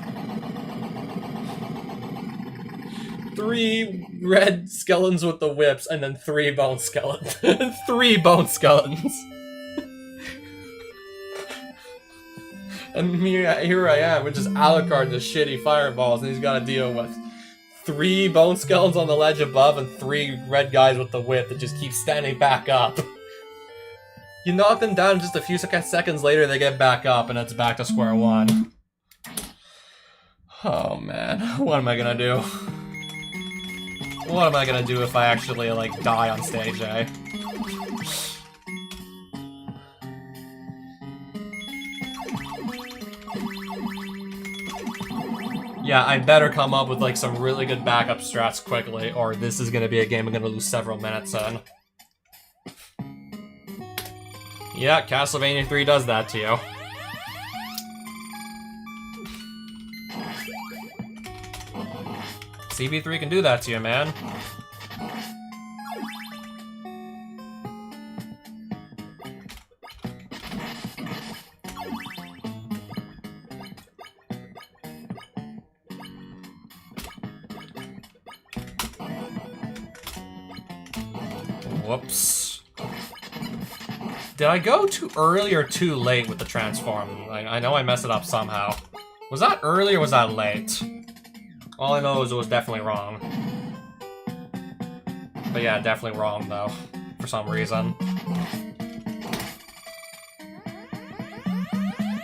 3 red skeletons with the whips, and then 3 bone skeletons. 3 bone skeletons. And here I am with just Alucard, the shitty fireballs, and he's got to deal with 3 bone skeletons on the ledge above and 3 red guys with the whip that just keep standing back up. You knock them down, just a few seconds later they get back up, and it's back to square one. Oh man, what am I gonna do? What am I gonna do if I actually, like, die on stage, eh? Yeah, I better come up with, like, some really good backup strats quickly, or this is gonna be a game I'm gonna lose several minutes in. Yeah, Castlevania 3 does that to you. CB3 can do that to you, man. Whoops. Did I go too early or too late with the transform? I know I messed it up somehow. Was that early or was that late? All I know is it was definitely wrong. But yeah, definitely wrong though, for some reason.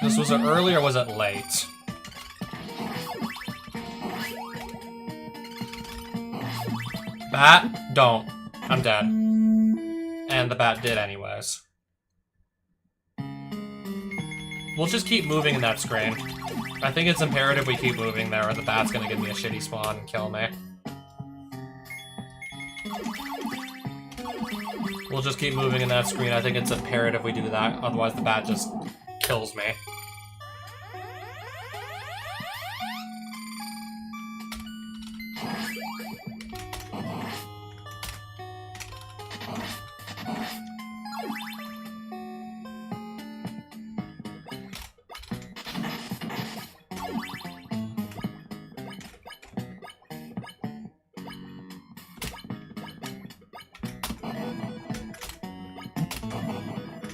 This was it early or was it late? Bat, don't. I'm dead. And the bat did anyways. We'll just keep moving in that screen. I think it's imperative we keep moving there or the bat's gonna give me a shitty spawn and kill me. We'll just keep moving in that screen. I think it's imperative we do that, otherwise the bat just kills me.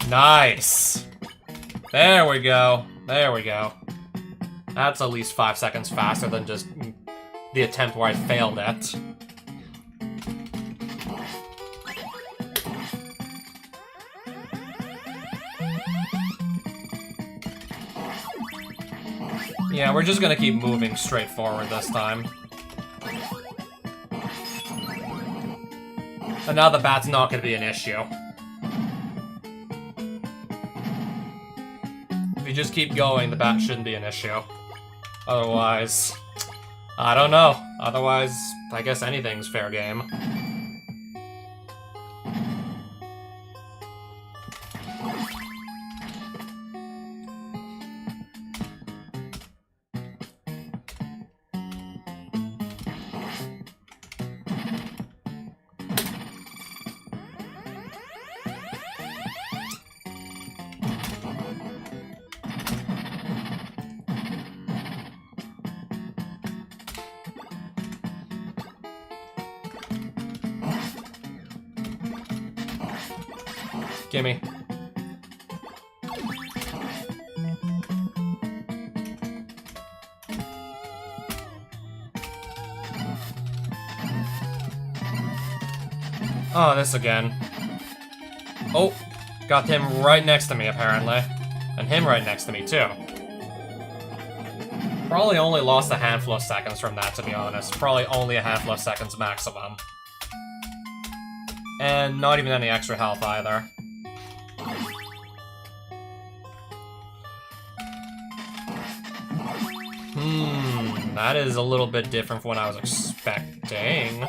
Nice! There we go. There we go. That's at least 5 seconds faster than just the attempt where I failed it. Yeah, we're just gonna keep moving straight forward this time. And now the bat's not gonna be an issue. If you just keep going, the bat shouldn't be an issue. Otherwise, I don't know. Otherwise, I guess anything's fair game. Gimme. Oh, this again. Oh, got him right next to me, apparently. And him right next to me, too. Probably only lost a handful of seconds from that, to be honest. Probably only a handful of seconds maximum. And not even any extra health, either. That is a little bit different from what I was expecting.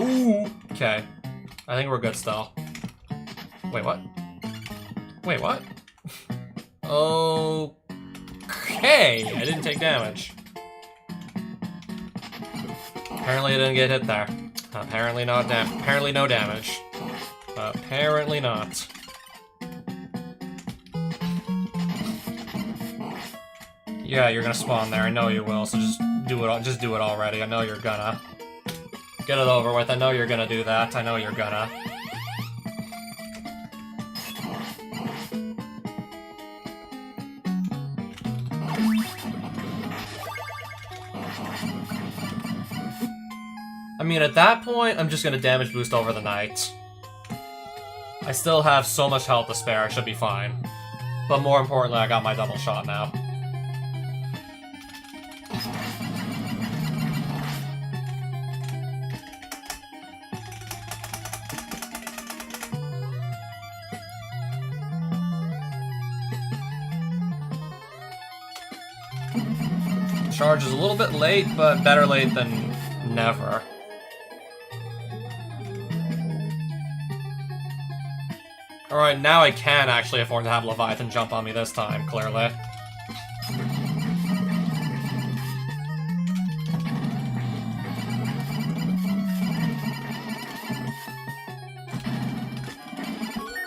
Ooh, okay. I think we're good still. Wait, what? Wait, what? Okay, I didn't take damage. Apparently I didn't get hit there. Apparently not apparently no damage. Apparently not. Yeah, you're gonna spawn there. I know you will, so just do it. Just do it already. I know you're gonna. Get it over with. I know you're gonna do that. I know you're gonna. I mean, at that point, I'm just gonna damage boost over the night. I still have so much health to spare. I should be fine. But more importantly, I got my double shot now. Charge is a little bit late, but better late than never. Alright, now I can actually afford to have Leviathan jump on me this time, clearly.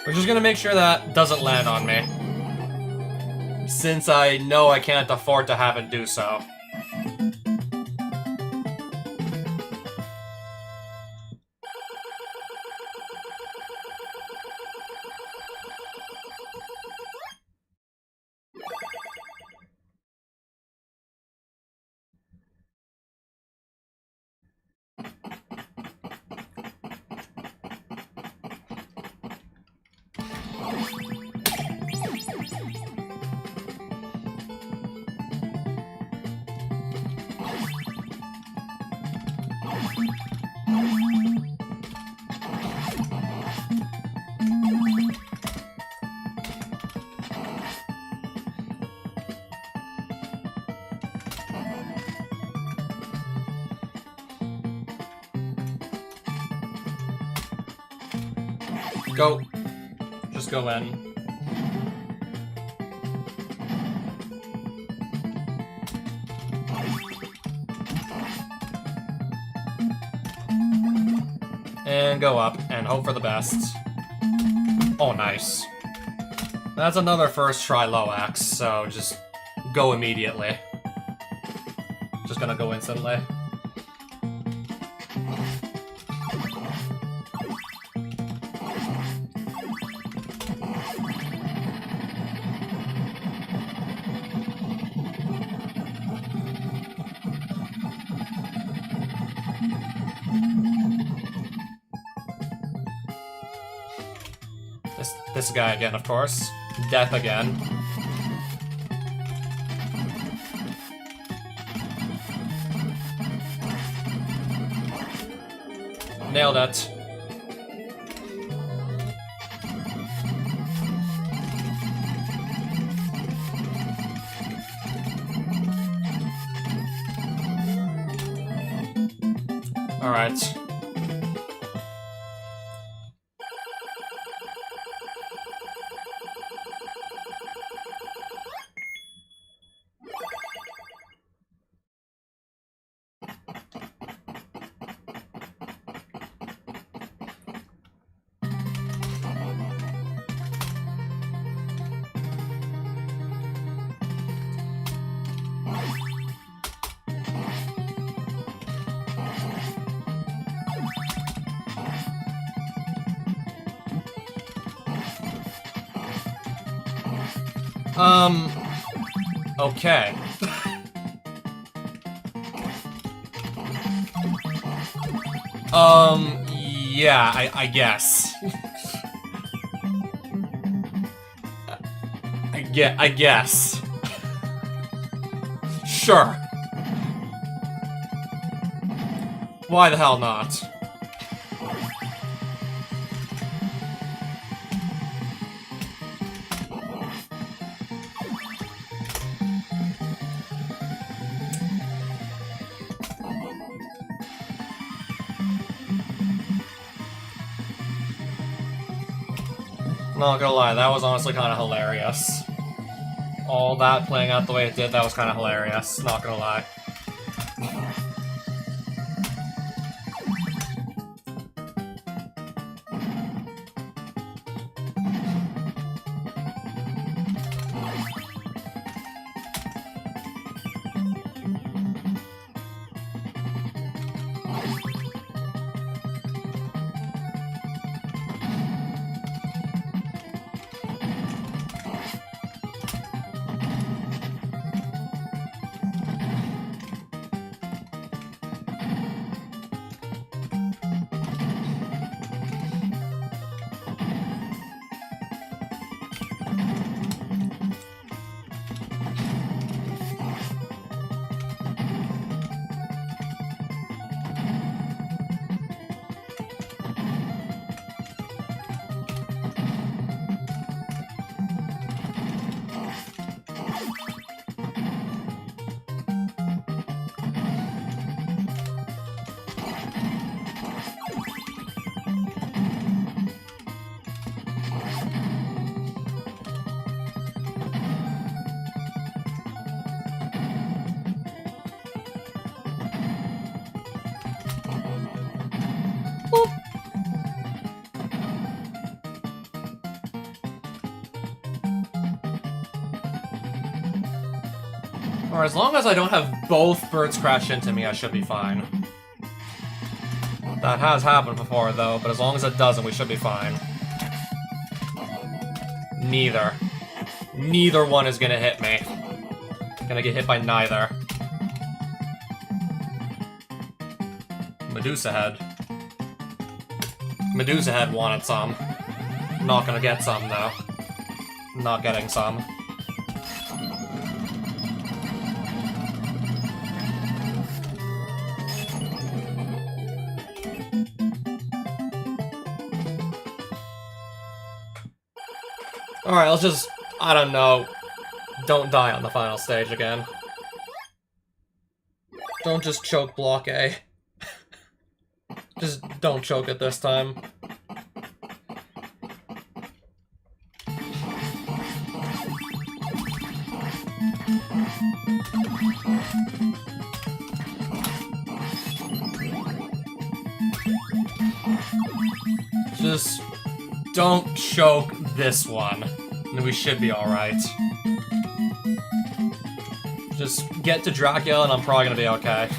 We're just gonna make sure that doesn't land on me. Since I know I can't afford to have it do so. Go. Just go in. And go up, and hope for the best. Oh, nice. That's another first try low axe, so just go immediately. Just gonna go instantly. This guy again, of course. Death again. Nailed it. All right. Okay. Yeah, I guess. I guess. Sure. Why the hell not? Not gonna lie, that was honestly kind of hilarious. All that playing out the way it did, that was kind of hilarious. Not gonna lie. Or as long as I don't have both birds crash into me, I should be fine. That has happened before, though, but as long as it doesn't, we should be fine. Neither. Neither one is gonna hit me. Gonna get hit by neither. Medusa Head. Medusa Head wanted some. Not gonna get some, though. Not getting some. Alright, let's just, I don't know, don't die on the final stage again. Don't just choke block A. Just don't choke it this time. Just don't choke this one, and we should be alright. Just get to Dracula and I'm probably gonna be okay.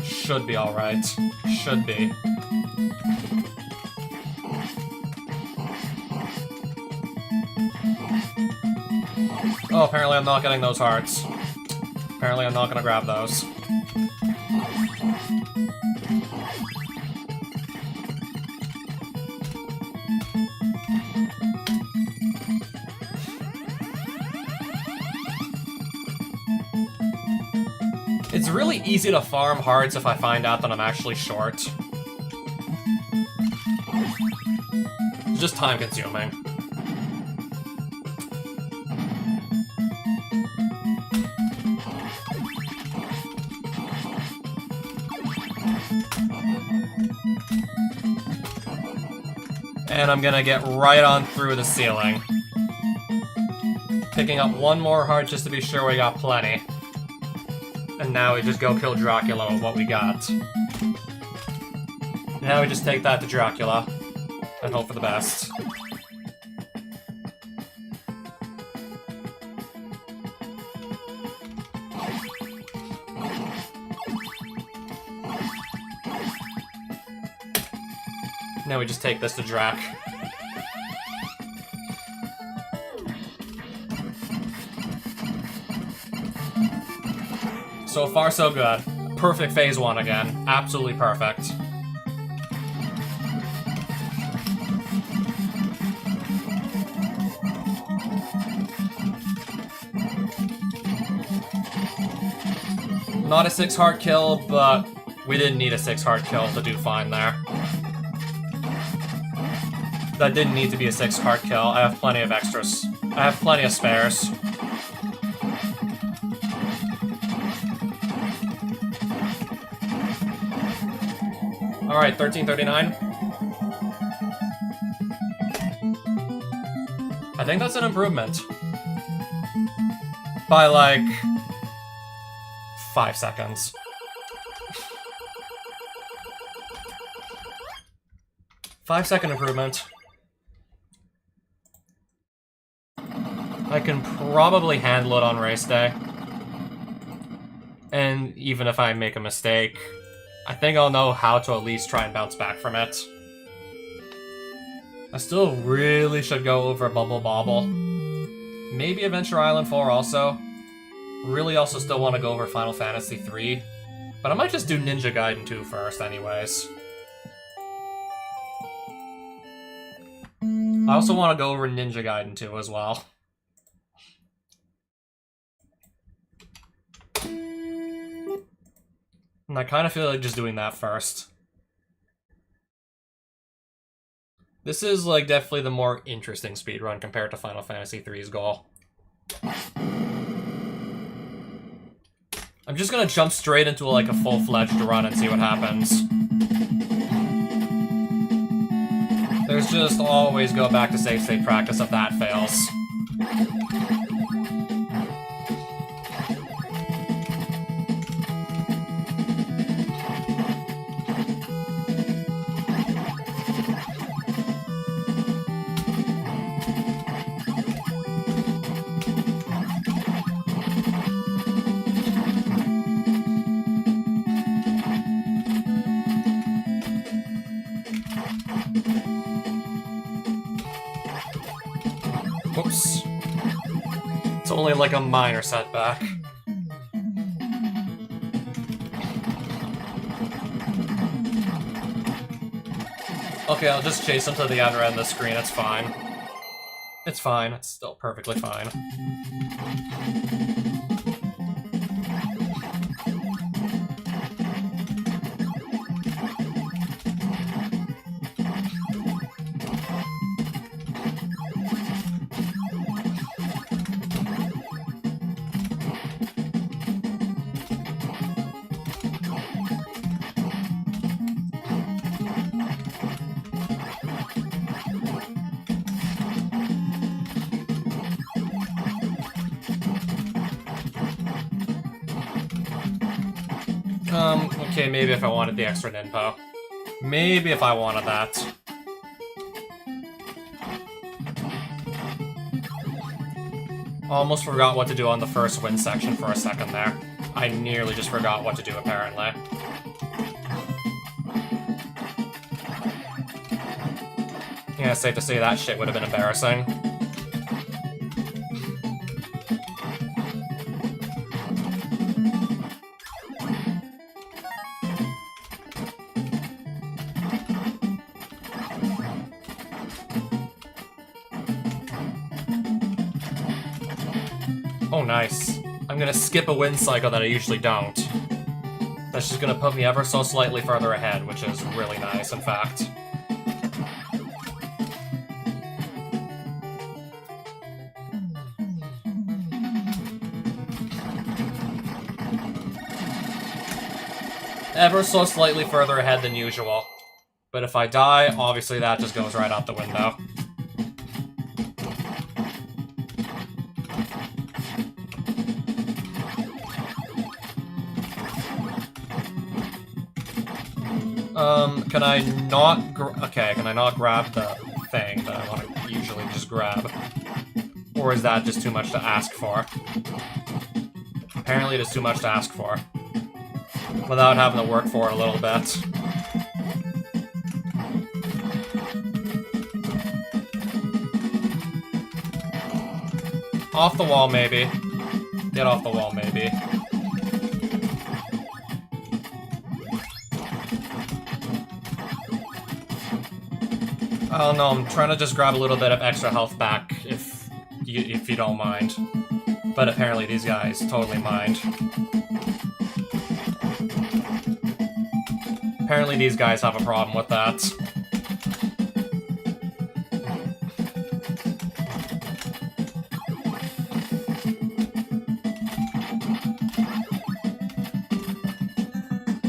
Should be alright. Should be. Oh, apparently I'm not getting those hearts. Apparently I'm not gonna grab those. It's really easy to farm hearts if I find out that I'm actually short. It's just time consuming. And I'm gonna get right on through the ceiling. Picking up one more heart just to be sure we got plenty. And now we just go kill Dracula with what we got. Now we just take that to Dracula and hope for the best. Now we just take this to Drac. So far, so good. Perfect phase 1 again. Absolutely perfect. Not a 6-heart kill, but we didn't need a 6-heart kill to do fine there. That didn't need to be a 6-heart kill. I have plenty of extras. I have plenty of spares. Alright, 1339. I think that's an improvement. By, like, 5 seconds. Five-second improvement. I can probably handle it on race day. And even if I make a mistake, I think I'll know how to at least try and bounce back from it. I still really should go over Bubble Bobble. Maybe Adventure Island 4 also. Really also still want to go over Final Fantasy 3. But I might just do Ninja Gaiden 2 first anyways. I also want to go over Ninja Gaiden 2 as well. And I kind of feel like just doing that first. This is, like, definitely the more interesting speedrun compared to Final Fantasy 3's goal. I'm just gonna jump straight into, like, a full-fledged run and see what happens. There's just always go back to save state practice if that fails. only like a minor setback. Okay, I'll just chase him to the other end of the screen, it's fine. It's fine, it's still perfectly fine. Okay, maybe if I wanted the extra ninpo. Maybe if I wanted that. Almost forgot what to do on the first wind section for a second there. I nearly just forgot what to do, apparently. Yeah, safe to say that shit would have been embarrassing. Oh, nice. I'm gonna skip a wind cycle that I usually don't. That's just gonna put me ever so slightly further ahead, which is really nice, in fact. Ever so slightly further ahead than usual. But if I die, obviously that just goes right out the window. Can I not okay, can I not grab the thing that I want to usually just grab? Or is that just too much to ask for? Apparently it is too much to ask for. Without having to work for it a little bit. Off the wall, maybe. Get off the wall, maybe. I don't know, I'm trying to just grab a little bit of extra health back, if you don't mind. But apparently these guys totally mind. Apparently these guys have a problem with that.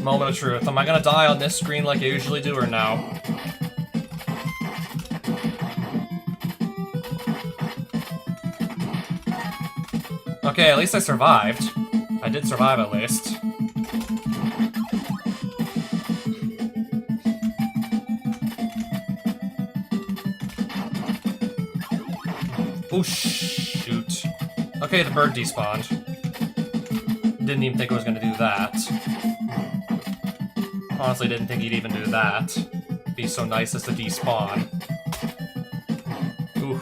Moment of truth. Am I gonna die on this screen like I usually do, or no? Okay, at least I survived. I did survive, at least. Oh, shoot. Okay, the bird despawned. Didn't even think it was gonna do that. Honestly, didn't think he'd even do that. Be so nice as to despawn. Ooh.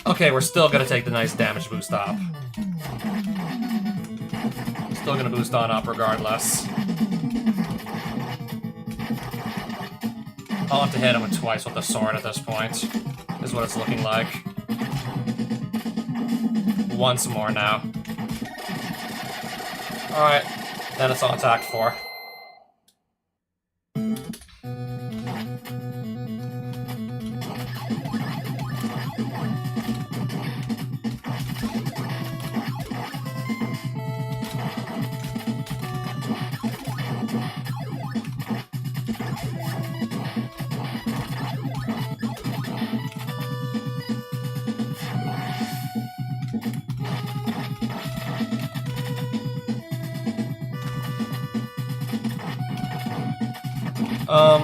Okay, we're still gonna take the nice damage boost up. Still gonna boost on up regardless. I'll have to hit him twice with the sword at this point, is what it's looking like. Once more now. Alright, then it's on attack 4.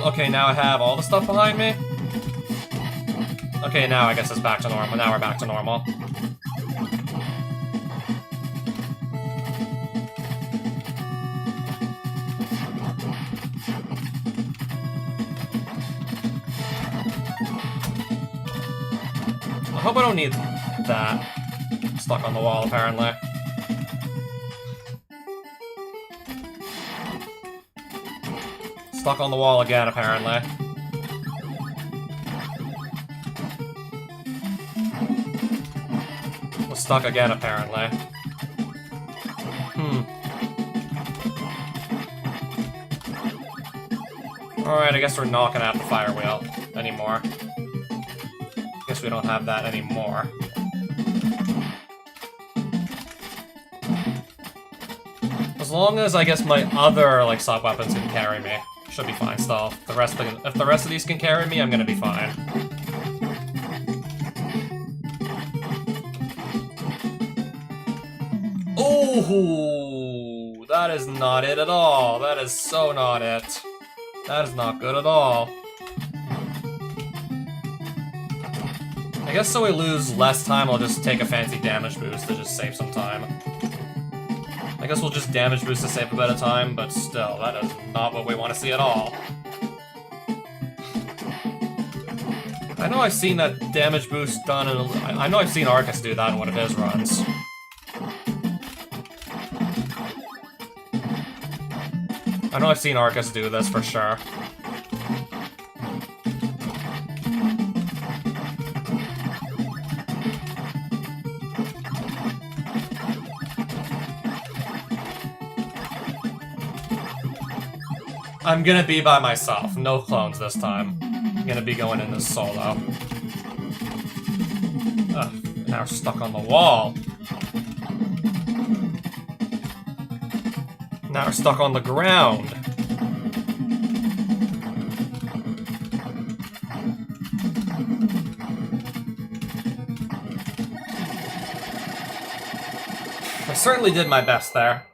Okay, now I have all the stuff behind me. Okay, now I guess it's back to normal. Now we're back to normal. I hope I don't need that. Stuck on the wall, apparently. Stuck on the wall again, apparently. Was stuck again, apparently. Alright, I guess we're not gonna have the fire wheel anymore. Guess we don't have that anymore. As long as I guess my other like sub weapons can carry me, should be fine still. If the rest of these can carry me, I'm gonna be fine. Oh, that is not it at all. That is so not it. That is not good at all. I guess so we lose less time, I'll just take a fancy damage boost to just save some time. I guess we'll just damage boost to save a bit of time, but still, that is not what we want to see at all. I know I've seen that damage boost done in I know I've seen Arcus do that in one of his runs. I know I've seen Arcus do this for sure. I'm gonna be by myself. No clones this time. I'm gonna be going in this solo. Ugh, now we're stuck on the wall. Now we're stuck on the ground. I certainly did my best there.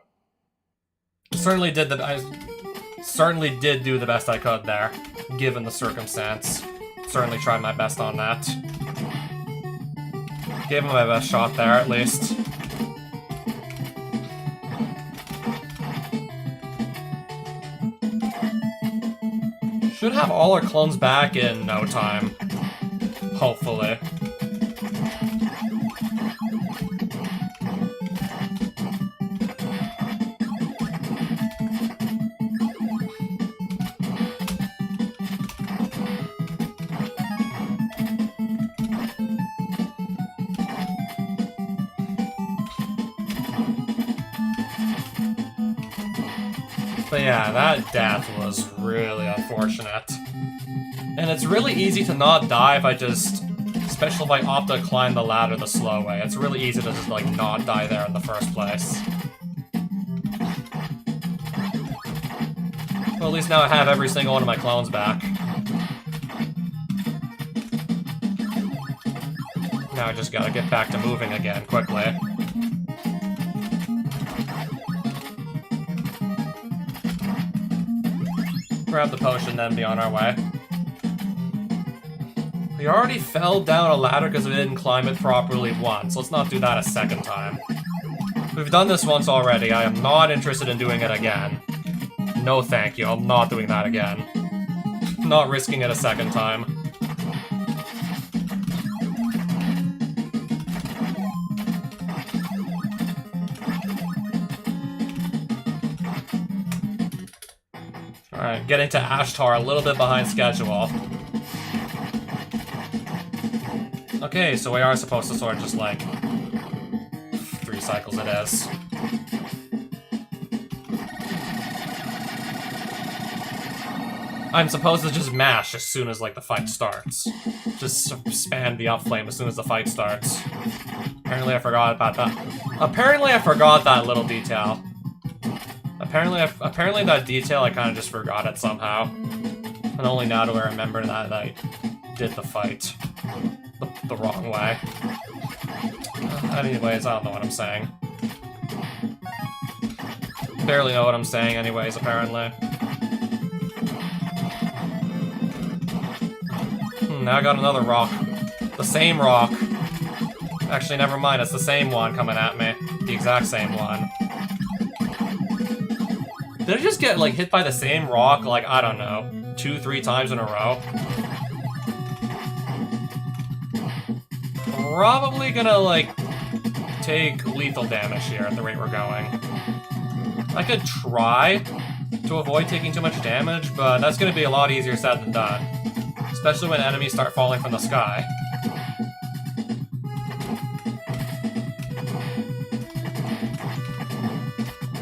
I certainly did do the best I could there, given the circumstance. Certainly tried my best on that. Gave him my best shot there, at least. Should have all our clones back in no time. Hopefully. But yeah, that death was really unfortunate. And it's really easy to not die if I just... especially if I opt to climb the ladder the slow way. It's really easy to just, like, not die there in the first place. Well, at least now I have every single one of my clones back. Now I just gotta get back to moving again, quickly. Grab the potion, then be on our way. We already fell down a ladder because we didn't climb it properly once. Let's not do that a second time. We've done this once already. I am not interested in doing it again. No thank you, I'm not doing that again. Not risking it a second time. Alright, getting to Ashtar a little bit behind schedule. Okay, so we are supposed to sort of just, like... 3 cycles it is. I'm supposed to just mash as soon as, like, the fight starts. Just spam the up flame as soon as the fight starts. Apparently I forgot about that. Apparently I forgot that little detail. Apparently that detail, I kind of just forgot it somehow. And only now do I remember that I did the fight the wrong way. Anyways, I don't know what I'm saying. Barely know what I'm saying anyways, apparently. Now I got another rock. The same rock. Actually, never mind, it's the same one coming at me. The exact same one. Did I just get, like, hit by the same rock, like, I don't know, 2-3 times in a row? Probably gonna, like, take lethal damage here at the rate we're going. I could try to avoid taking too much damage, but that's going to be a lot easier said than done. Especially when enemies start falling from the sky.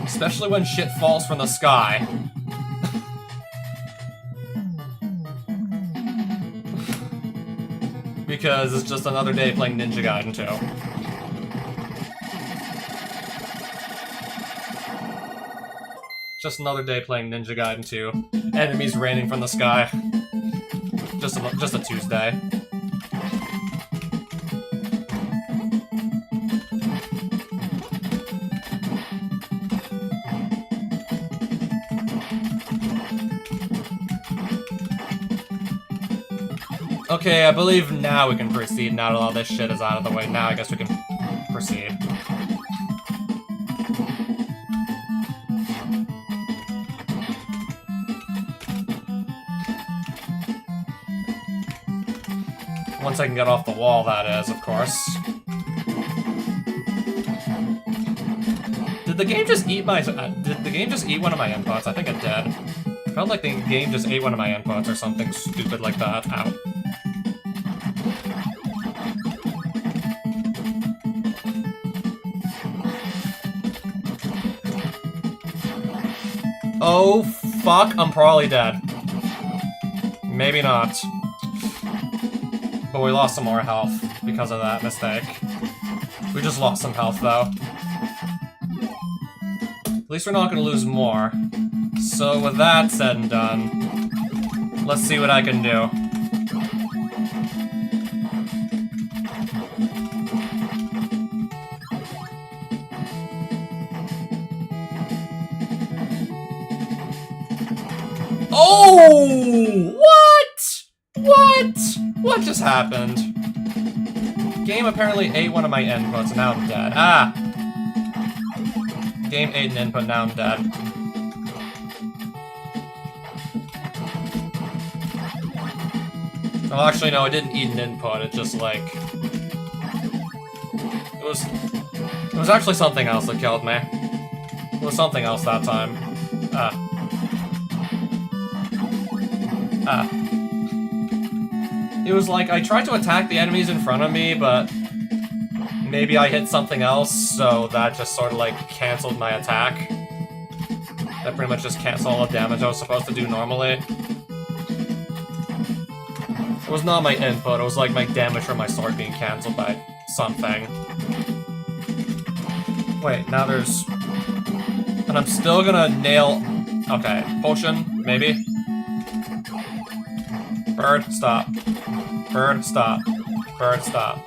Especially when shit falls from the sky. Because it's just another day playing Ninja Gaiden 2. Just another day playing Ninja Gaiden 2. Enemies raining from the sky. Just a Tuesday. Okay, I believe now we can proceed. Now that all this shit is out of the way, now I guess we can proceed. Once I can get off the wall, that is, of course. Did the game just eat my... did the game just eat one of my inputs? I think it did. Felt like the game just ate one of my inputs or something stupid like that. Ow. Oh, fuck, I'm probably dead. Maybe not. But we lost some more health because of that mistake. We just lost some health, though. At least we're not gonna lose more. So with that said and done, let's see what I can do. Oh! What? What? What just happened? Game apparently ate one of my inputs, and now I'm dead. Ah! Game ate an input, now I'm dead. Well, actually, no, it didn't eat an input, it just, like... It was actually something else that killed me. It was something else that time. Ah. Ah. It was like, I tried to attack the enemies in front of me, but maybe I hit something else, so that just sort of like canceled my attack. That pretty much just canceled all the damage I was supposed to do normally. It was not my input, it was like my damage from my sword being canceled by something. Wait, now there's... And I'm still gonna nail... Okay, potion, maybe? Bird, stop. Bird, stop. Bird, stop.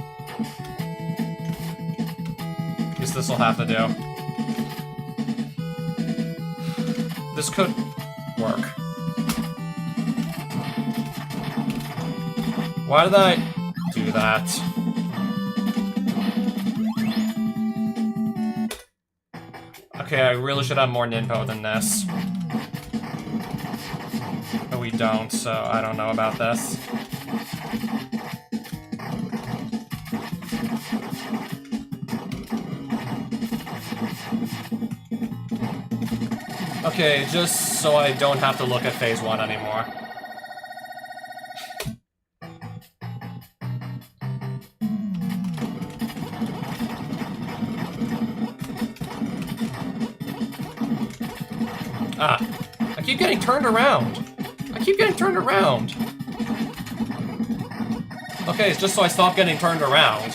At least this'll have to do. This could work. Why did I do that? Okay, I really should have more ninpo than this. But we don't, so I don't know about this. Okay, just so I don't have to look at phase 1 anymore. Ah, I keep getting turned around. I keep getting turned around. Okay, it's just so I stop getting turned around.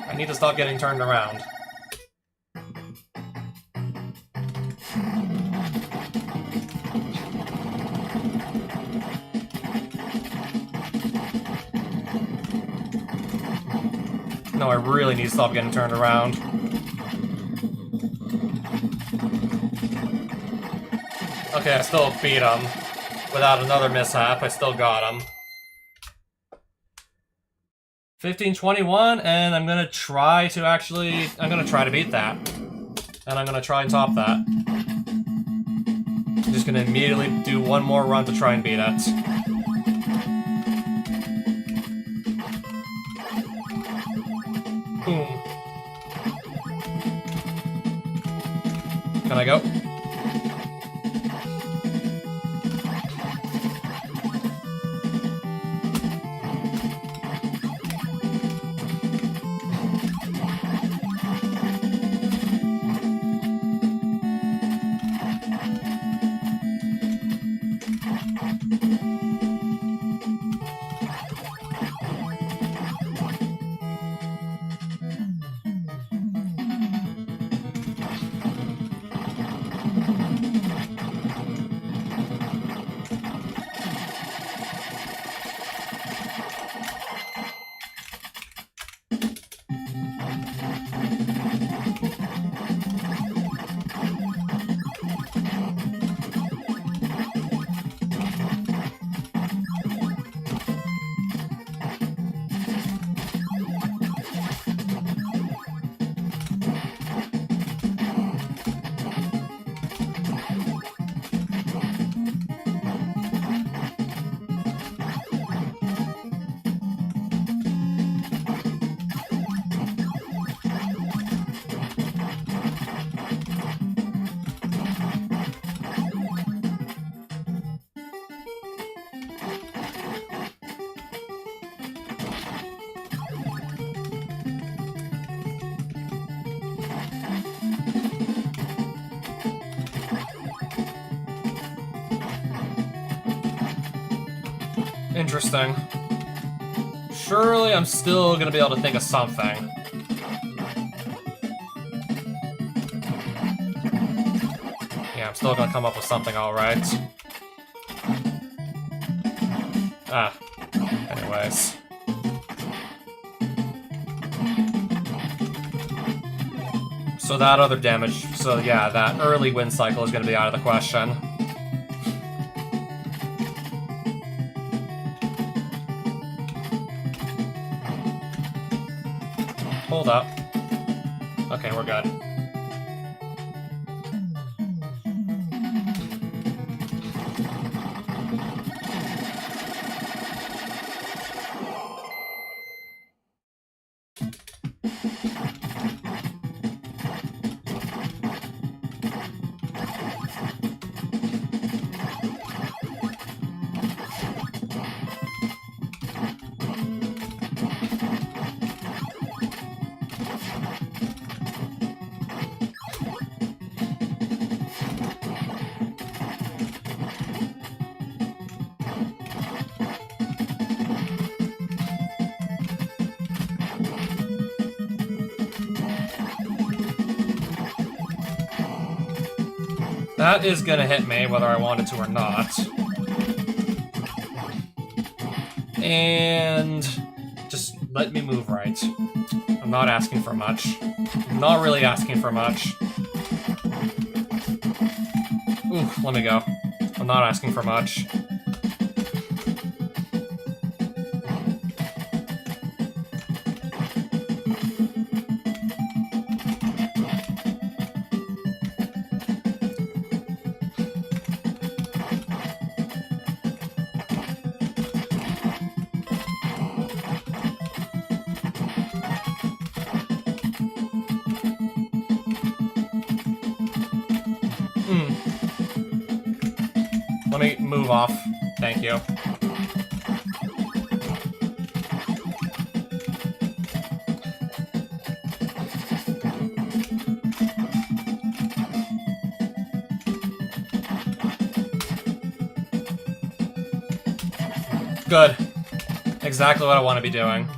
I need to stop getting turned around. No, I really need to stop getting turned around. Okay, I still beat him. Without another mishap, I still got him. 1521, and I'm gonna try to actually... I'm gonna try to beat that. And I'm gonna try and top that. I'm just gonna immediately do one more run to try and beat it. Boom. Can I go? Interesting. Surely I'm still gonna be able to think of something. Yeah, I'm still gonna come up with something, alright. Anyways. So that other damage, so yeah, that early wind cycle is gonna be out of the question. Hold up. Okay, we're good. That is gonna hit me, whether I want it to or not. And just let me move right. I'm not asking for much. I'm not really asking for much. Oof, let me go. I'm not asking for much. Let me move off. Thank you. Good. Exactly what I want to be doing.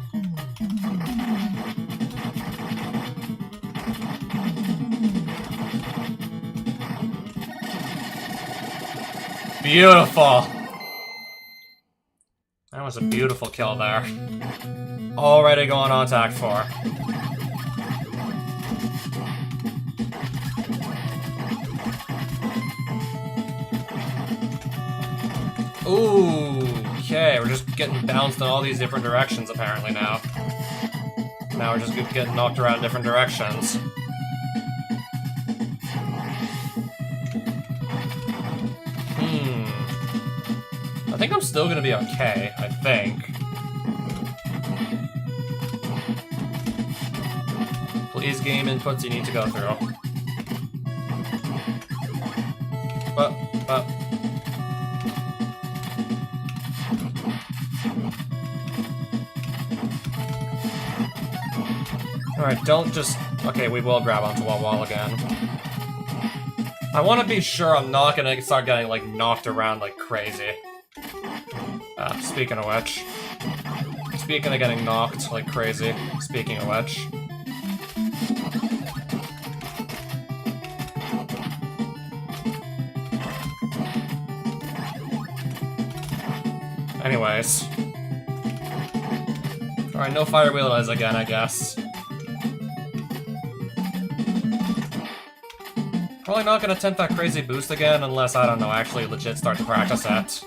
Beautiful! That was a beautiful kill there. Already going on to Act 4. Ooh, okay, we're just getting bounced in all these different directions apparently now. Now we're just getting knocked around different directions. I think I'm still gonna be okay, I think. Please game inputs you need to go through. Alright, don't just... Okay, we will grab onto a wall again. I want to be sure I'm not gonna start getting, like, knocked around like crazy. Speaking of which... Speaking of getting knocked like crazy, speaking of which... Anyways. Alright, no fire wheelers again, I guess. Probably not gonna attempt that crazy boost again unless, I don't know, actually legit start to practice it.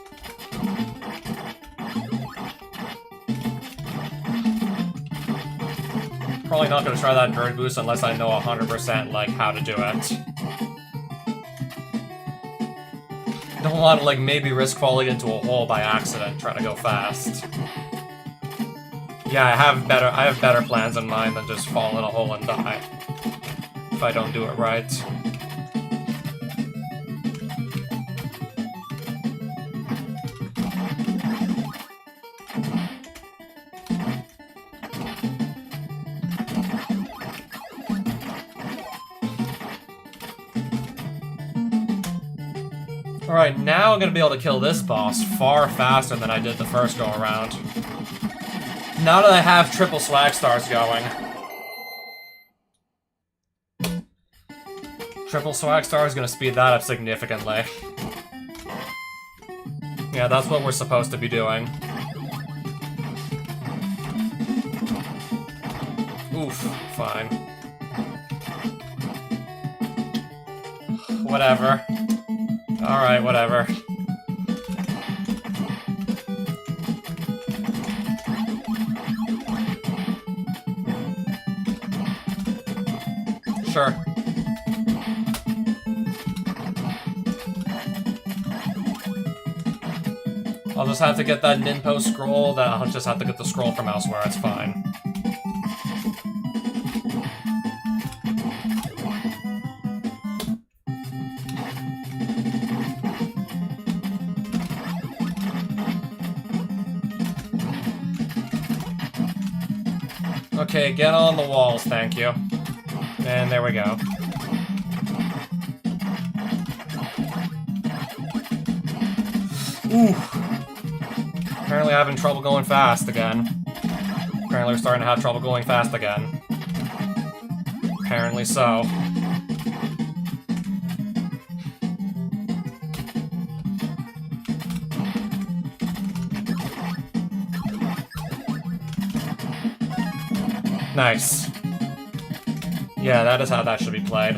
Probably not gonna try that bird boost unless I know 100% like how to do it. Don't want to like maybe risk falling into a hole by accident trying to go fast. Yeah, I have better plans in mind than just fall in a hole and die. If I don't do it right. Alright, now I'm gonna be able to kill this boss far faster than I did the first go-around. Now that I have triple swag stars going. Triple swag star is gonna speed that up significantly. Yeah, that's what we're supposed to be doing. Oof, fine. Whatever. Alright, whatever. Sure. I'll just have to get that Ninpo scroll, then I'll just have to get the scroll from elsewhere, it's fine. Okay, get on the walls, thank you. And there we go. Ooh. Apparently having trouble going fast again. Apparently we're starting to have trouble going fast again. Apparently so. Nice. Yeah, that is how that should be played.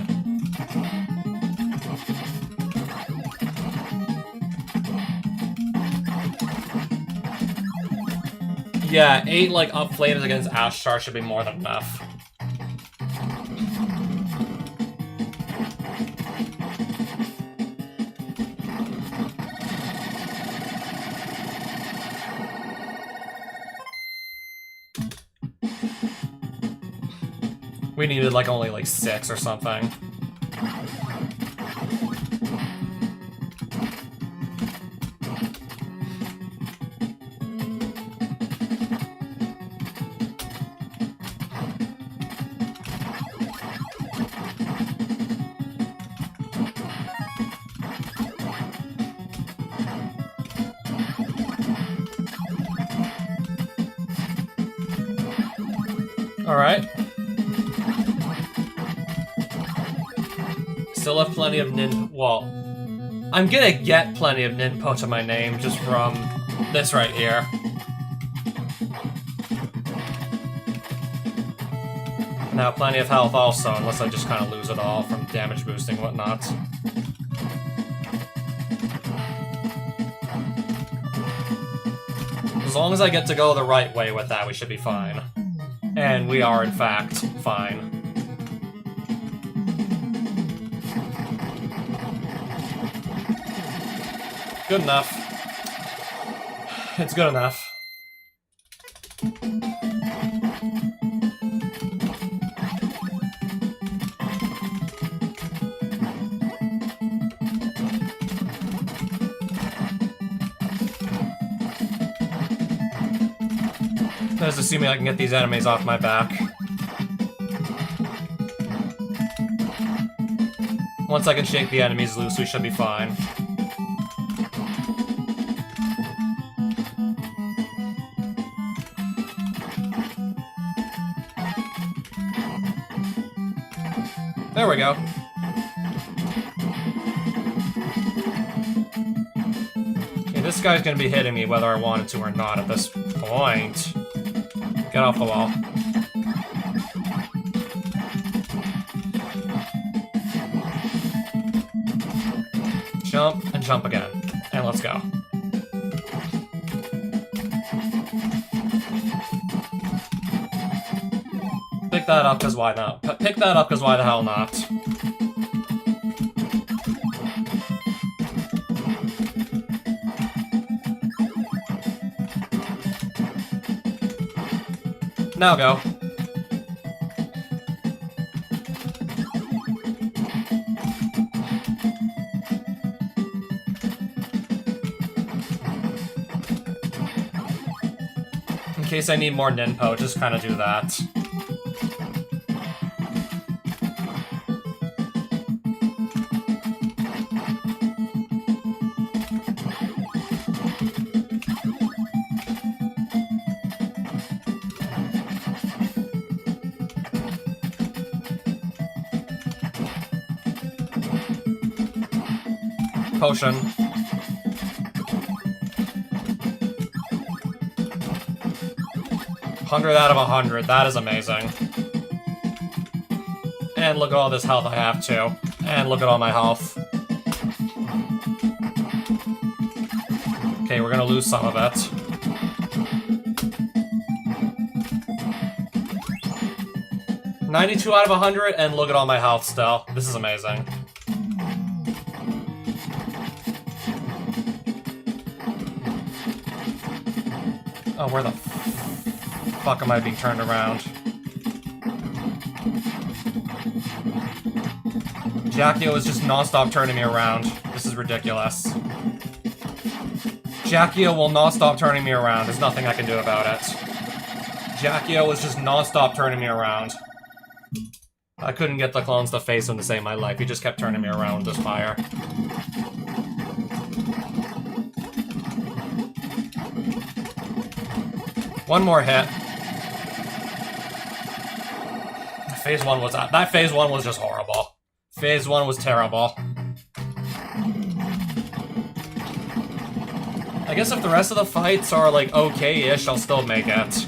Yeah, 8, like, up flames against Ashtar should be more than enough. We needed, like, only, like, 6 or something. Alright. Still have plenty of well, I'm gonna get plenty of Ninpo to my name just from this right here. Now plenty of health also, unless I just kind of lose it all from damage boosting and whatnot. As long as I get to go the right way with that, we should be fine. And we are, in fact, fine. Good enough. It's good enough. Just assuming I can get these enemies off my back. Once I can shake the enemies loose, we should be fine. There we go. Okay, this guy's gonna be hitting me whether I wanted to or not at this point. Get off the wall. Jump, and jump again. And let's go. Pick that up, cause why not? Pick that up, cause why the hell not? Now go. In case I need more ninpo, just kind of do that. Potion. $100 out of 100. That is amazing. And look at all this health I have too. And look at all my health. Okay, we're gonna lose some of it. $92 out of 100, and look at all my health still. This is amazing. Oh, where the fuck am I being turned around? Jackio is just non-stop turning me around. This is ridiculous. Jackio will not stop turning me around. There's nothing I can do about it. Jackio is just non-stop turning me around. I couldn't get the clones to face him to save my life. He just kept turning me around with this fire. One more hit. Phase 1 was that phase 1 was just horrible. Phase 1 was terrible. I guess if the rest of the fights are like okay-ish, I'll still make it.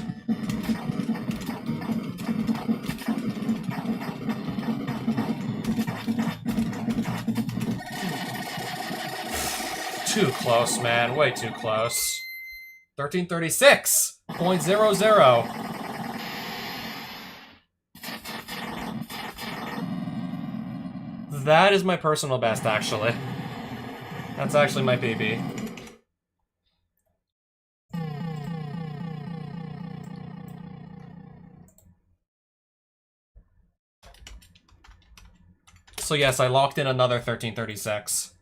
Too close, man. Way too close. 1336.00. That is my personal best, actually. That's actually my PB. So yes, I locked in another 1336.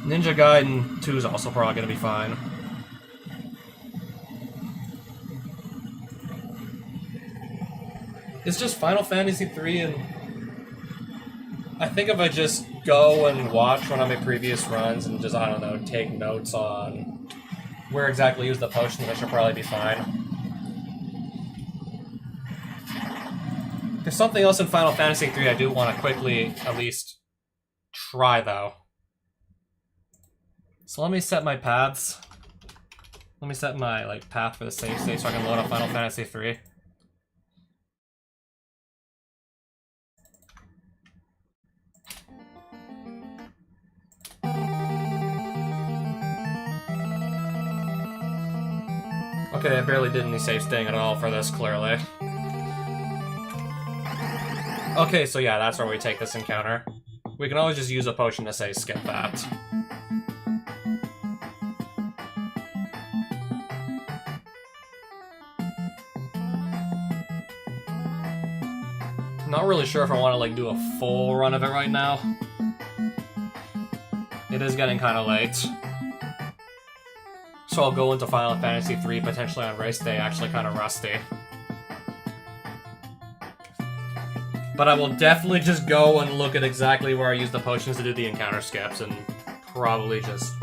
Ninja Gaiden 2 is also probably going to be fine. It's just Final Fantasy 3, and I think if I just go and watch one of my previous runs and just, I don't know, take notes on where exactly use the potions, I should probably be fine. There's something else in Final Fantasy 3 I do want to quickly at least try, though. So let me set my paths. Let me set my path for the save state so I can load up Final Fantasy 3. Okay, I barely did any save staying at all for this, clearly. Okay, so yeah, that's where we take this encounter. We can always just use a potion to say skip that. Not really sure if I want to do a full run of it right now. It is getting kind of late. So I'll go into Final Fantasy 3 potentially on race day actually kind of rusty. But I will definitely just go and look at exactly where I use the potions to do the encounter skips, and probably just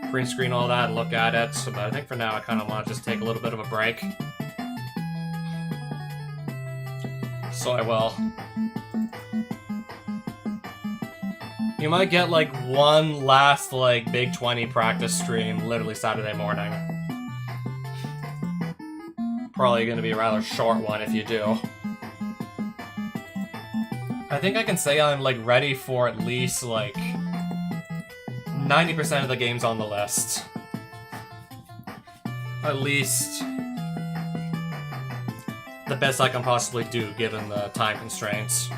print screen all that and look at it. But I think for now I kind of want to just take a little bit of a break. So I will. You might get like one last like Big 20 practice stream literally Saturday morning. Probably gonna be a rather short one if you do. I think I can say I'm like ready for at least like 90% of the games on the list. At least the best I can possibly do given the time constraints.